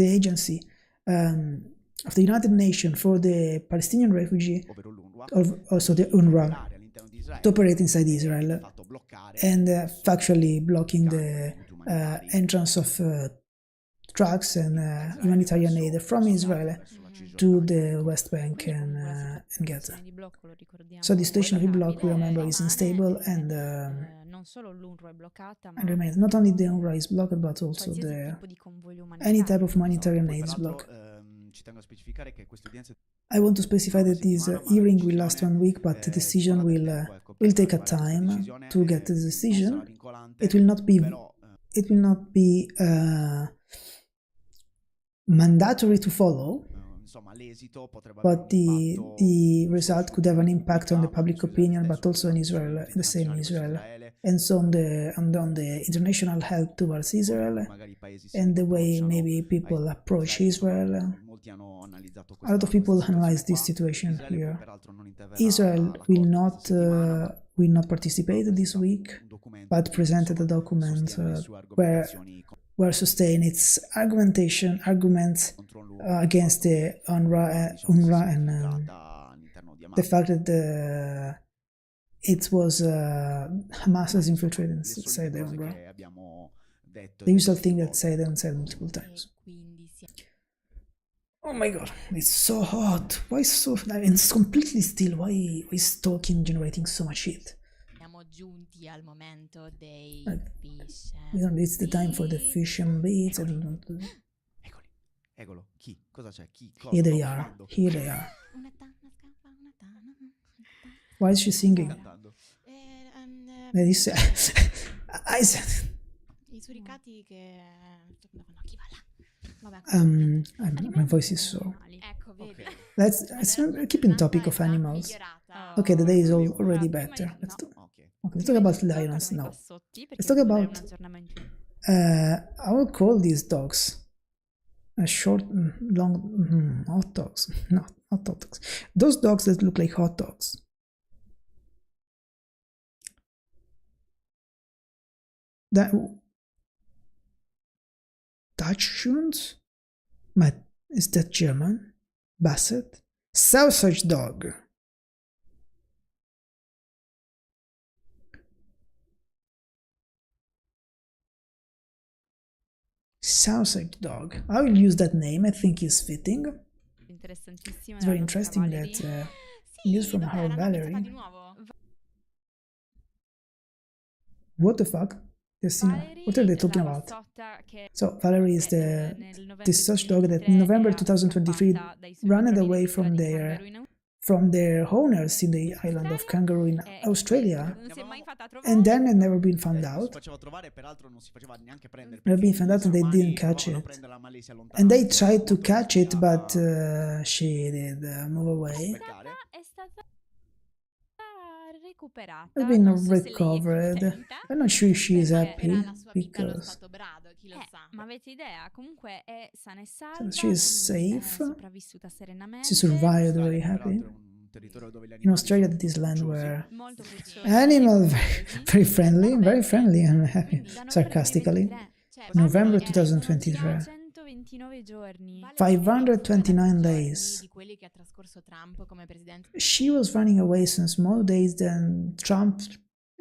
agency of the United Nations for the Palestinian refugee, also the UNRWA, to operate inside Israel, and factually blocking the entrance of trucks and humanitarian aid from Israel to the West Bank and Gaza. So the situation of the block, we remember, is unstable and remains. Not only the UNRWA is blocked, but also any type of humanitarian aid is blocked. I want to specify that this hearing will last 1 week, but the decision will take a time to get the decision. It will not be mandatory to follow, but the result could have an impact on the public opinion, but also in Israel, the same in Israel, and so on the international help towards Israel, and the way maybe people approach Israel. A lot of people analyze this situation here. Israel will not participate this week, but presented a document where sustain its arguments against the UNRWA and the fact that it was Hamas has infiltrated inside the UNRWA. The usual thing that said and said multiple times. Oh my god, it's so hot. Why so? I mean, it's completely still. Why is talking generating so much heat? It's the time for the fish and beats. I don't know. Here they are. Here they are. Why is she singing? I said. My voice is so. Let's keep in topic of animals. Okay, the day is already better. Let's talk about lions now. Let's talk about. I will call these dogs short, long, hot dogs. Not hot dogs. Those dogs that look like hot dogs. Dachshunds? Is that German? Basset? Sausage dog. Sausage dog. I will use that name. I think it's fitting. It's very interesting that news from our Valerie. What the fuck? What are they talking about? So Valerie is this such dog that in November 2023 ran away from their owners in the island of Kangaroo in Australia, and then had never been found out. Never been found out, and they didn't catch it. And they tried to catch it, but she did move away. Has been recovered. I'm not sure if she is happy because she is safe. She survived, very happy. In Australia, that is land where animals very friendly, I'm happy, sarcastically. November 2023. 529 days. scorso Trump come presidente. She was running away since more days than Trump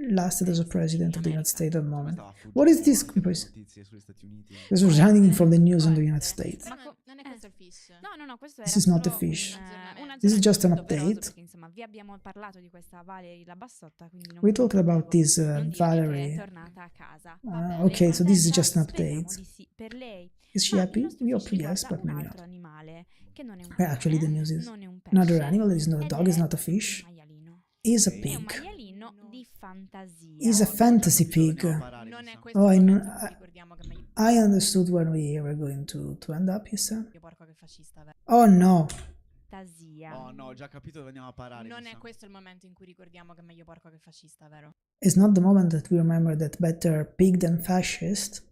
lasted as a president of the United States at the moment. What is this? Notizie sugli Stati Uniti. This was running from the news in the United States. Ma non è questo il fish. No, questo This era is not solo a fish. un This is just an aggiornamento doveroso, update. perché, insomma, vi abbiamo parlato di questa Valerie la Bassotta, quindi non We talked about potevo this non dirvi che è Valerie. tornata a casa. Okay, so this is just an Speriamo update. di sì per lei. Is she Ma happy? il nostro We fish hope yes, riguarda but un maybe altro not. animale che non è un Actually, the cane, news is non è un another pesce, animal. It's not a ed dog. It's è not a un fish. maialino. Is a Ok. È un pig. maialino di fantasia. Is a fantasy pig. Non è questo Oh, il I know. momento in cui ricordiamo che meglio I understood when we were going to end up. You said. porco che fascista, vero? Oh no. Fantasia. Oh no, ho già capito dove andiamo a parare. Non mi è sa. questo il momento in cui ricordiamo che è meglio porco che fascista, vero? It's not the moment that we remember that better pig than fascist.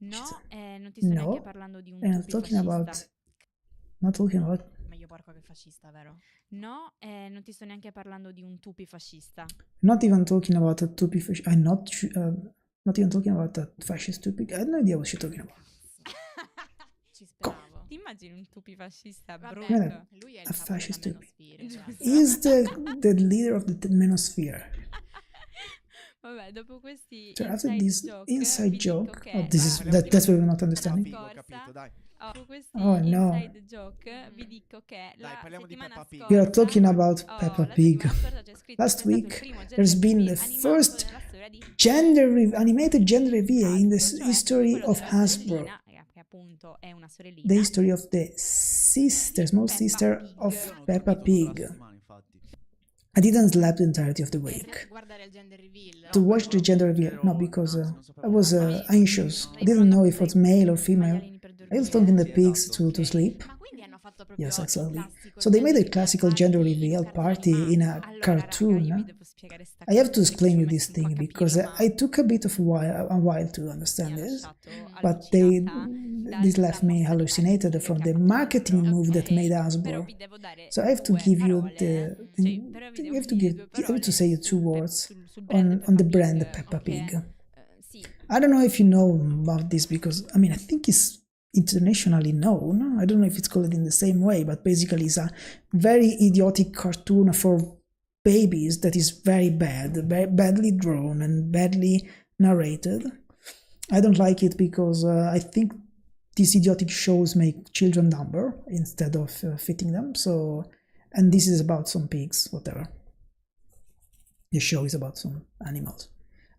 No, non ti sto No, neanche parlando di un And I'm tupi talking about. fascista. Not talking about. Meglio porco che fascista, vero? No, non ti sto neanche parlando di un tupi fascista. Not even talking about a tupi fish. I'm not. Not even talking about a fascist tupi. I have no idea what she's talking about. Ci speravo. Ti immagini un tupi fascista Vabbè, brutto? lui è il A capo della fascist tupi. menosphere, cioè. Is the leader of the manosphere. Vabbè, dopo questi So after inside this joke, inside vi dico joke, che oh, this is Parliamo that's what we're not di understanding. Peppa Pig, ho capito, dai. dopo questi Oh, no. inside joke vi dico che la parliamo di settimana Peppa Pig. scorsa We are talking about oh, Peppa la Pig. settimana scorsa c'è scritto Last che è stato il week, primo there's gender been reveal the animato first nella storia di Animated gender reveal in the Hasbro, cioè history quello of della Hasbro. sorellina, che appunto è una sorellina. The history of the small Peppa sister Pig. of Sono Peppa dormito tutta la Pig. settimana, infatti. I didn't sleep the entirety of the Per week guardare il gender reveal. to watch the gender reveal. No, because I was anxious. I didn't know if it was male or female. Maialini per I was dormire. talking the Sì, pigs esatto. to sleep. Ma quindi hanno fatto proprio Yes, il exactly. classico So they made a gender classical reveal gender party reveal in cartoni party in a animati. Allora, raga, io vi cartoon. devo spiegare sta I have cosa to explain you perché this ci ho messo un thing po' a because capirlo, I took a bit of a while to understand mi ha this, lasciato but they allucinata this dalla left me mossa di hallucinated marketing from che the ha fatto marketing Hasbro. move that Ok, made però Hasbro. vi devo dare So I have to due give you parole, the sì, però vi I devo have to dire give due I have to say you two parole words sul brand on the Peppa brand Pig, Peppa ok? Pig. Sì, I don't know if you know about this because I mean I think it's internationally known. I don't know if it's called in the same way, but basically it's a very idiotic cartoon for babies that is very bad, very badly drawn and badly narrated. I don't like it because I think these idiotic shows make children dumber instead of fitting them. So, and this is about some pigs, whatever. The show is about some animals,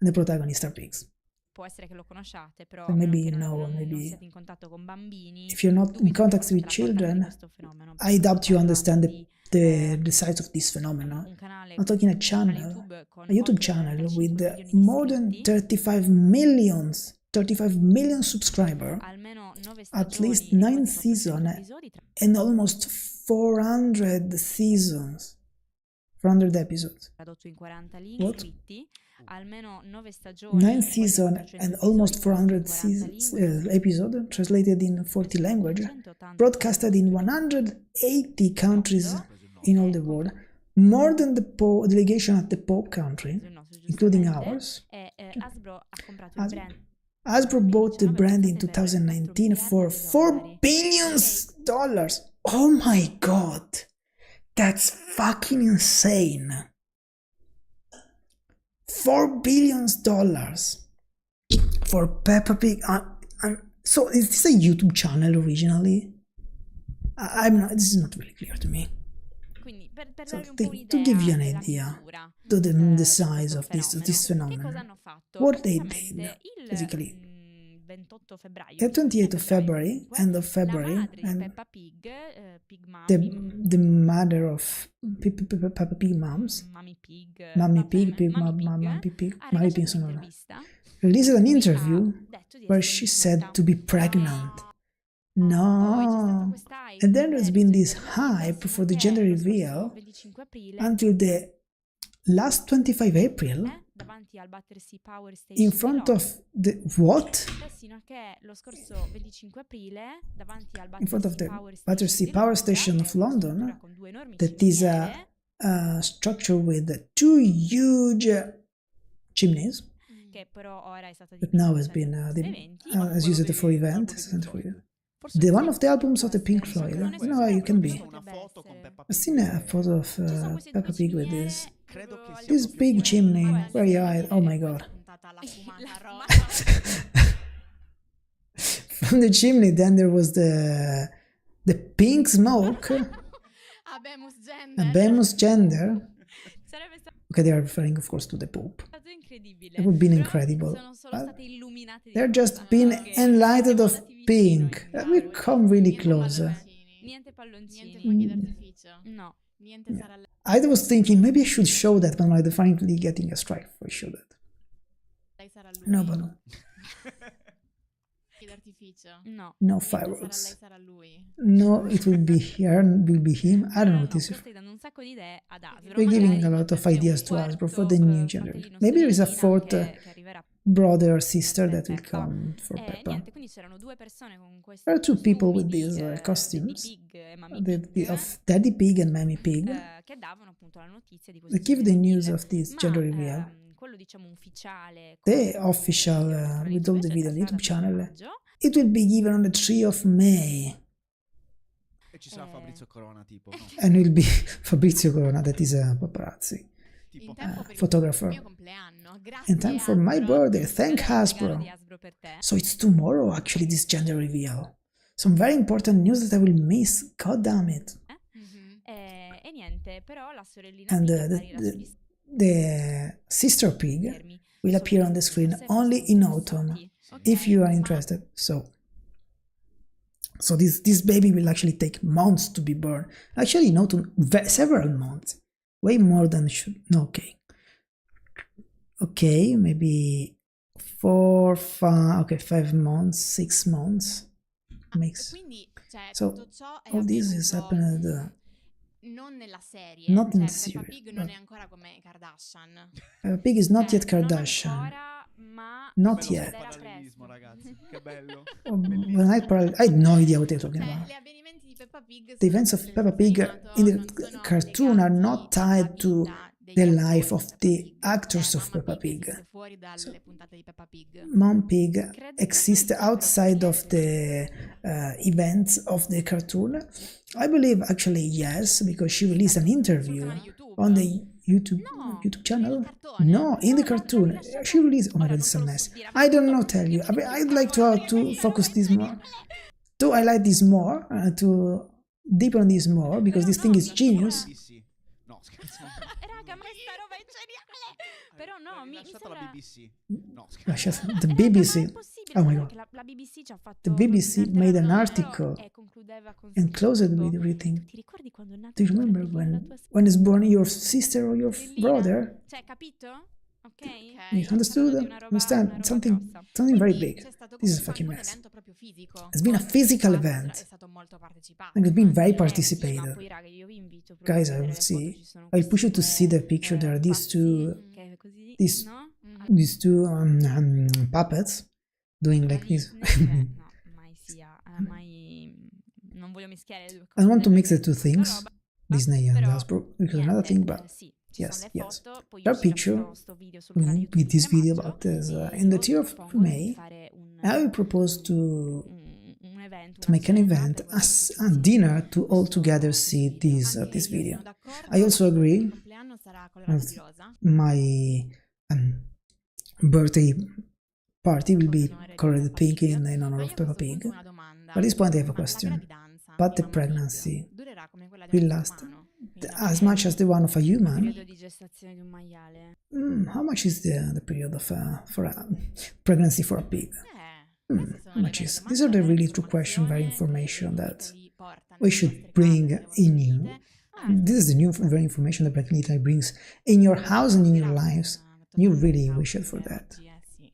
and the protagonists are pigs. può essere che lo conosciate, però So maybe che no, non maybe siete in contatto con bambini. if you're not in dubito che contact conosciate with la portata di children, questo fenomeno, I perché doubt you stiamo understand parlando the size of this phenomenon. un canale, I'm talking a un canale channel, YouTube con a YouTube oltre channel 35 with milioni di more than iscritti, 35 million subscribers almeno 9 at least stagioni e 9 quasi 400 seasons episodi, and almost 400 seasons, 400 episodes. tradotto in 40 link What? iscritti, almeno 9 stagioni, 9 quasi seasons 400 and almost episodi, 400 tradotto in 40 lingue, episodes translated in 40 languages, 180 broadcasted in 180 countries in all the world, more than the delegation at the Pope country, sul nostro, including giustamente, ours. e Hasbro ha comprato il Has- brand Hasbro bought the 2019, brand in pensate, per 2019 for 4 $4 billion. Oh my god, that's fucking insane. $4 billion for Peppa Pig. So is this a YouTube channel originally? I'm not. This is not really clear to me. Quindi per So darvi un po' to give you an un'idea della idea misura, to the di size questo of this Che cosa phenomenon. hanno fatto? What they Praticamente did, il basically, 28 febbraio, the 28th of February, comunque, end of la February, madre di and Peppa Pig, Pig the Mommy, the mother of Peppa Pig moms, Mommy Pig, Mommy vabbè, Pig, Pig, Mommy Pig, ha Mommy rilasciato Pig sono un'intervista released an in cui ha interview detto di where essere she said incinta. to be pregnant. Poi c'è stata No. questa hype And then there's been per this il gender reveal, hype for the sino gender che lo scorso reveal 25 aprile, until the last 25 April davanti al Battersea Power Station in di front Londra, of the what? sino a che lo scorso 25 aprile davanti al In front of the Battersea Power Station of che è una London, struttura con due enormi that is ciminiere, a structure with two huge chimneys che però ora è stata that now has dipinta been per eventi, as used for events. The one of the albums of the Pink Floyd. Non è No, you can be. Una foto con Peppa I've seen a photo of Ci sono queste Peppa due Pig with cimiere, this. Credo che sia This proprio big quello. chimney, Può very essere high. Oh my questa god. puntata alla fumata La rosa. From the chimney, then there was the pink smoke, Abemus a gender. Bemus gender. Sarebbe stato Okay, they are referring, of course, to the Pope. incredibile. It would be Però incredible. Sono solo state illuminate di They're rosa. just being Ok, enlightened siamo of andati vicino pink. in We giro. come really Niente closer. palloncini. Niente palloncini. Niente fuochi d'artificio. No. Niente sarà I was thinking maybe I should show that, but I'm finally getting a strike for show that. lei sarà lui. No balloon, Fuochi d'artificio. No. no Niente sarà lei fireworks. sarà lui. No, it will be here, will be him. I don't know No, what is. tu stai dando un sacco di idee ad Asbro. We're giving magari a lot of c'è un ideas to quarto, Hasbro for the new fratellino, generation. Maybe there is a sorellina fourth che arriverà. brother or sister that will Peppa. come for Peppa. Niente, quindi c'erano due persone con questi There are two people costumi with di, these Daddy costumes, Pig e Mommy Pig, of Daddy Pig and Mammy Pig. che davano appunto la notizia di questo They give the gender news reveal. of this Ma, gender reveal. quello diciamo ufficiale The con official, video che with all the sarà video on il YouTube 3 channel. maggio. It will be given on the 3 of May E ci sarà Fabrizio Corona, tipo, no? and will be Fabrizio Corona, that is a paparazzi. Tipo, In tempo per il photographer. mio compleanno. Grazie. In time for my Hasbro. birthday, thank Quello è il regalo Hasbro. di Hasbro per te. So it's tomorrow actually, this gender reveal. Some very important news that I will miss, god damn it. Mhm. E niente, però la sorellina And Pig the, apparirà sugli the sister pig schermi. will appear on the screen Forse only foste in interessati. autumn. Ok. If you are interested. So this baby will actually take months to be born. Actually, in autumn, several months, way more than should. No, okay, maybe 4, 5, okay, 5 months, 6 months makes. Quindi, cioè, So, tutto ciò è all this is avvenuto happened. non nella serie. Not in Cioè, the Peppa series, Pig non but- è ancora come Kardashian. Pig is not Cioè, yet Kardashian. Non ancora, ma Not bello yet. sto succederà parallelismo, presto. ragazzi. Che bello. I had no idea what you're talking Cioè, about. gli avvenimenti di Peppa Pig The events of Peppa Pig in the cartoon are not tied to the life of the actors of Peppa Pig. Fuori dalle puntate di Peppa Pig. Mom Pig exists outside of the events of the cartoon. I believe actually yes, because she released an interview on the YouTube channel. No, in the cartoon she released. Oh my god, it's a mess. I don't know. Tell you, I'd like to focus this more, to highlight this more, to deepen on this more because this thing is genius. BBC. No, scherzo. Raga, ma questa roba è geniale! Però no, mi Lasciata sembra... la BBC. No, scherzo. The Ma BBC. è possibile, Oh my guarda god. che la BBC ci ha fatto The BBC un made an articolo article e concludeva con and closed scritto, with everything. ti ricordi quando è nato Do you tuo remember fratellino, la when tua is born your sister or your sorellina? brother? Cioè, capito? Ok? You understood? Parlando di una roba Understand? Something grossa. very Quindi big. c'è stato This is a comunque fucking anche un mess. evento proprio fisico. It's been a con physical quattro, event. È stato molto partecipato. And it's been very Sì, ma participated. poi raga, io vi invito proprio Guys, a I vedere will le see. foto, ci sono I'll push you to questi see the due, picture. There are these pazzi two, che è così, these- no? these two puppets doing like this. Bravissime, no, mai sia, mai... Non voglio mischiare le due cose. I want to mix the perché two è un'altra things, roba. Disney and Però, Hasbro, because niente, another thing, but sì, ci yes, sono le yes. foto, poi There are uscirà picture sto video sul canale YouTube with this 3 video maggio, about this. e In the io 3 of propongo di May, fare I will propose to un evento, to una make an cena event, per guardare tutti a insieme dinner to all questo together see video. Anche this io video. sono d'accordo, I also la foto agree. del compleanno sarà colorata di rosa. My birthday party will be Con onore di colored Peppa pink Pig. in Ma honor io a of Peppa questo punto Pig. una domanda. At this point I have a Ma la question. gravidanza But di the Mamma Pig pregnancy durerà come quella di will un last essere umano? Quindi as much as the one of a human. periodo di gestazione di un maiale. How much is the period of for a pregnancy for a pig? queste sono How le much vere is? domande, These are the la vera really true question, very informazione information che that vi portano we nelle should vostre bring case, nelle vostre in you. vite. This is the new very information that Grandi Linee brings in your house and in your lives. You really wish it for that. Sì.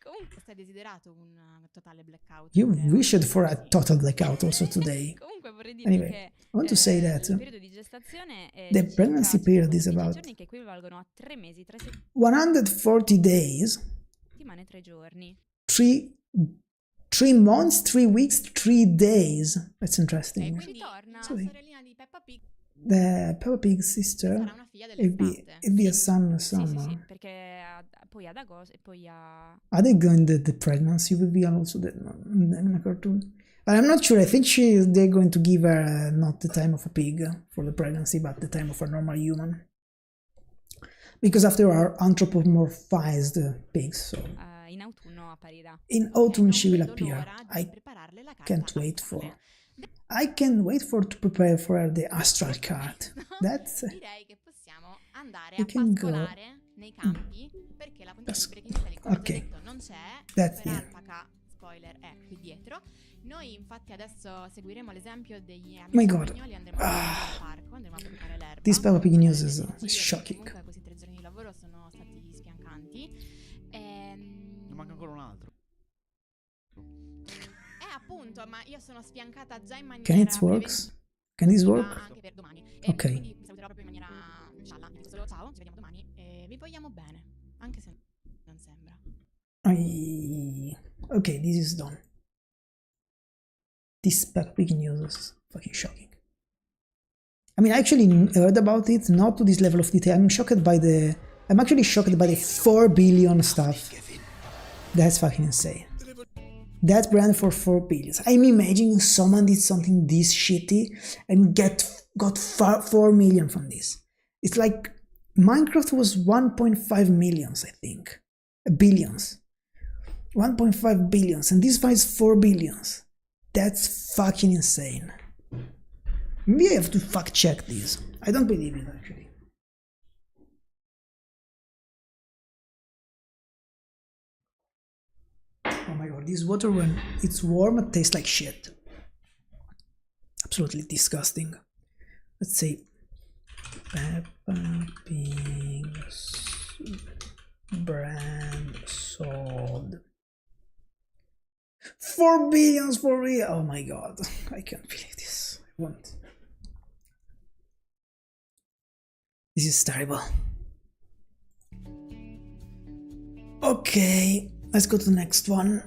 Comunque, Stai desiderato un totale blackout? You per wished oggi? for a Sì. total blackout also today. comunque vorrei dire Anyway, che I want to say il that periodo di gestazione è the di pregnancy circa period is 112 about giorni che equivalgono a 3 mesi, 3 140 days, settimane, 3 giorni. 3 months, 3 weeks, 3 days. That's Ok, interesting. quindi Ritorna. la Sorry. sorellina di Peppa Pig The Peppa Pig sarà sister, una figlia it'd dell'estate. be a son Sì, summer. sì, perché poi ad agosto e poi a... Are they going the pregnancy reveal also in a cartoon? But I'm not sure. I think they're going to give her not the time of a pig for the pregnancy, but the time of a normal human. Because after all, anthropomorphized pigs, so In autunno apparirà. in autumn Non she will vedo appear. l'ora di I prepararle la carta can't wait astrale. for. I can't wait for to prepare for her the astral card. That's Direi che possiamo andare You a can go. pascolare nei campi perché la puntata That's- di Breaking Italy, come ok. già detto, non c'è. That's Per it. Alpaca, spoiler, è qui dietro. Noi infatti adesso seguiremo l'esempio degli my amici God. spagnoli, andremo al parco, andremo a preparare l'erba. This Peppa Pig news is Perché shocking. Comunque questi 3 giorni di lavoro sono stati spiancanti. Ne manca ancora un altro. Appunto, ma io sono spiancata già in maniera Can it works? Can this preventiva work? anche per domani. Ok. Quindi vi saluterò proprio in maniera scialla. Vi dico solo ciao, ci vediamo domani e vi vogliamo bene, anche se non sembra. Okay, this is done. This Peppa Pig news is fucking shocking. I mean, I actually heard about it, not to this level of detail. I'm actually shocked by the 4 billion stuff. That's fucking insane. That brand for 4 billion. I'm imagining someone did something this shitty and got 4 million from this. It's like Minecraft was 1.5 millions, I think. Billions. 1.5 billions, and this finds 4 billions. That's fucking insane. Maybe I have to fact check this. I don't believe it actually. Oh my god, this water when it's warm tastes like shit. Absolutely disgusting. Let's see. Peppa Pig brand sold 4 billions for real. Oh my god, I can't believe this. I won't. This is terrible. Okay, let's go to the next one.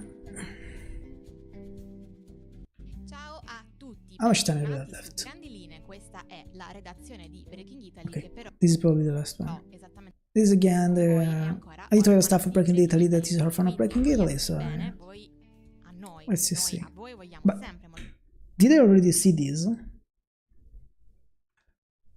Ciao a tutti. How much time have we bentornati left? su Grandi Linee, questa è la redazione di Breaking Italy Okay, che però this is probably the last one. esattamente This is again the voi e ancora editorial orfano staff of Breaking Italy that is orphan of Breaking Italy, so bene, voi a noi, Let's noi see. a voi vogliamo But- sempre molto did I already see this?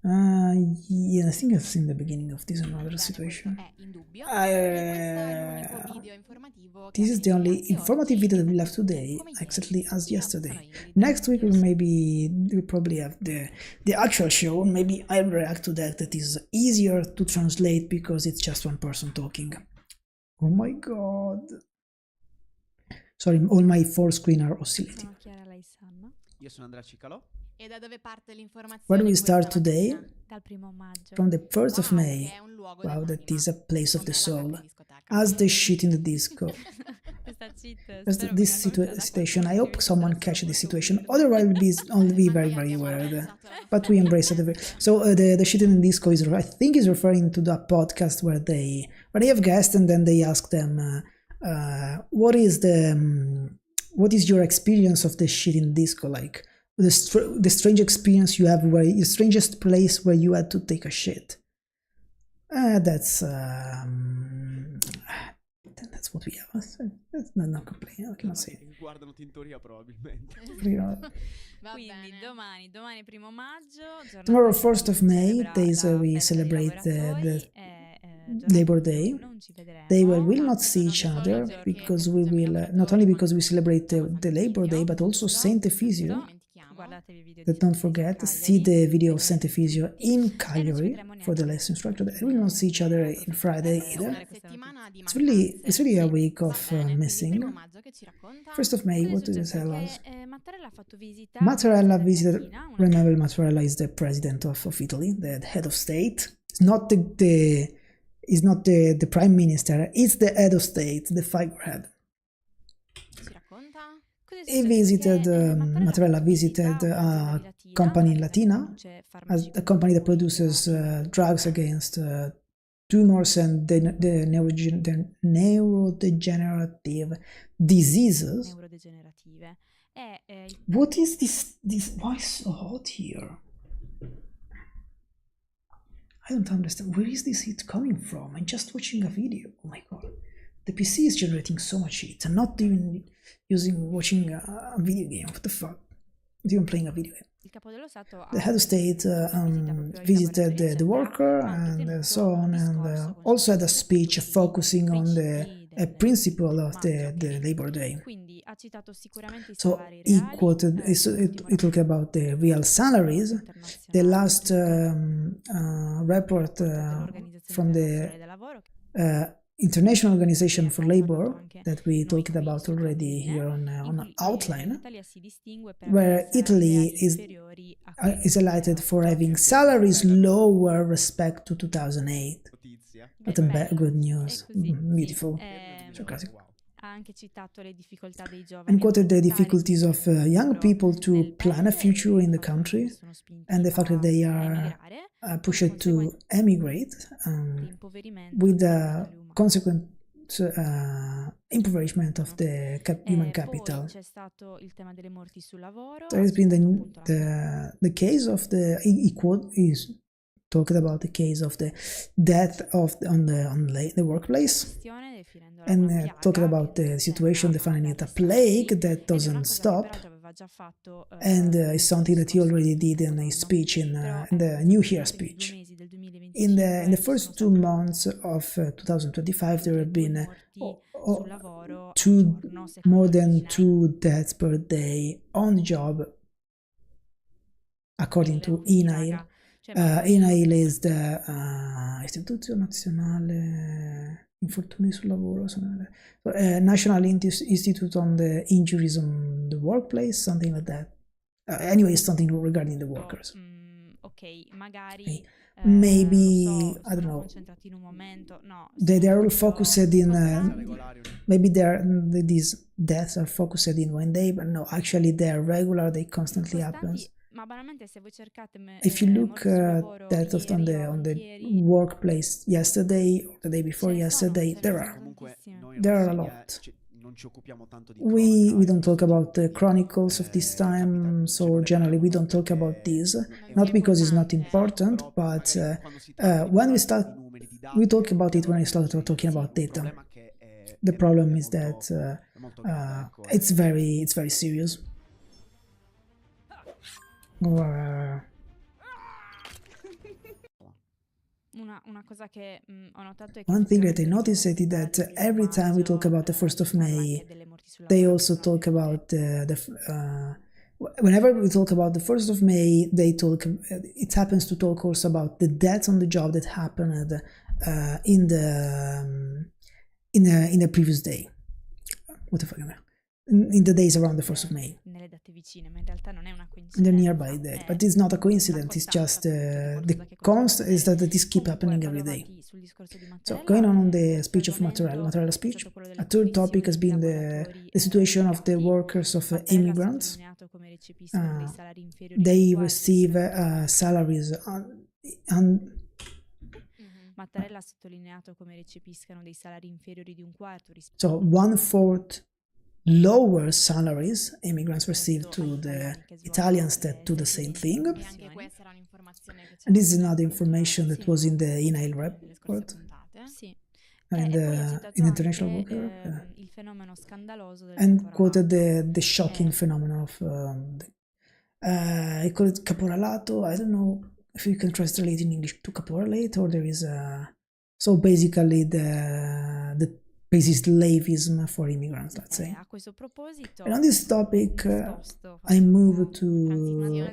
Yeah, I think I've seen the beginning of this another bene, situation. questo è indubbio. E questo è l'unico Uh, video informativo che This is the avete only anche informative oggi. video that we left today, Come ieri. exactly as Io yesterday. sono Ingrid. Next week we'll probably have the actual show. Maybe I'll react to that is easier to translate because it's just one person talking. Oh my god. Sorry, all my 4 screen are oscillating. Sono Chiara Laisanna. Io sono Andrea Cicalò. E da dove parte l'informazione? Where do we questa start today? mattina? Dal 1 maggio. From the 1st of Wow, May. che è un luogo Wow, that dell'anima, is a place of the come la soul. carta discoteca. As the shit in the disco. Questa cheat. That's spero this venga conosciuta da situation. I qualcuno hope che someone mi catch sta this ascoltando. situation. Otherwise, it'll be only very, very weird. But we embrace it. So the shit in the disco is, I think, is referring to the podcast where they have guests and then they ask them, what is your experience of the shit in disco like? The strange experience you have, where the strangest place where you had to take a shit. That's what we have. That's not complaining. I cannot say it. Guardano Tintoria probabilmente. Va Quindi bene. domani 1 maggio, giornata Tomorrow, in 1st cui of si May, celebra days la where we festa dei celebrate the lavoratori, giornata Labor in cui Day. non ci vedremo. They will not see each other because we will not only because we celebrate the Labor Day, but also Saint Efisio. Guardatevi i video That di don't Efisio forget, Cagliari. see the video of Saint Efisio in Cagliari for the lesson instructor. We will not see each other in Friday either. Una settimana di It's really a week of Va bene, quindi missing. 1 maggio che ci racconta? 1st of May, Cosa è what do you successo? tell us? Che Mattarella ha fatto visita Mattarella alla visited. Argentina, una Remember, Mattarella is the president of Italy, the head of state. It's not the prime minister. It's the head of state, the figurehead. Ci racconta? Cosa è He successo? visited, Che, Mattarella ha fatto visita visited a un'azienda a latina, company in che Latina, produce as farmaci a company that contro produces tumori. drugs against tumors and the neurodegenerative diseases. neurodegenerative. E What is this? Why is so hot here? I don't understand. Where is this heat coming from? I'm just watching a video. Oh my god. The PC is generating so much heat. I'm not even watching a video game. What the fuck? Not even playing a video game. Il capo dello Stato ha The head of state visited the worker and so on, and also had a speech focusing on the principle of the Labor Day. Quindi ha citato sicuramente i So salari he reali, quoted, he talked about the real salaries. The last report from the International Organization for Labor that we talked about already here on Outline, where Italy is highlighted for having salaries lower respect to 2008. Not a good news. Beautiful. Ha anche citato le difficoltà dei giovani And quoted the difficulties of young people to plan a future in the country and the fact that they are pushed to emigrate with the consequent impoverishment of the human capital. Poi c'è stato il tema delle morti sul lavoro. There has been the case of he talked about the case of the death on the workplace, and talked about the situation, defining it a plague that doesn't stop, and it's something that he already did in a speech in the New Year speech. In the first 2 months of 2025, there have been more than 2 deaths per day on the job, according to INAIL. INAIL is the Istituto Nazionale Infortuni sul Lavoro, National Institute on the Injuries on the Workplace, something like that. Anyway, it's something regarding the workers. Ok, magari maybe I don't know. They are all focused in maybe these deaths are focused in one day, but no, actually they are regular. They constantly happen. Ma banalmente se voi cercate if you look that on the workplace yesterday or the day before yesterday, there are a lot. We don't talk about the chronicles of this time, so generally we don't talk about this, not because it's not important, but when we talk about it when we start talking about data. The problem is that it's very serious. Una cosa che ho notato è che one thing that I noticed is that every time we talk about the 1st of May, they also talk about whenever we talk about the 1st of May, it happens to talk also about the deaths on the job that happened in the previous day. What the fuck am I? In the days around the 1st of May. Nelle date vicine, ma in realtà non è una The coincidenza. nearby date, but it's not a coincidence. It's just the constant is that this keep happening every day. So going on the speech of Mattarella speech, a third topic has been the situation of the workers of immigrants. They receive salaries Mattarella ha sottolineato come recepiscano dei salari inferiori di un quarto rispetto so 1/4 lower salaries immigrants receive to the Italians that do the same thing. And this is another information that was in the INAIL report. Sì. In the international worker. Il fenomeno scandaloso del And quoted the shocking phenomenon of I call it caporalato. I don't know if you can translate in English to caporalate, or there is so basically the basic slavism for immigrants, let's say. A questo proposito, And on this topic, I move to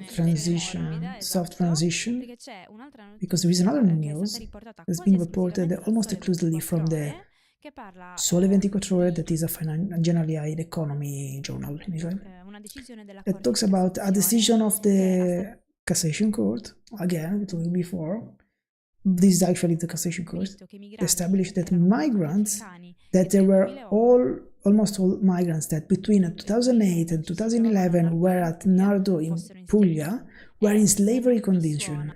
soft transition, perché c'è un'altra notizia because there is another che è news stata riportata that's quasi been reported esclusivamente almost dal exclusively from the che parla Sole 24 Ore, that is a generally an economy journal in Israel. una decisione della It talks about a decision of the Cassation Court. Again, we told you before. This is actually the Cassation Court. Established that migrants, that there were almost all migrants that between 2008 and 2011 were at Nardo in Puglia, were in slavery condition.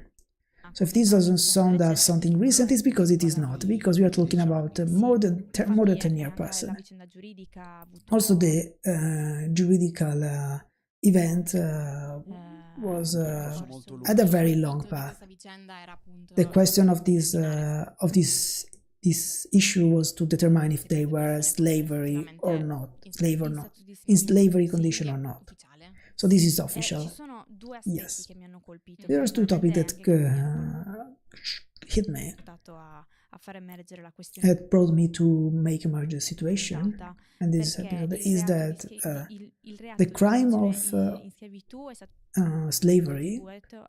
So if this doesn't sound as something recent, it's because it is not, because we are talking about more than 10 years past. Also, the juridical event had a very long path. The question of this this issue was to determine if they were slavery or not, in slavery condition or not. So this is official. Ci sono due aspetti Yes. che mi hanno colpito. There's two topics that hit me, A far emergere la questione that brought me to make emerge the situation, and this is that the crime of in schiavitù è stato slavery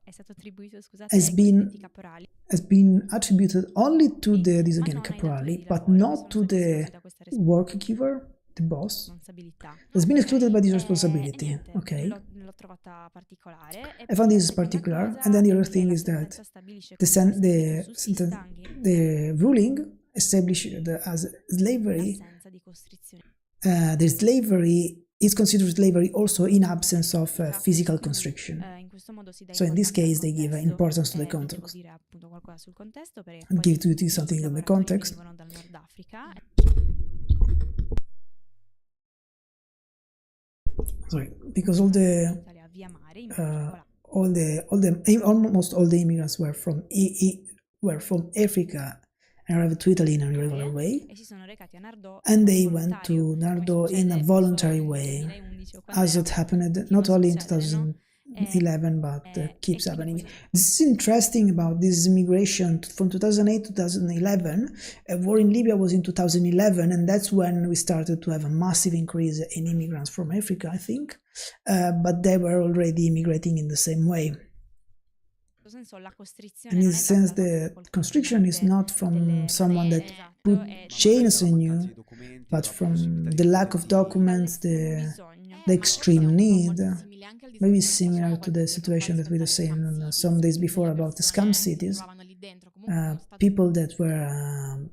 è stato attribuito, scusate, has ai been cosiddetti caporali. has been attributed only to these again caporali, but not to the work-giver, the boss. Responsabilità. Has been excluded by this E responsibility. niente, Okay, l'ho trovata particolare. E I found poi this la seconda particular, cosa and then the è other che thing la is that sentenza stabilisce the come sen- sussista anche the ruling established as slavery. l'assenza di costrizioni. The slavery is considered slavery also in absence of physical constriction. In questo modo si dà So in this importanza al case they give contesto, importance to the devo context. dire appunto qualcosa sul contesto perché And poi give to you something i in the lavoratori context. vengono dal Nord Africa. Sorry, because all the Italia via mare in particolare. almost all the immigrants were from were from Africa and arrived to Italy in a regular way, E si sono recati a Nardò and in they modo went volontario, to come Nardo in succede a non voluntary solo nel way, 2011 o quando as era it happened continua not a only in succedere, no? 2011 but keeps e quindi happening. poi This is interesting about this immigration from 2008 to 2011. A war in Libya was in 2011, and that's when we started to have a massive increase in immigrants from Africa, I think. But they were already immigrating in the same way. in questo senso la costrizione And in non the è sense, data dal fatto che the qualcuno constriction is mette not from delle someone that barriere, put esatto, e chains la on mancanza you, di documenti, but la from possibilità di the lack of convertirli. documents, dall'estremo the bisogno. the Ma extreme siamo need. molto simili anche al Maybe discorso che similar facevamo to qualche the giorno situation fa that we were rispetto alle saying smart some cities, days quindi before le about the persone scam che si cities. trovavano lì dentro comunque sono state People that were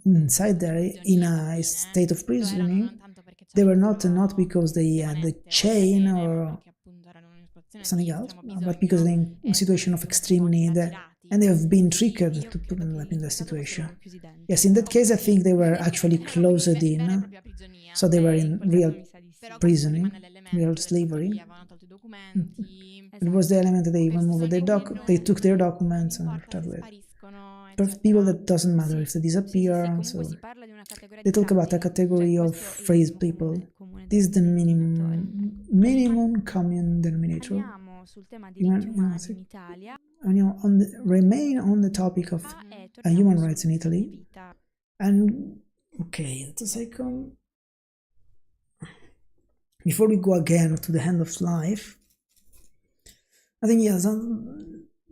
inside there in a state of lo erano prisoning, non tanto perché they were c'avessero not because they had the rimanente o chain catene, ma or perché appunto erano in una situazione something di else, estremo but because they're bisogno in a situation of sono extreme anche need, raggirati. and they have been Quindi tricked Io to put credo them che up in in that quel caso situation. fossero chiusi dentro. Yes, in that case, I think they were Sì, actually diciamo proprio closed vera e in, propria prigionia. so they were in in quel real caso mi sa di sì. Però comunque prisoning, rimane l'elemento real del fatto che slavery. gli avevano tolto i documenti. It was the element that they removed their Persone they che took their non documents and importa started se with. spariscono, But people eccetera. that doesn't matter if they disappear, Comunque so si parla di una categoria they di talk about a frasi. category Cioè, of questo è il phrase minimo people. comune This is the denominatore. minimum common denominator. Rimaniamo sul tema diritti umani in Italia Remain on the topic of e human torniamo rights in sul fine Italy. vita. And okay, just a second. Before we go again to the end of life, I think yes,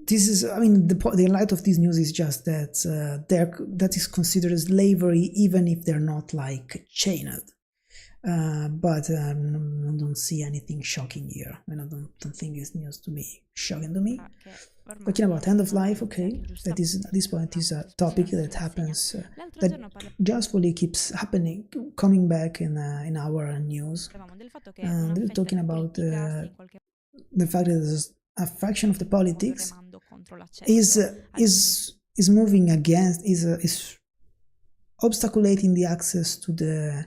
this is. I mean, the light of this news is just that that is considered slavery, even if they're not like chained. But I don't see anything shocking here. I mean, I don't think this news to be shocking to me. Che ormai Talking about end of è una life, notizia okay, che that is at this point is a topic that happens L'altro that giorno justly keeps happening, coming back in our news. parlavamo del fatto che And una they're fetta talking di about politica stia in qualche the fact that there's a fraction of the modo politics remando contro l'accesso is moving against is obstaculating the access to the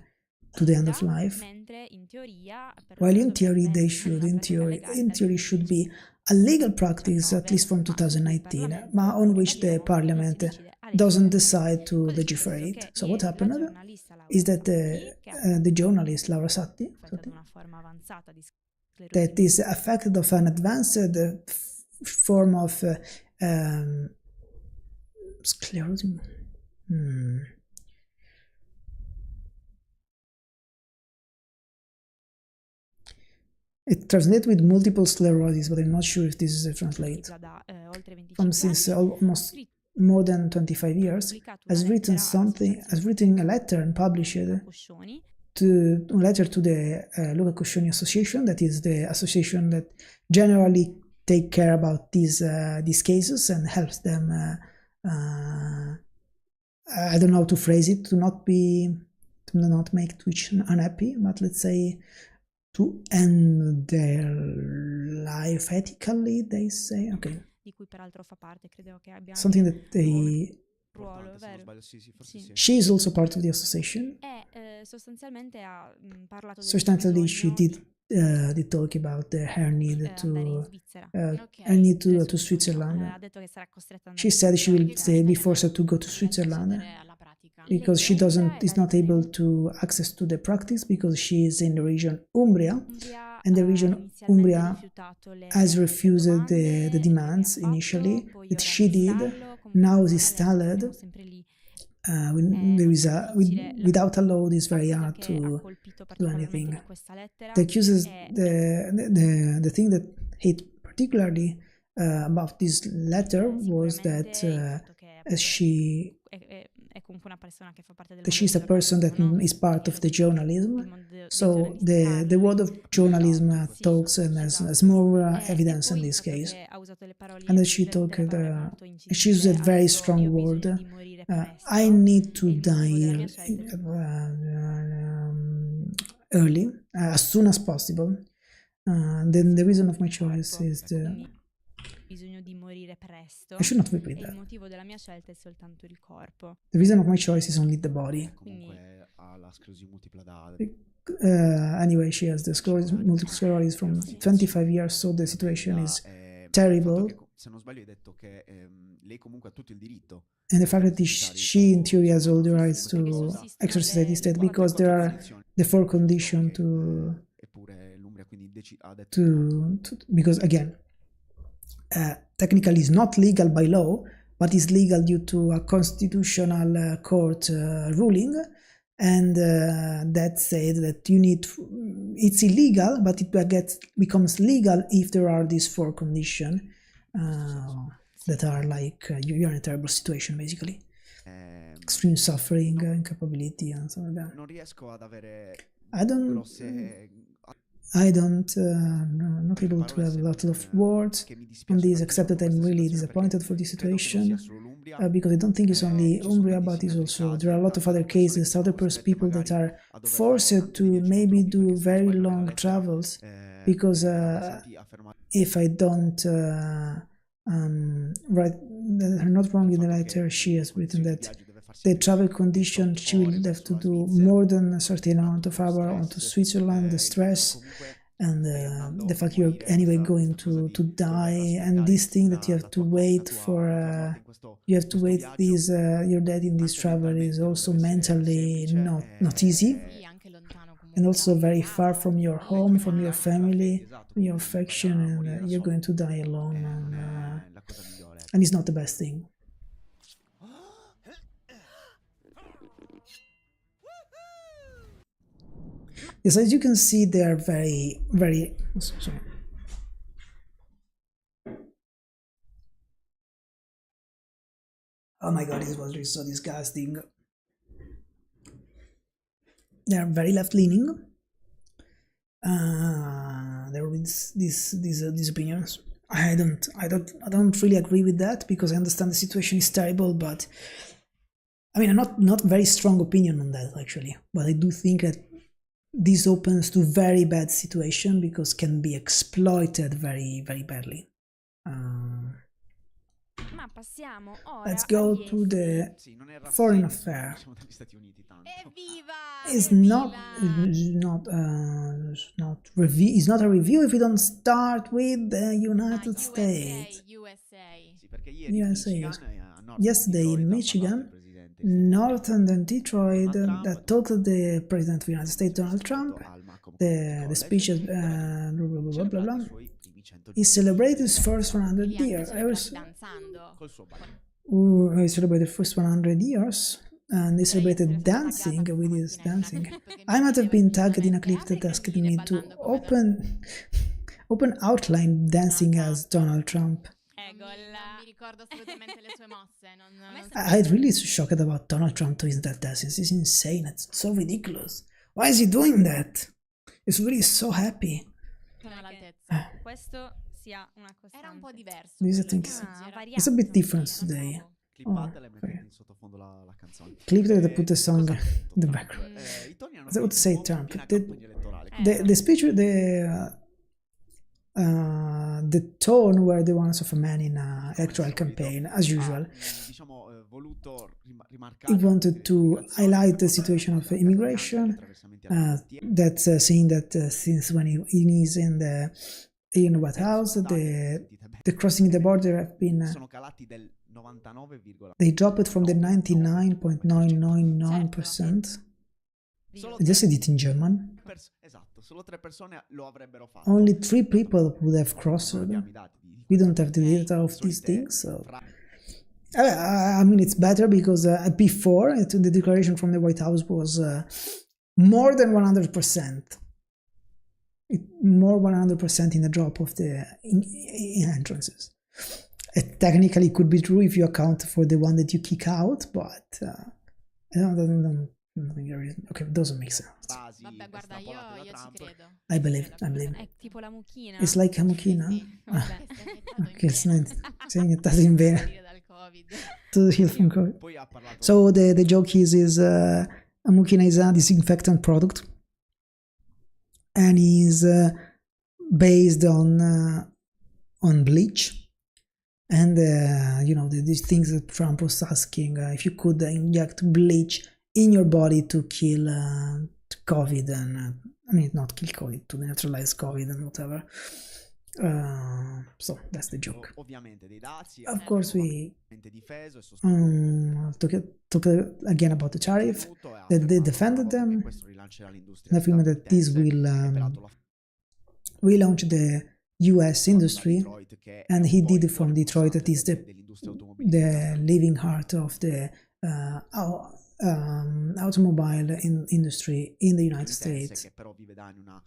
end of life. mentre in teoria While in theory they should, in theory should be a legal practice at least from 2019, but on which the parliament doesn't decide to legislate. So what happened is that the journalist Laura Satti, una forma avanzata di that is affected of an advanced form of sclerosis. It translates with multiple sclerosis, but I'm not sure if this is a translate. da oltre 25 From since almost more than 25 years, has written a letter and published Coscioni a letter to the Luca Coscioni Association, that is the association that generally take care about these cases and helps them. I don't know how to phrase it, to not make Twitch unhappy, but let's say to end their life ethically, they say. Okay. di cui peraltro fa parte, credo che abbia Something that they ruolo, importante, se non vero? sbaglio. Sì, forse Sì. sì. She is also part of the association. E sostanzialmente ha parlato del Substantially, she bisogno did talk about her need andare in to Svizzera. her need Le to sue- Switzerland. ha detto che sarà costretta ad She andare in said she Svizzera. will be forced to go to Switzerland alla pratica. because she is not able to access to the practice because she is in the region Umbria, Umbria and the ha region inizialmente Umbria rifiutato has le refused domande the che mi ha demands fatto, initially poi that ora she did. l'installo, comunque Now ancora is adesso siamo installed. sempre lì. There is molto difficile. without a law, it's very La cosa hard che ha to colpito do particolarmente anything. di questa lettera The accuses è the thing that hate particularly about this letter was sicuramente that il fatto che appunto è comunque una persona che fa parte del mondo she's a del person that giornalismo, no? is part of the Il journalism. mondo dei So giornalisti the parla. world of journalism Sì, talks and has esatto. more E evidence poi in il this fatto case. che ha usato And that she delle talked, parole molto she used incisive. a Ha very detto, strong io ho word. bisogno di morire presto. I need to e il motivo della die mia scelta early, as soon as possible. Then the reason of my choice is quindi bisogno di morire presto I should not repeat e il that. motivo della mia scelta è soltanto il corpo. The reason of my choice is only the body. Comunque ha la sclerosi multipla da Anyway, she has the multiple sclerosis from 25 years, so the situation is terrible. Se non sbaglio hai detto che lei comunque ha tutto il diritto. And the fact that she in theory has all the rights to exercise this state because there are the four conditions to Eppure l'Umbria quindi ha detto to because again technically it's not legal by law, but it's legal due to a constitutional court ruling, and that said that you need it's illegal, but it becomes legal if there are these four conditions that are like you're in a terrible situation basically, extreme suffering, incapability and so like that. Non riesco ad avere grosse not able to have a lot of words on this, except that I'm really disappointed for this situation because I don't think it's only Umbria, but it's also there are a lot of other cases, other people that are forced to maybe do very long travels because if I don't write, I'm not wrong in the letter, she has written that the travel condition she will have to do more than a certain amount of hours onto Switzerland, the stress and the fact you're anyway going to die, and this thing that you have to wait for your dad in this travel is also mentally not easy, and also very far from your home, from your family, from your affection, and you're going to die alone, and it's not the best thing. Yes, as you can see, they are very, very. Sorry. Oh my god, this was really so disgusting. They are very left-leaning. There are these opinions. I don't really agree with that because I understand the situation is terrible, but I mean, I'm not very strong opinion on that actually, but I do think that this opens to very bad situation because can be exploited very, very badly. Ma passiamo ora Let's go agli to the Sì, non è foreign razzista, affair. diciamo dagli Stati Uniti tanto. Evviva! It's Evviva! not a review if we don't start with the United States. USA. Sì, perché ieri USA, in yes. Michigan, a North Yesterday in Detroit, Michigan, Northern and Detroit, that talked to the President of the United States, Donald Trump, the speech, blah, blah, blah, blah. He celebrated his first 100 years. Danzando. Col suo ballo. He celebrated the first 100 years, and he celebrated dancing with his dancing. I might have been tagged in a clip that asked me to open outline dancing as Donald Trump. Non mi ricordo assolutamente le sue mosse. I'm really shocked about Donald Trump doing that dancing. It's insane. It's so ridiculous. Why is he doing that? He's really so happy. Questo sia una costante. Era un po' diverso. This I think it's a bit different today. Clippatela e mettete in sottofondo la canzone. Clip that put the song in the background. I toni hanno I would say Trump. campagna elettorale. The speech, the tone were the ones of a man in an electoral campaign, as usual. Diciamo, voluto He rimarcare wanted to highlight the situation of immigration, that's saying that since when he is in the White House, the crossing the border have been sono calati del 99, they dropped from the 99.999%. I just said it in German. esatto, solo 3 persone lo avrebbero fatto. Only 3 people would have crossed. Non abbiamo i dati di We questa don't have the persona. data of these Solite things, so fra- I mean it's better because before the declaration from the White House was more than 100%. More 100% in the drop of the in entrances. It technically could be true if you account for the one that you kick out, but I don't think there is. Okay, it doesn't make sense. basi Vabbè, guarda, estrapolate da io ci Trump. credo. I believe. È tipo la mucchina. It's like a mucchina. Vabbè. Che si è iniettato in vena Dal Covid. to heal from COVID. Poi ha parlato So the joke is a mucchina is a disinfectant product, and is based on bleach. And these things that Trump was asking if you could inject bleach in your body to kill COVID, and I mean not kill COVID, to neutralize COVID and whatever. So that's the joke. ovviamente dei dazi. Of course, we difeso e talk again about the tariff. That they defended them. Questo rilancerà l'industria. They affirmed that this will relaunch the US industry, and he did it from Detroit, that is the living heart of the automobile industry in the United States,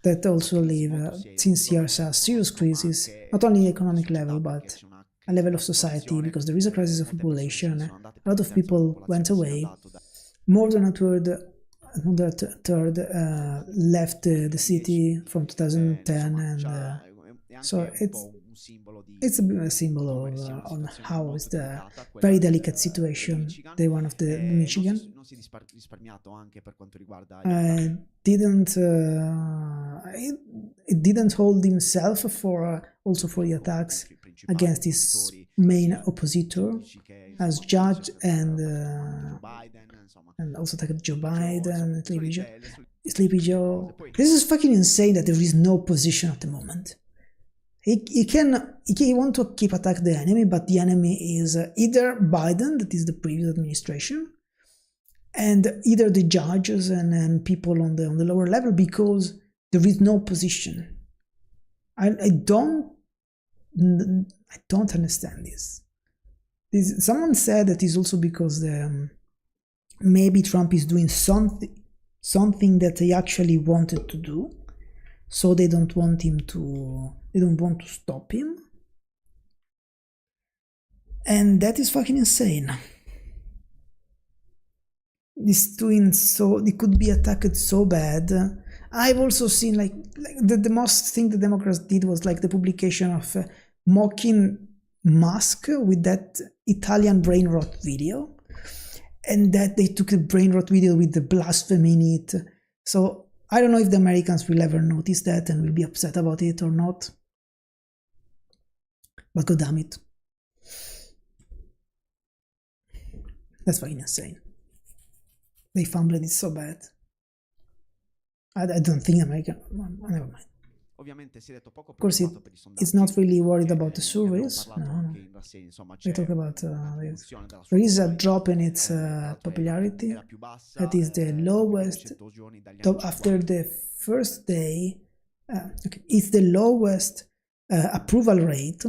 that also live since years a serious crisis, not only economic level but a level of society, because there is a crisis of population. A lot of people went away. More than a third left the city from 2010, and so it's a symbol of on how is the very delicate situation, the one of the Michigan. It didn't hold himself for also for the attacks against his main oppositor as judge, and also attacked Joe Biden, Sleepy Joe. This is fucking insane that there is no opposition at the moment. He want to keep attack the enemy, but the enemy is either Biden, that is the previous administration, and either the judges and people on the lower level, because there is no opposition. I don't understand this. Someone said that is also because maybe Trump is doing something that he actually wanted to do, so they don't want to stop him, and that is fucking insane. This doing so, it could be attacked so bad. I've also seen like the most thing the Democrats did was like the publication of mocking Musk with that Italian brain rot video, and that they took the brain rot video with the blasphemy in it. So I don't know if the Americans will ever notice that and will be upset about it or not. But god damn it. That's fucking insane. They fumbled it so bad. I don't think America... Never mind. Of course, it's not really worried about the surveys. No. They talk about... there is a drop in its popularity. That is the lowest... After the first day... it's the lowest approval rate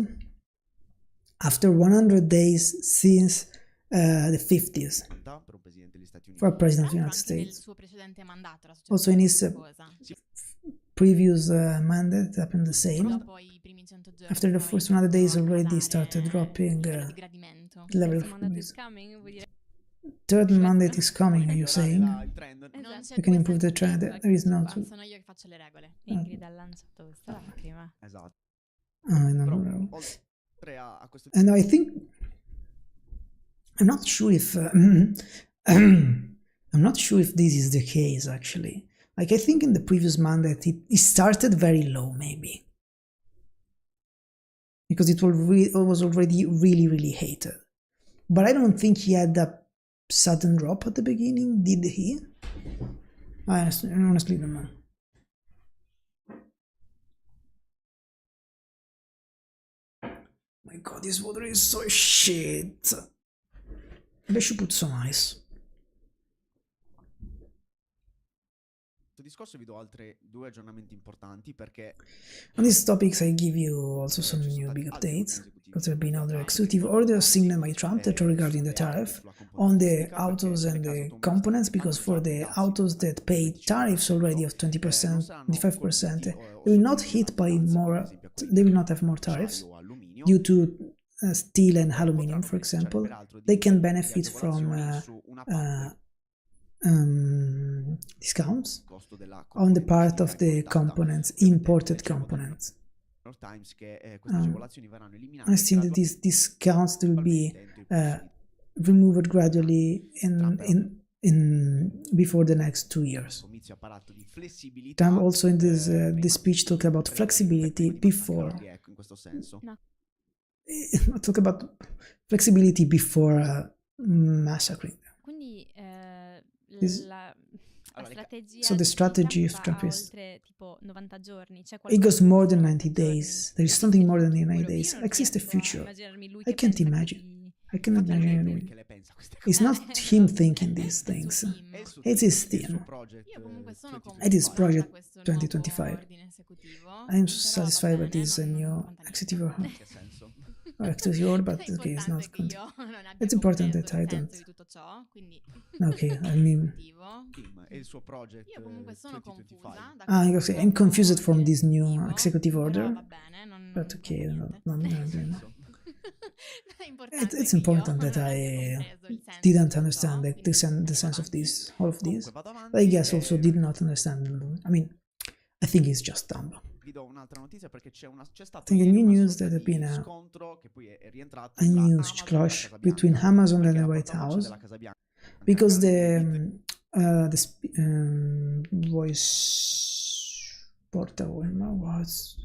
after 100 days since the 50s. For a president of the United States. Also in his previous mandate happened the same. After the first 100 days already started dropping level of third mandate is coming, are you saying? You can improve the trend. There is no... Ingrid ha lanciato questa lacrima. No. And I think... I'm not sure if... I'm not sure if this is the case, actually. Like, I think in the previous mandate, it started very low, maybe. because it was already really hated. But I don't think he had a sudden drop at the beginning, did he? I honestly don't know. My god, this water is so shit. Maybe I should put some ice. Discorso vi do altre 2 aggiornamenti importanti perché On these topics I give you also some new big updates, because there have been other executive orders signed by Trump that are regarding the tariff on the autos and the components, because for the autos that pay tariffs already of 20%, 25%, they will not hit by more, they will not have more tariffs due to steel and aluminum, for example. They can benefit from discounts on the part of the components, imported components. I think that these discounts will be removed gradually in before the next 2 years. Trump also in this speech talked about flexibility before. Talk about flexibility before massacring. Quindi la strategia So the strategy of Trump va is oltre tipo 90 giorni. C'è it goes qualcosa more than di 90 days. There is something more than 90 days. Exists the future. I can't imagine. I cannot imagine. It's not him thinking these things. It's his team. Io comunque sono It is convinta da Project questo 2025. nuovo ordine esecutivo. I am Però satisfied va with bene, this non new contenta. executive order. che senso? Executive order, but È okay, it's importante not che content. io non abbia It's important compreso that I il don't. senso di tutto ciò, quindi Okay, I mean, motivo. Kim e il suo project Io comunque sono 2025. confusa da okay, questo I'm confused from ordine this new esecutivo, executive però order. va bene, non But okay, cambia niente. È importante it's che important io that non abbia I compreso il senso didn't di tutto understand ciò, quindi the sense of avanti. this, all of this. Comunque vado avanti. But I guess also did not understand. I mean, I think it's just dumb. Vi do un'altra notizia perché c'è stato think a ieri new una news sorta that have di been scontro che poi è rientrato A tra news Amazon e la clash Casa Bianca, between Amazon and perché the la White portavoce House della Casa Bianca, because Grandi the voice portable was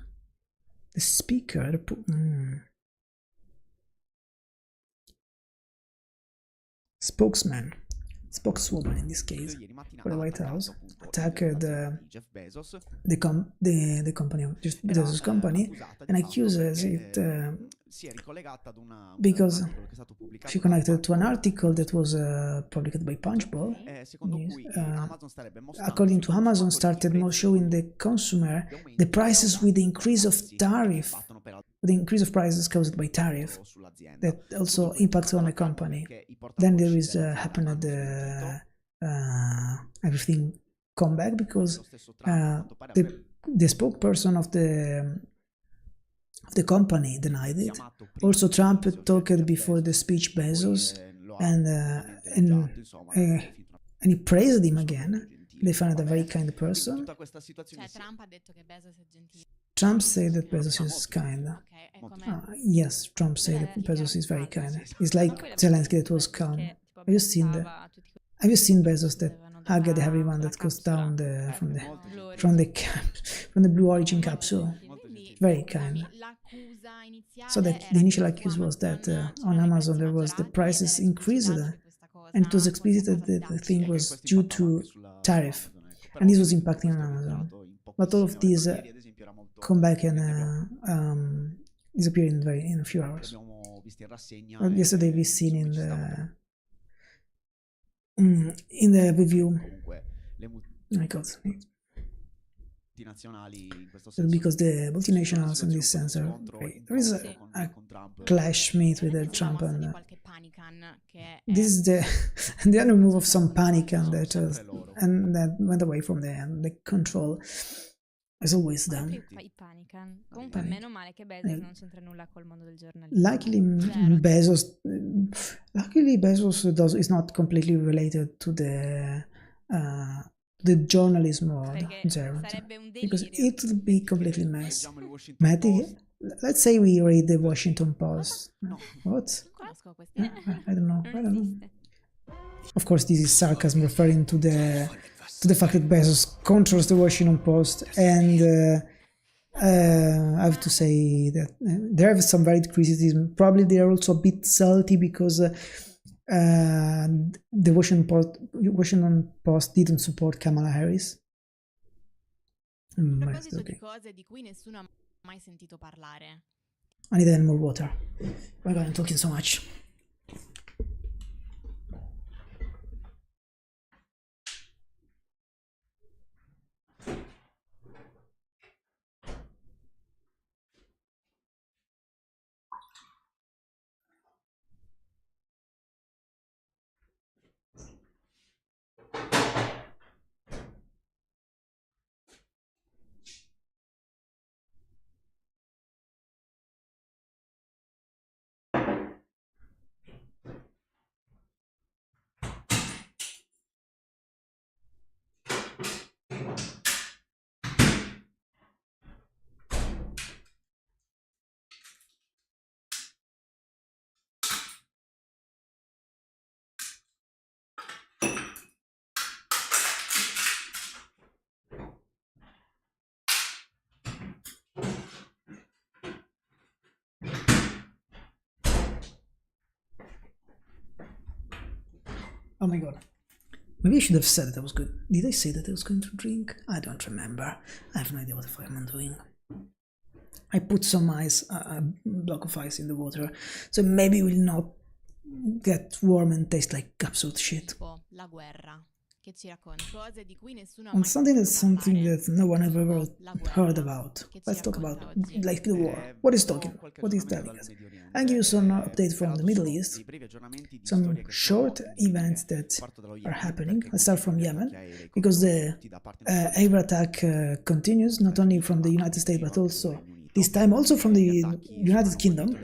the speaker. Spokeswoman in this case ieri mattina for the ha White attaccato, House appunto, attacked l'azienda di Jeff Bezos, the company of Jeff Bezos' company accusata and di fatto accuses perché, it si è ricollegata ad because un articolo che è stato pubblicato she da connected to an Punchbowl, article that was published by Punchbowl. secondo Yes, cui Amazon starebbe mostrando according sui to Amazon, consumatori started i more prezzi showing the consumer the prices with the increase of tariff, with the increase of prices caused by tariff sull'azienda. that also impacts on the company. Then there is happened everything come back because the spokesperson of the company denied it. Also, Trump talked before the speech Bezos and he praised him again. They found it a very kind person. Cioè Trump ha detto che Bezos è gentile. Trump said that Bezos is kind. Ok, è come Yes, Trump said that Bezos is very kind. It's like Zelensky that was calm. Have you seen Bezos that hugged everyone that goes down from the Blue Origin capsule? quindi Very kind. l'accusa iniziale So that the initial accuse was that on Amazon there was the prices increased, and it was explicit that the thing was due to tariff, and this was impacting on Amazon. But all of these come back and disappear in a few hours. Yesterday we seen in the review. My God. Because the multinationals in this sense are great. There is a clash made with Trump and this is the other move of some panic and that went away from the control. As always done. I Panican. Comunque meno male che Bezos non c'entra nulla col mondo del giornalismo. Luckily Bezos is not completely related to the journalism world, because it would be completely mess. Let's say we read the Washington Post. What? I don't know. Of course, this is sarcasm referring to the fact that Bezos controls the Washington Post and I have to say that there are some valid criticism. Probably they are also a bit salty because the Washington Post didn't support Kamala Harris. A But proposito di okay. cose di cui nessuno ha mai sentito parlare. I need more water. Oh my god, I'm talking so much. Oh my god. Maybe I should have said that I was good. Did I say that I was going to drink? I don't remember. I have no idea what the fuck I'm doing. I put some ice, a block of ice in the water, so maybe it will not get warm and taste like absolute shit. Tipo la guerra, che ci racconta cose di cui nessuno ha On mai something sentito that's something parlare. that no one ever La guerra, heard about. che ci Let's talk about racconta oggi. like the war. What is talking? What is telling us? I'll give you some update from the Middle East, some short events that are happening. I'll start from Yemen, because the air attack continues, not only from the United States but also this time also from the United Kingdom.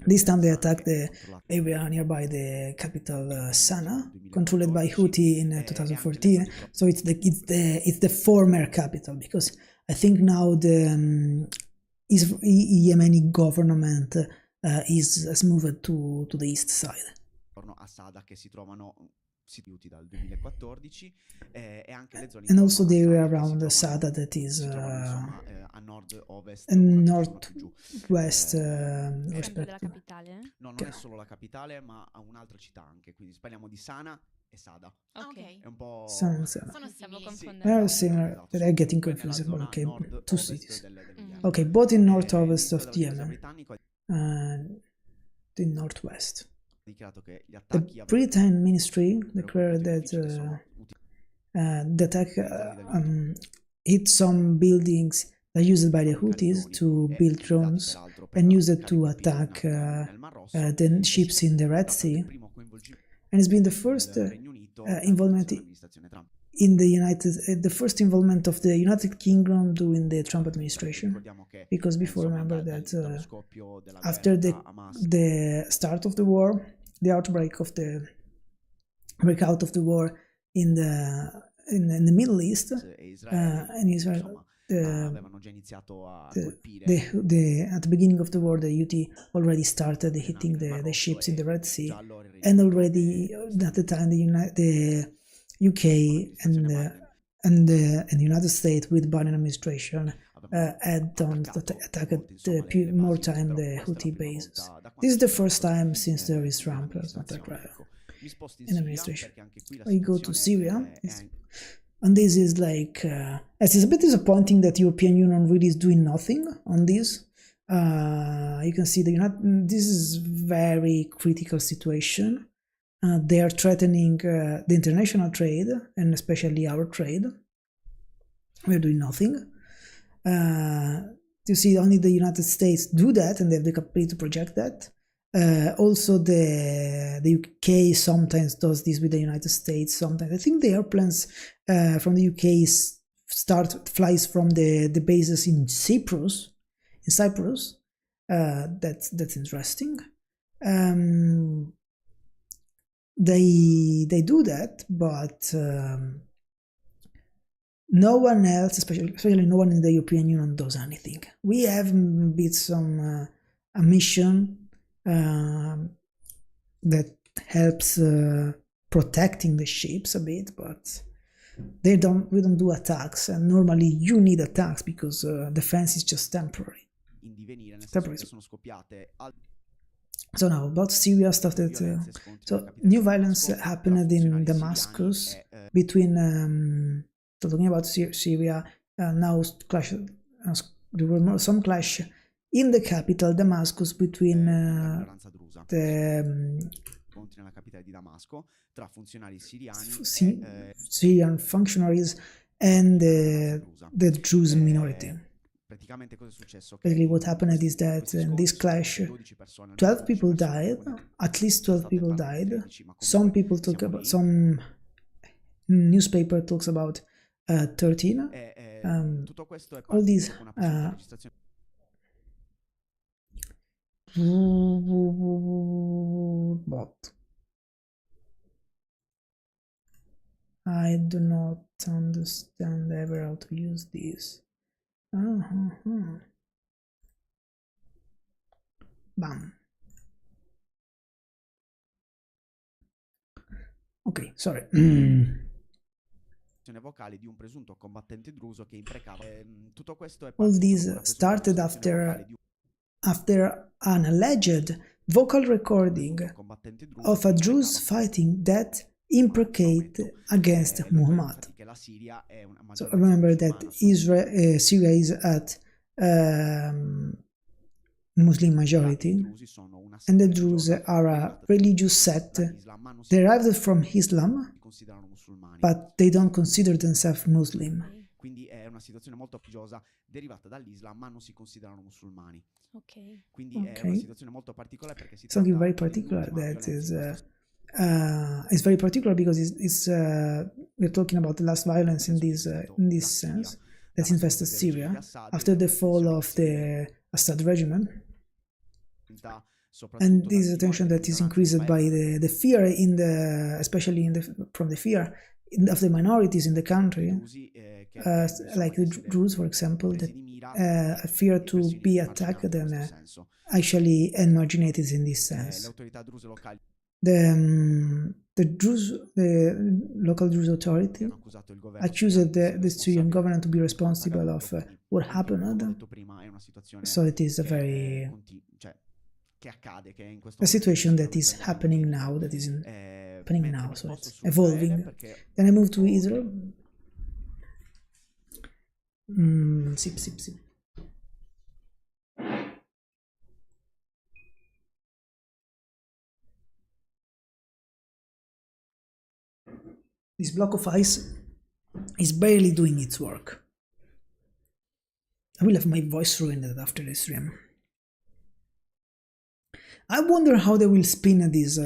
This time they attacked the area nearby the capital Sana'a, controlled by Houthi in 2014. So it's the former capital, because I think now the Yemeni government has moved to the east side. A Sada, che si trovano siti dal 2014 e anche le zone And also the area intorno a around Sada Sada that is a nord-ovest northwest Sempre della respectively. capitale? No, non è solo la capitale, ma ha un'altra città anche, quindi parliamo di Sana e Sada. Ok. È un po' Sono Sono Stavo simili. confondendo. They're similar, Esatto, but they're getting sono confused. nella But okay, zona two nord-ovest cities. Mhm. Okay, both in north-ovest l'inizio of della the difesa Yemen britannico ha and the northwest. dichiarato che gli The attacchi Britain ministry declared colpito that edifici che sono the attack hit some buildings that are used by the Houthis to build drones and use it to attack the ships in the Red Sea. And it's been the first involvement in the first involvement of the United Kingdom during the Trump administration. Because before, remember that after the start of the war, the breakout of the war in the Middle East, and Israel, avevano già iniziato a colpire at the beginning of the war, the Houthi already started hitting the ships in the Red Sea, and already at the time the UK and the United States with Biden administration had done attacked more time the Houthi bases. This is the first time since there is Trump in administration. We go to Syria, and this is like it's a bit disappointing that the European Union really is doing nothing on this. You can see this is very critical situation. They are threatening the international trade, and especially our trade. We're doing nothing. You see, only the United States do that, and they have the capacity to project that. Also, the UK sometimes does this with the United States. Sometimes I think the airplanes from the UK flies from the bases in Cyprus. That's interesting. They do that, but no one else, especially no one in the European Union, does anything. We have built some a mission that helps protecting the ships a bit, but we don't do attacks, and normally you need attacks because defense is just temporary. in divenire, nel senso Temporary. che sono scoppiate So now about Syria stuff that so new violence happened in Damascus between so talking about Syria now clash there were some clash in the capital Damascus between minoranza drusa. the Incontri nella capitale di Damasco tra funzionari siriani Syrian functionaries and the Druze minority. Praticamente cosa è successo? Basically what happened is that in this clash 12 people died, at least 12 people died. Some people talk about, some newspaper talks about 13. Tutto questo è All these but I do not understand ever how to use this. Bam. Ok, sorry. vocale di un presunto combattente druso che imprecava. Tutto questo è All these started after an alleged vocal recording of a Druze fighting that imprecate against Muhammad. So remember that Syria is at Muslim majority, and the Druze are a religious sect derived from Islam, but they don't consider themselves Muslim. Quindi è una situazione molto piogiosa derivata dall'Islam, ma non si considerano musulmani. Quindi è una situazione molto particolare perché si something very particular that is it's very particular because we're talking about the last violence in this sense that infested Syria after the fall of the Assad regime, and this attention that is increased by the fear especially from the fear of the minorities in the country, like the Druze, for example, that fear to be attacked and actually marginated in this sense. The local Druze authority accused the Syrian government to be responsible of what happened. So it is a situation that is happening now, so it's evolving. Then I move to Israel. Sip. This block of ice is barely doing its work. I will have my voice ruined after this stream. I wonder how they will spin this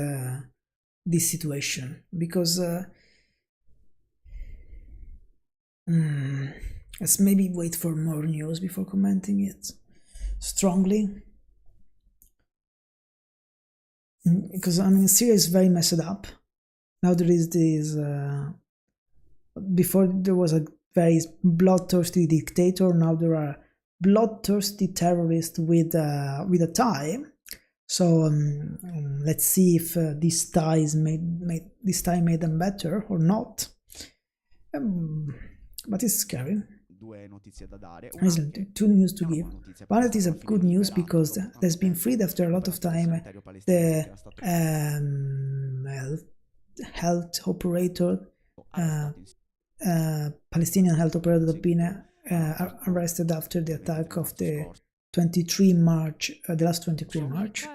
situation, because let's maybe wait for more news before commenting it strongly, because I mean Syria is very messed up. Now there is this before there was a very bloodthirsty dictator, now there are bloodthirsty terrorists with a tie. So let's see if this tie made them better or not. But it's scary. Two news to give. One that is a good news because there's been freed after a lot of time the health operator, Palestinian health operator that had been arrested after the attack of the 23 March, the last 23 March.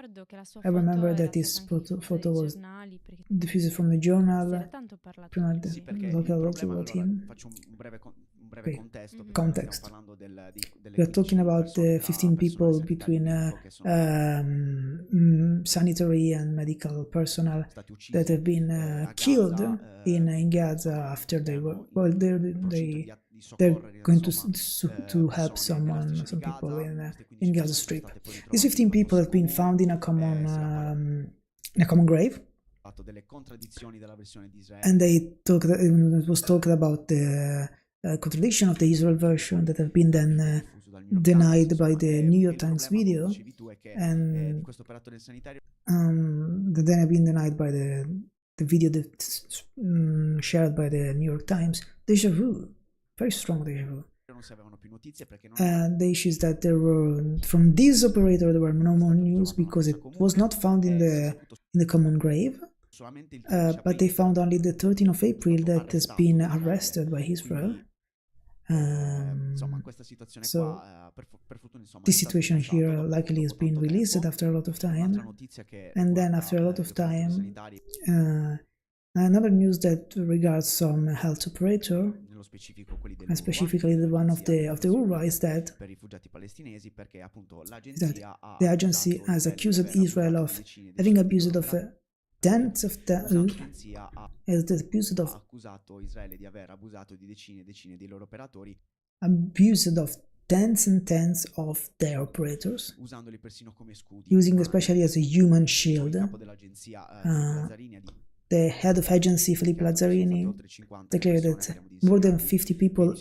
I remember that his photo was diffused from the journal, the local wrote about him. Okay. Context. We are talking about 15 people between sanitary and medical personnel that have been killed in Gaza after they were, well, they're going to help some people in Gaza Strip. These 15 people have been found in a common grave, and it was talked about the contradiction of the Israel version that have been then denied by the New York Times video, and that then have been denied by the the video that's shared by the New York Times, déjà vu, very strong déjà vu. Non si avevano più notizie perché non The issue is that there were, from this operator, there were no more news because it was not found in the common grave. But they found only the 13th of April that has been arrested by Israel. Insomma, questa situazione So qua, per fortuna, insomma, this situation here likely has been released after a lot of time, and then after a lot of time, another news that regards some health operator, nello specifico quelli and specifically the one of the UNRWA, is that per rifugiati palestinesi, perché appunto the agency has accused Israel of having abused of tens of accusato Israele di aver abusato di decine e decine dei loro operatori, abused of tens and tens of their operators, usandoli persino come scudi, using especially as a human il shield. capo dell'agenzia Lazzarini The head of agency, Filippo Lazzarini, declared that more than 50 people,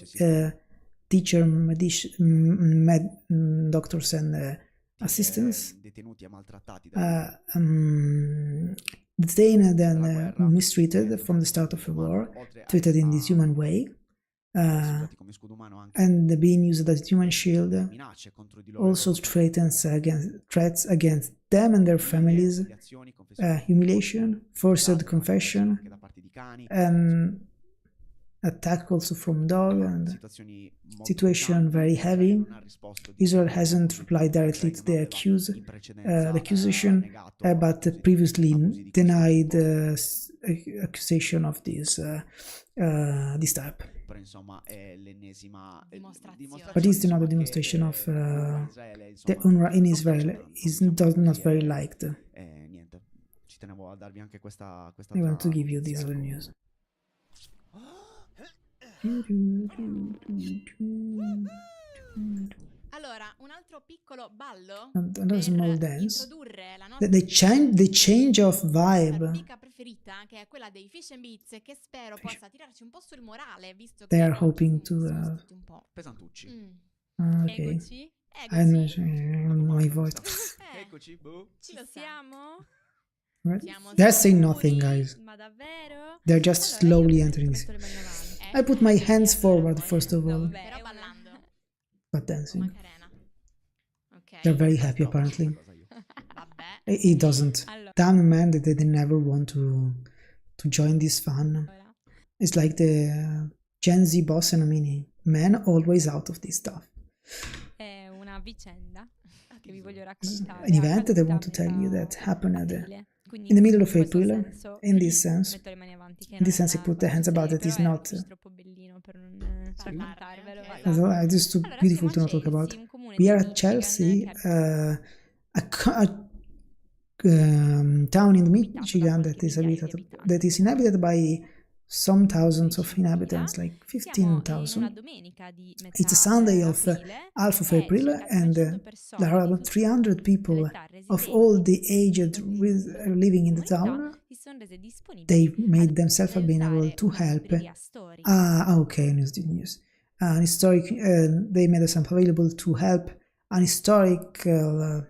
teachers, doctors and assistants, detenuti e maltrattati detained and mistreated from the start of the war, treated in this human way, come scudo umano anche and being used as human shield, minacce contro di loro, also threats against them and their families, humiliation, forced confession, anche da parte di cani, attack also from dog, and situazioni molto situation very heavy. Israel hasn't replied directly to the accusation, but previously denied accusation of this type. però insomma è l'ennesima Dimostrazione. But it's another demonstration of the UNRWA in Israel is not very liked. Niente, ci tenevo a darvi anche questa I want to give you notizia, this other ecco. news. Allora, un altro piccolo ballo Another small dance. introdurre la nostra The change of vibe. rubrica preferita, che è quella dei Fish and Beats, e che spero possa tirarci un po' sul morale, visto They che are hoping to. sono stati un po'. Pesantucci. Okay. Eccoci. Eccoci. My voice. Eccoci, boh. Ci Ci siamo? Right? Siamo They're saying sicuri? nothing, guys. Ma davvero? They're just Allora, io slowly per entering. esempio metto le mani avanti. I put my hands forward first of No, all, vabbè, Però è una- ballando. but dancing. Macarena. Ok. They're very happy apparently. Vabbè. It doesn't. Allora. Damn man, that they never want to join this fun. Allora. It's like the Gen Z boss and a mini man always out of this stuff. È una vicenda che vi voglio raccontare. An event that I want to accaduta a tell you metà that happened at aprile. Quindi in the middle of in questo April. senso, In this sense, metto le mani avanti, che in this non sense, è I put the una hands about it. però Is era not. troppo bellino per non raccontarvelo. Ok. esatto. It's just too Allora, beautiful to siamo not a talk about. Chelsea, un comune We di are at Michigan Chelsea, che è a town in the abitato da Michigan qualche that is migliaia di habited, abitanti. that is inhabited by some thousands of 15.000. inhabitants, like Siamo in una 15,000. domenica di metà It's a Sunday of aprile, half of e April, circa and 300 persone there are di about tutte 300 people l'età of residenti all the aged living in the comunità town. si sono rese disponibili They made ad themselves being able aiutare to una help. libreria storica. Okay, news. An historic. They made themselves available to help an historical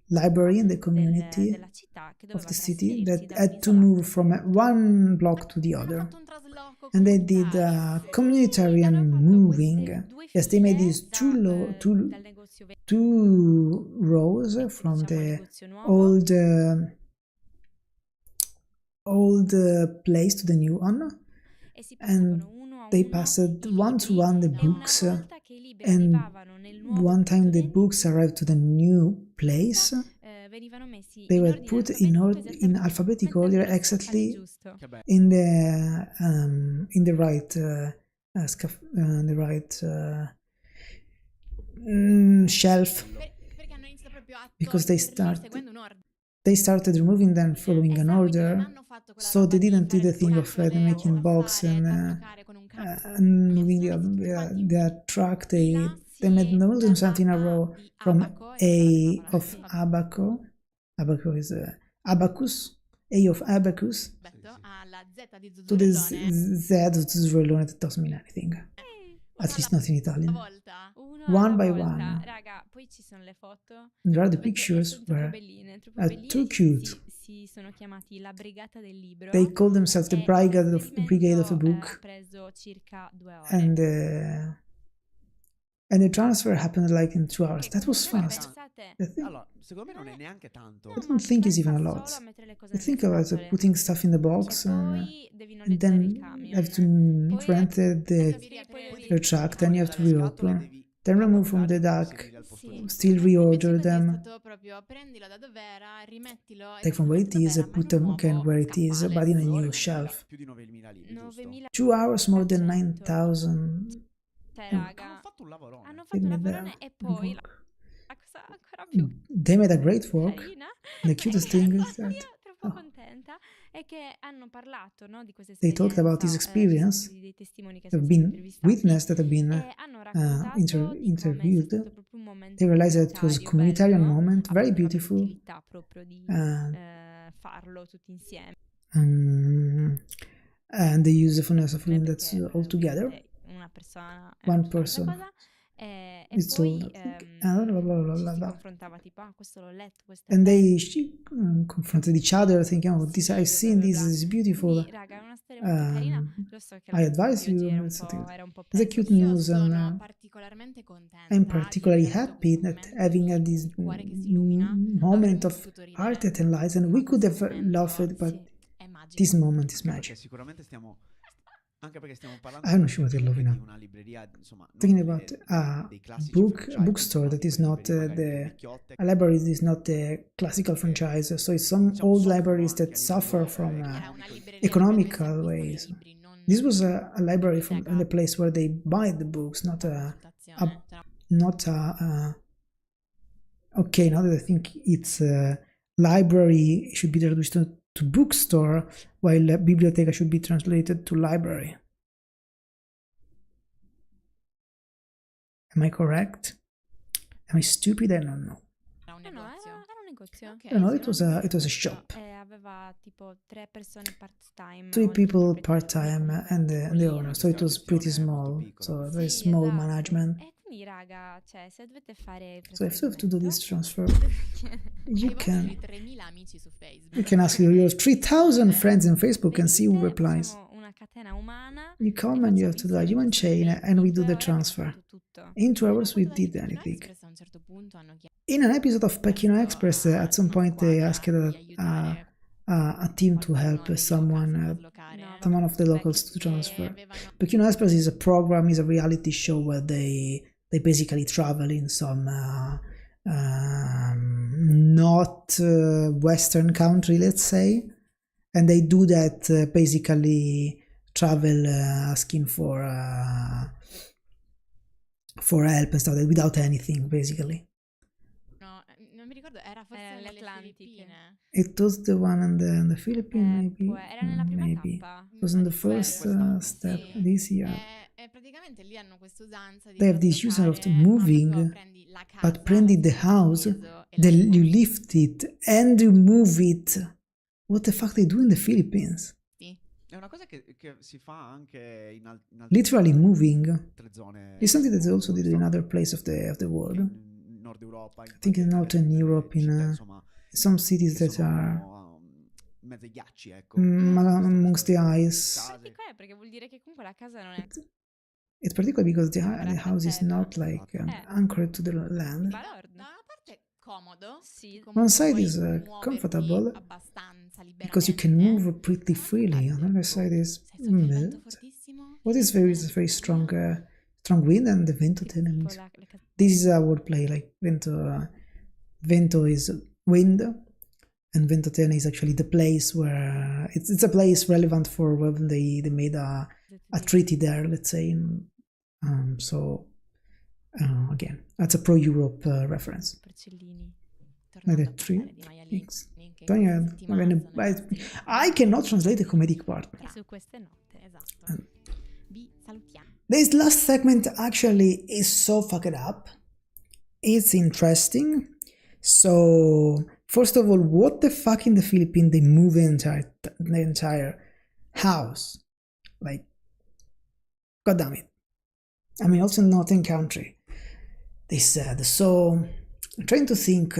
library in the community della città che of doveva the city trasferirsi that da had to un'isola move from one block to the Hanno other. fatto un trasloco And they did comunitario. communitarian Hanno fatto moving. queste due Yes, they made file these two dal negozio vecchio, two rows from diciamo, al the negozio nuovo, old place to the new one, e si and passavano uno a they uno passed i one to libri, one the e una books, volta che i libri and arrivavano nel nuovo one time the punto books arrived to the new place. vendita, venivano messi They in were ordine put alfabetico, in alphabetic order esattamente exactly giusto. Che bello. in the right shelf. Perché hanno iniziato proprio a Because they toglierli start- seguendo un ordine. They started removing them following an Esatto, quindi non order, hanno fatto quella so roba they di didn't do fare the thing of scatole o making box passare, and traslocare con un cambio. and moving Sono tutti quanti their truck. They fila, made sì, them da something in a A row di from abaco, e quella of parola. abaco. Abaco is abacus. A of abacus Aspetta, alla Z di to the Zuzzurellone. Z of Zuzzurellone that doesn't mean anything. At Una least not in alla Italian. volta. Uno One alla by volta. one. Raga, poi ci sono le foto. There are the dove pictures sono troppo where belline, troppo are belline, too ci cute. si sono chiamati la Brigata del Libro. They call themselves the e Brigade il of the ha Book, preso circa 2 ore. and the transfer happened like in 2 hours. Che That was comunque fast. pensate, Allora, secondo me non è neanche tanto. I don't think it's even a pensa lot. solo a mettere le cose You nelle think about scatole. putting stuff in the Che box poi devi and noleggiare il then camion. have to Poi rent the truck, then you have to reopen, then remove from the dock, Sì. still Invece reorder così è them, stato proprio prendilo da dov'era, rimettilo take from where it is, and put them again where it is, but in a new shelf. Più di 9.000 libri, giusto? 9.000 2 hours more than 100. 9,000. Cioè, Oh. raga, Hanno fatto un lavorone. hanno fatto un Didn't they lavorone there? e poi Work. la cosa ancora più They made a great work. carina The cutest thing is io that troppo oh, contenta è che hanno parlato, no, di questa they esperienza. talked about this Ci experience, sono dei testimoni che have sono stati been intervistati witnessed, that have been e hanno raccontato di come è interviewed. stato proprio un momento They realized that it was a comunitario, communitarian bello, moment, very appunto beautiful. l'opportunità proprio di Uh, farlo tutti insieme. And they use the fullness of feeling that's Perché, all together. ovviamente una persona è One una person cosa e is poi told, blah, blah, blah, ci blah, si blah. confrontava tipo questo l'ho letto, questo è And bello. they confronted each other, thinking, "Oh, this I've seen. This is beautiful. Quindi, raga, è una storia molto carina. Lo so che la I puntata advise di oggi you." era un po' It's a presto. cute Io news, sono and particolarmente contenta I'm di particularly aver avuto happy questo that momento having di this cuore che si illumina. moment Avremmo of potuto ridere, art that enlightens, and ma we could questo have momento loved, but è magico. this moment is Anche perché magic. sicuramente stiamo parlando Ah, non ci vuoi dirlo, di Vina. una libreria, insomma, non Thinking about a dei classici bookstore that is not a library that is not the classical franchise. So it's some old libraries that suffer from Era una libreria economical dove si ways. acquistano i libri, non This was a library from biblioteca in the place where they buy the books, not a a consultazione. Cioè, not a. Okay, now that I think it's library, it should be traduced to bookstore, while biblioteca should be translated to library. Am I correct? Am I stupid? I don't know. era un No, negozio. era un negozio. Ok, I don't know, sì, it was a shop. Aveva tipo 3 persone part-time. 3 oltre il people proprietario, part-time quindi and comunque the era owner, piccolino. so it was pretty Gestione molto small, piccola. so very Sì, small esatto. management. E quindi, raga, cioè, se dovete fare il So if you have to do this transfer, Ai you vostri can 3.000 amici su Facebook. you can ask your 3,000 friends on Facebook and see who venite, replies. facciamo una catena umana You come and you have to do a human chain, and we do the transfer. In 2 hours we did anything. A un certo punto hanno In an episode of Pechino Express, at some point they asked a team to help someone of the locals to transfer. Pechino Express is a reality show where they basically travel in some not Western country, let's say, and they do that basically travel asking for help and stuff without anything, basically. No, non mi ricordo, era forse nelle Atlantiche. Filippine. It was the one in the Philippines, maybe. Era nella prima Maybe. tappa. It was in the Ma di first quest'anno. step Sì. this year. E praticamente lì hanno questa usanza di They have this user of traslocare, moving, ma proprio prendi la casa, but prendi the house, peso e then la you lift it and you move it. What the fuck they do in the Philippines? sposti. È una cosa che si fa anche in altre Literally moving. zone. It's something that they del also mondo, did in other places of the world. in Nord Europa. I think in Northern Europe, in some cities that are mezzo ai ghiacci, ecco. amongst the ice. Particolare perché vuol dire che comunque la casa non è It's particular because the house is not like anchored to the land. balordo. Da una parte comodo, Sì. One side puoi is muoverti comfortable abbastanza because you can liberamente. move pretty freely. On the other side is Se soffia il vento mild. fortissimo, What is very strong wind, and the vento Tipo means le case- this is a wordplay. Like vento is wind, and ventotene is actually the place where it's a place relevant for when they made a treaty there, let's say. So again, that's a pro-Europe reference. porcellini. tornando Like a the tree parlare di maialini, things. che Don't you- questa settimana I mean, sono i nostri I cannot translate the comedic part. E su queste note. Esatto. Vi salutiamo. This last segment actually is so fucked up. It's interesting. So, first of all, what the fuck in the Philippines they move the entire house? Like, god damn it. I mean, also in northern country. They said, so I'm trying to think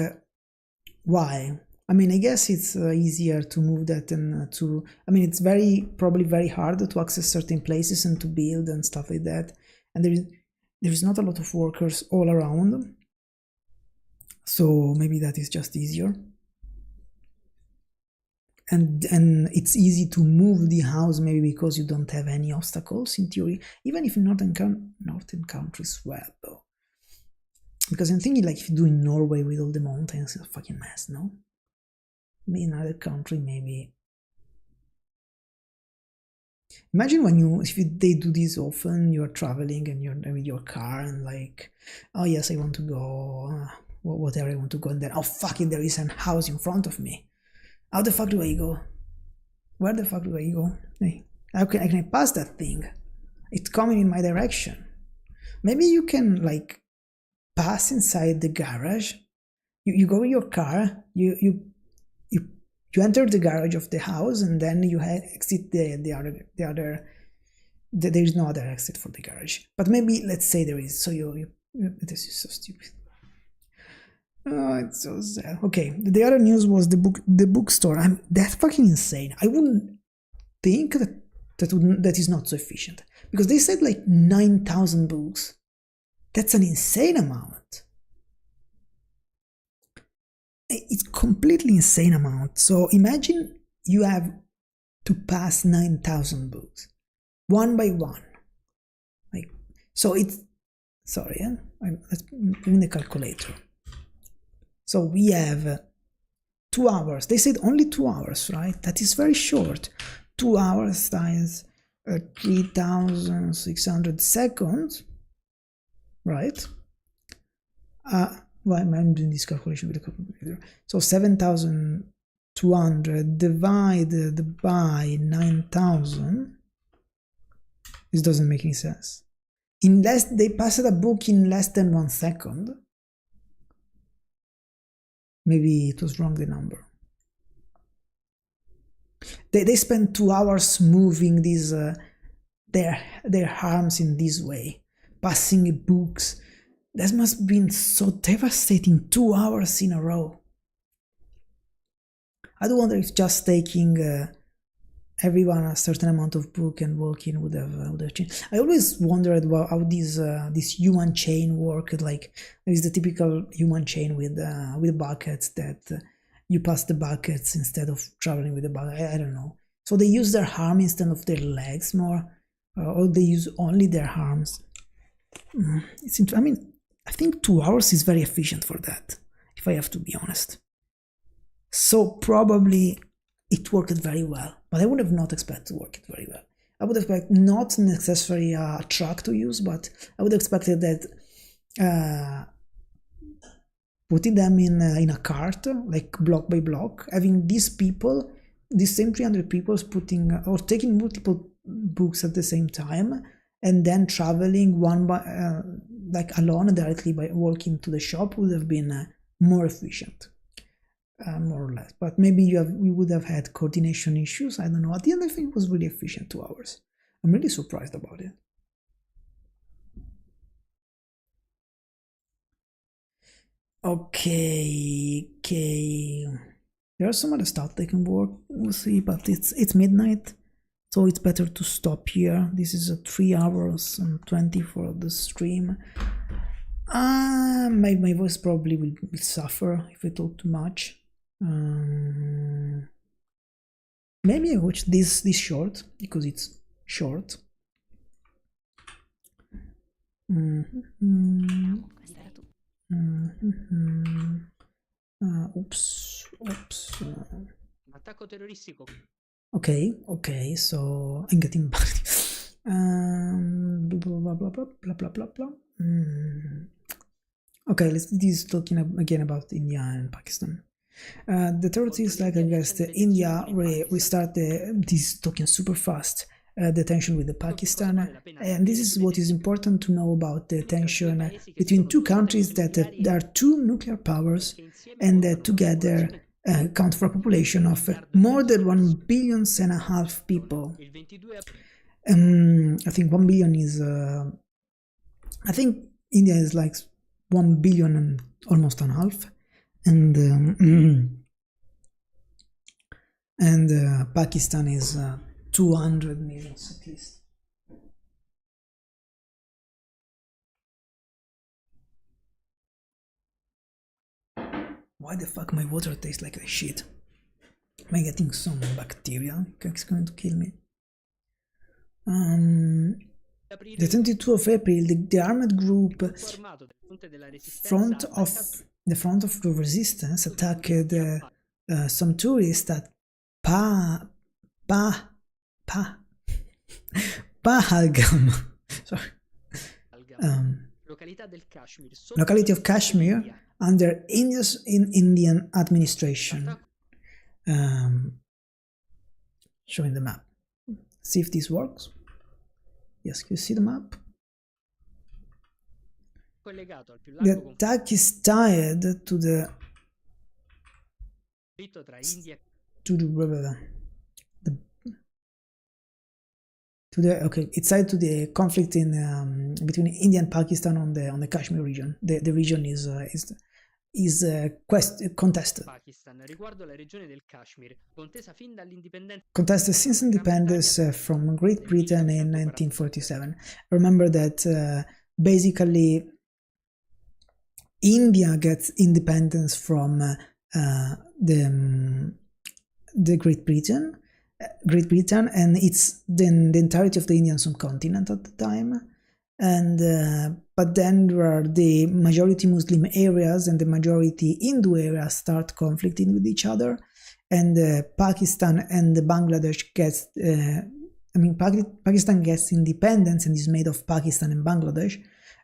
why. I mean, I guess it's easier to move that and to, I mean, it's probably very hard to access certain places and to build and stuff like that. And there is not a lot of workers all around. So maybe that is just easier. And it's easy to move the house maybe because you don't have any obstacles in theory, even if in northern countries, well, though. Because I'm thinking like if you do in Norway with all the mountains, it's a fucking mess, no? Maybe in another country, maybe. Imagine if they do this often, you're traveling and you're with your car and like, oh yes, I want to go, whatever I want to go, and then, oh fucking, there is a house in front of me. How the fuck do I go? Where the fuck do I go? Hey, how can I pass that thing? It's coming in my direction. Maybe you can like pass inside the garage. You go with your car. You enter the garage of the house, and then you exit the other. There is no other exit for the garage. But maybe let's say there is. So this is so stupid. Oh, it's so sad. Okay, the other news was the bookstore. That's fucking insane. I wouldn't think that is not so efficient, because they said like 9,000 books. That's an insane amount. It's completely insane amount. So imagine you have to pass 9,000 books one by one. Like, so it's, sorry, let's bring the calculator. So we have 2 hours. They said only 2 hours, right? That is very short. 2 hours times 3,600 seconds, right? Why am I doing this calculation with the calculator? So 7,200 divided by 9,000. This doesn't make any sense. They passed a book in less than 1 second. Maybe it was wrong, the number. They spent 2 hours moving these their arms in this way, passing books. That must have been so devastating, 2 hours in a row. I do wonder if just taking everyone a certain amount of book and walking would have changed. I always wondered about how this human chain worked. Like, there is the typical human chain with buckets that you pass the buckets instead of traveling with the bucket. I don't know. So they use their arm instead of their legs more, or they use only their arms. I mean, I think 2 hours is very efficient for that, if I have to be honest. So probably it worked very well, but I would have not expected to work it very well. I would expect not necessarily a truck to use, but I would have expected that putting them in a cart, like block by block, having these same 300 people taking multiple books at the same time, and then traveling one by like alone directly by walking to the shop would have been more efficient. More or less, but maybe we would have had coordination issues. I don't know. At the end, I think it was really efficient. 2 hours. I'm really surprised about it. Okay. There are some other stuff they can work. We'll see, but it's midnight, so it's better to stop here. This is 3 hours and 20 for the stream. My voice probably will suffer if I talk too much. Maybe I watch this short because it's short. Oops. Attacco terroristico. Okay, so I'm getting back. Blah blah blah. Okay, this is talking again about India and Pakistan. The authorities, like I guess, India restarted this talking super fast. The tension with the Pakistan, and this is what is important to know about the tension between two countries that there are two nuclear powers, and that together account for a population of more than 1.5 billion people. I think 1 billion is I think India is like 1 billion and almost a half, and and Pakistan is 200 million at least. Why the fuck my water tastes like shit? Am I getting some bacteria? It's going to kill me. The 22 of April, the armed group front of the resistance attacked some tourists at Pahalgam. Sorry. Locality of Kashmir under Indian administration. Showing the map. See if this works. Yes, you see the map? The attack is tied to the okay, it's tied to the conflict in between India and Pakistan on the Kashmir region. The region is contested. Contested since independence from Great Britain in 1947. Remember that basically India gets independence from the Great Britain, and it's the entirety of the Indian subcontinent at the time. And but then there are the majority Muslim areas and the majority Hindu areas start conflicting with each other, and Pakistan and Bangladesh gets Pakistan gets independence and is made of Pakistan and Bangladesh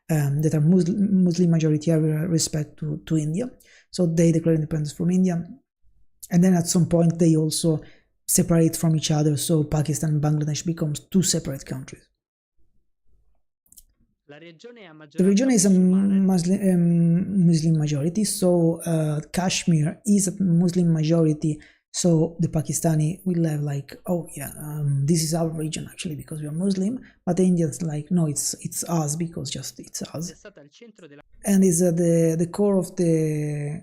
that are Muslim majority area respect to India, so they declare independence from India, and then at some point they also separate from each other, so Pakistan and Bangladesh becomes two separate countries. The region is a Muslim majority, so Kashmir is a Muslim majority, so the Pakistani will have like, oh yeah, this is our region actually because we are Muslim, but the Indians like, no, it's us because just it's us, and is the core of the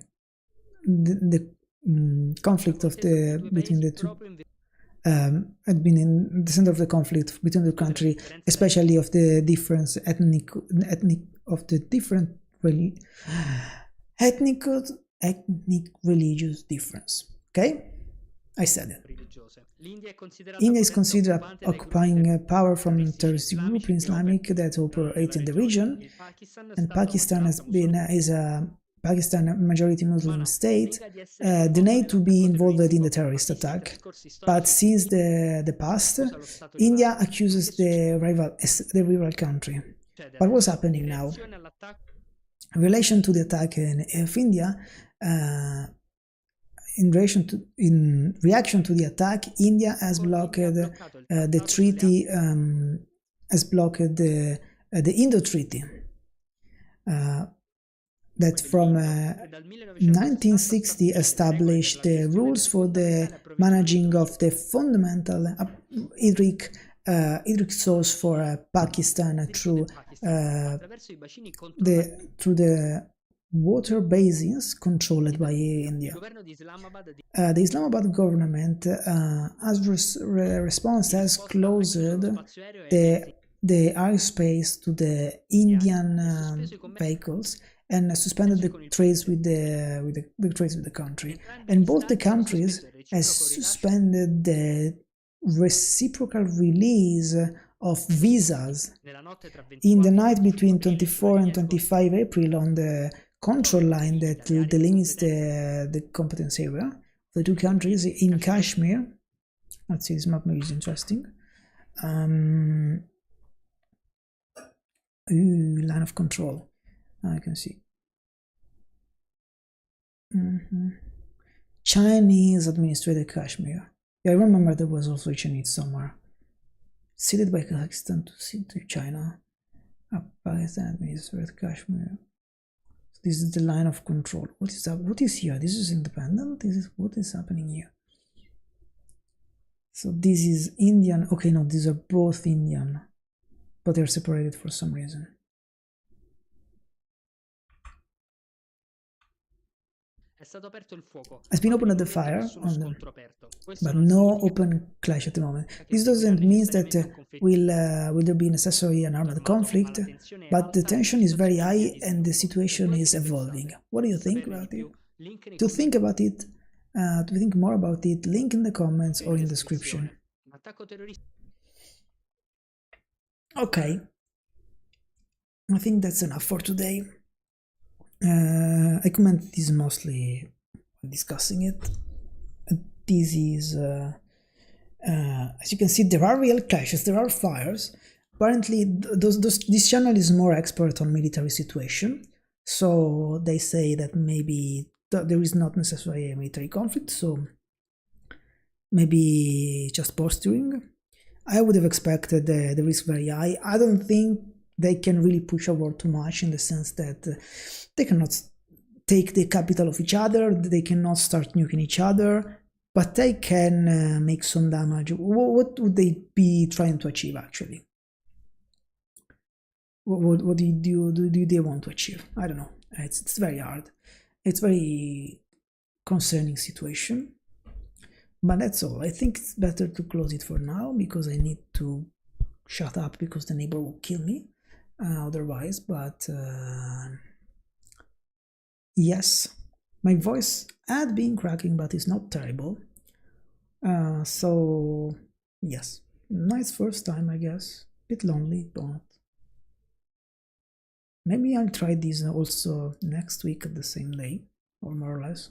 conflict of between the two. Had been in the center of the conflict between the country, especially of the different ethnic religious difference. Okay, I said it. India is considered occupying power from a terrorist group in Islamic that operates in the region, and Pakistan is a majority Muslim state, denied to be involved in the terrorist attack, but since the past, India accuses the rival country. What was happening now? In relation to the attack of India, in reaction to the attack, India has blocked the treaty, has blocked the Indo Treaty. That from 1960 established the rules for the managing of the fundamental hydric source for Pakistan through the water basins controlled by India. The Islamabad government, as response, has closed the airspace to the Indian vehicles and suspended the trades with the country. And both the countries has suspended the reciprocal release of visas in the night between 24 and 25 April on the control line that delimits the competence area of the two countries in Kashmir. Let's see, this map maybe is interesting. Line of control. I can see. Chinese administrated Kashmir. Yeah, I remember there was also Chinese somewhere. Ceded by Kazakhstan to China. Pakistan administrated Kashmir. So this is the line of control. What is that? What is here? This is independent? What is happening here? So this is Indian. Okay, no, these are both Indian, but they're separated for some reason. È stato aperto il fuoco. Has been opened Non the vedo fire, nessuno on the, scontro aperto. Questo but non no significa open clash at the moment. che This seguirà doesn't mean that necessariamente un conflitto will there be necessarily an armed armato, ma conflict, la tensione è but the alta e la tension is very situazione è in via high di and the sviluppo. situation Voi is che ne evolving. pensate? What do you Per think saperne about di it? più, link nei To think commenti. about it, to think more about it, link in the comments or in description. Un attacco terroristico. Okay, I think that's enough for today. I comment this mostly discussing it. This is, as you can see, there are real clashes, there are fires. Apparently, this channel is more expert on military situation, so they say that maybe there is not necessarily a military conflict, so maybe just posturing. I would have expected the risk very high. I don't think they can really push a war too much, in the sense that they cannot take the capital of each other, they cannot start nuking each other, but they can make some damage. What would they be trying to achieve, actually? What do they want to achieve? I don't know. It's very hard. It's very concerning situation. But that's all. I think it's better to close it for now, because I need to shut up, because the neighbor will kill me otherwise. But yes, my voice had been cracking, but it's not terrible. So yes, nice first time, I guess. Bit lonely, but maybe I'll try this also next week at the same day, or more or less.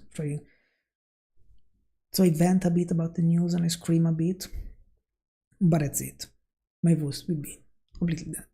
So I vent a bit about the news and I scream a bit, but that's it. My voice will be completely dead.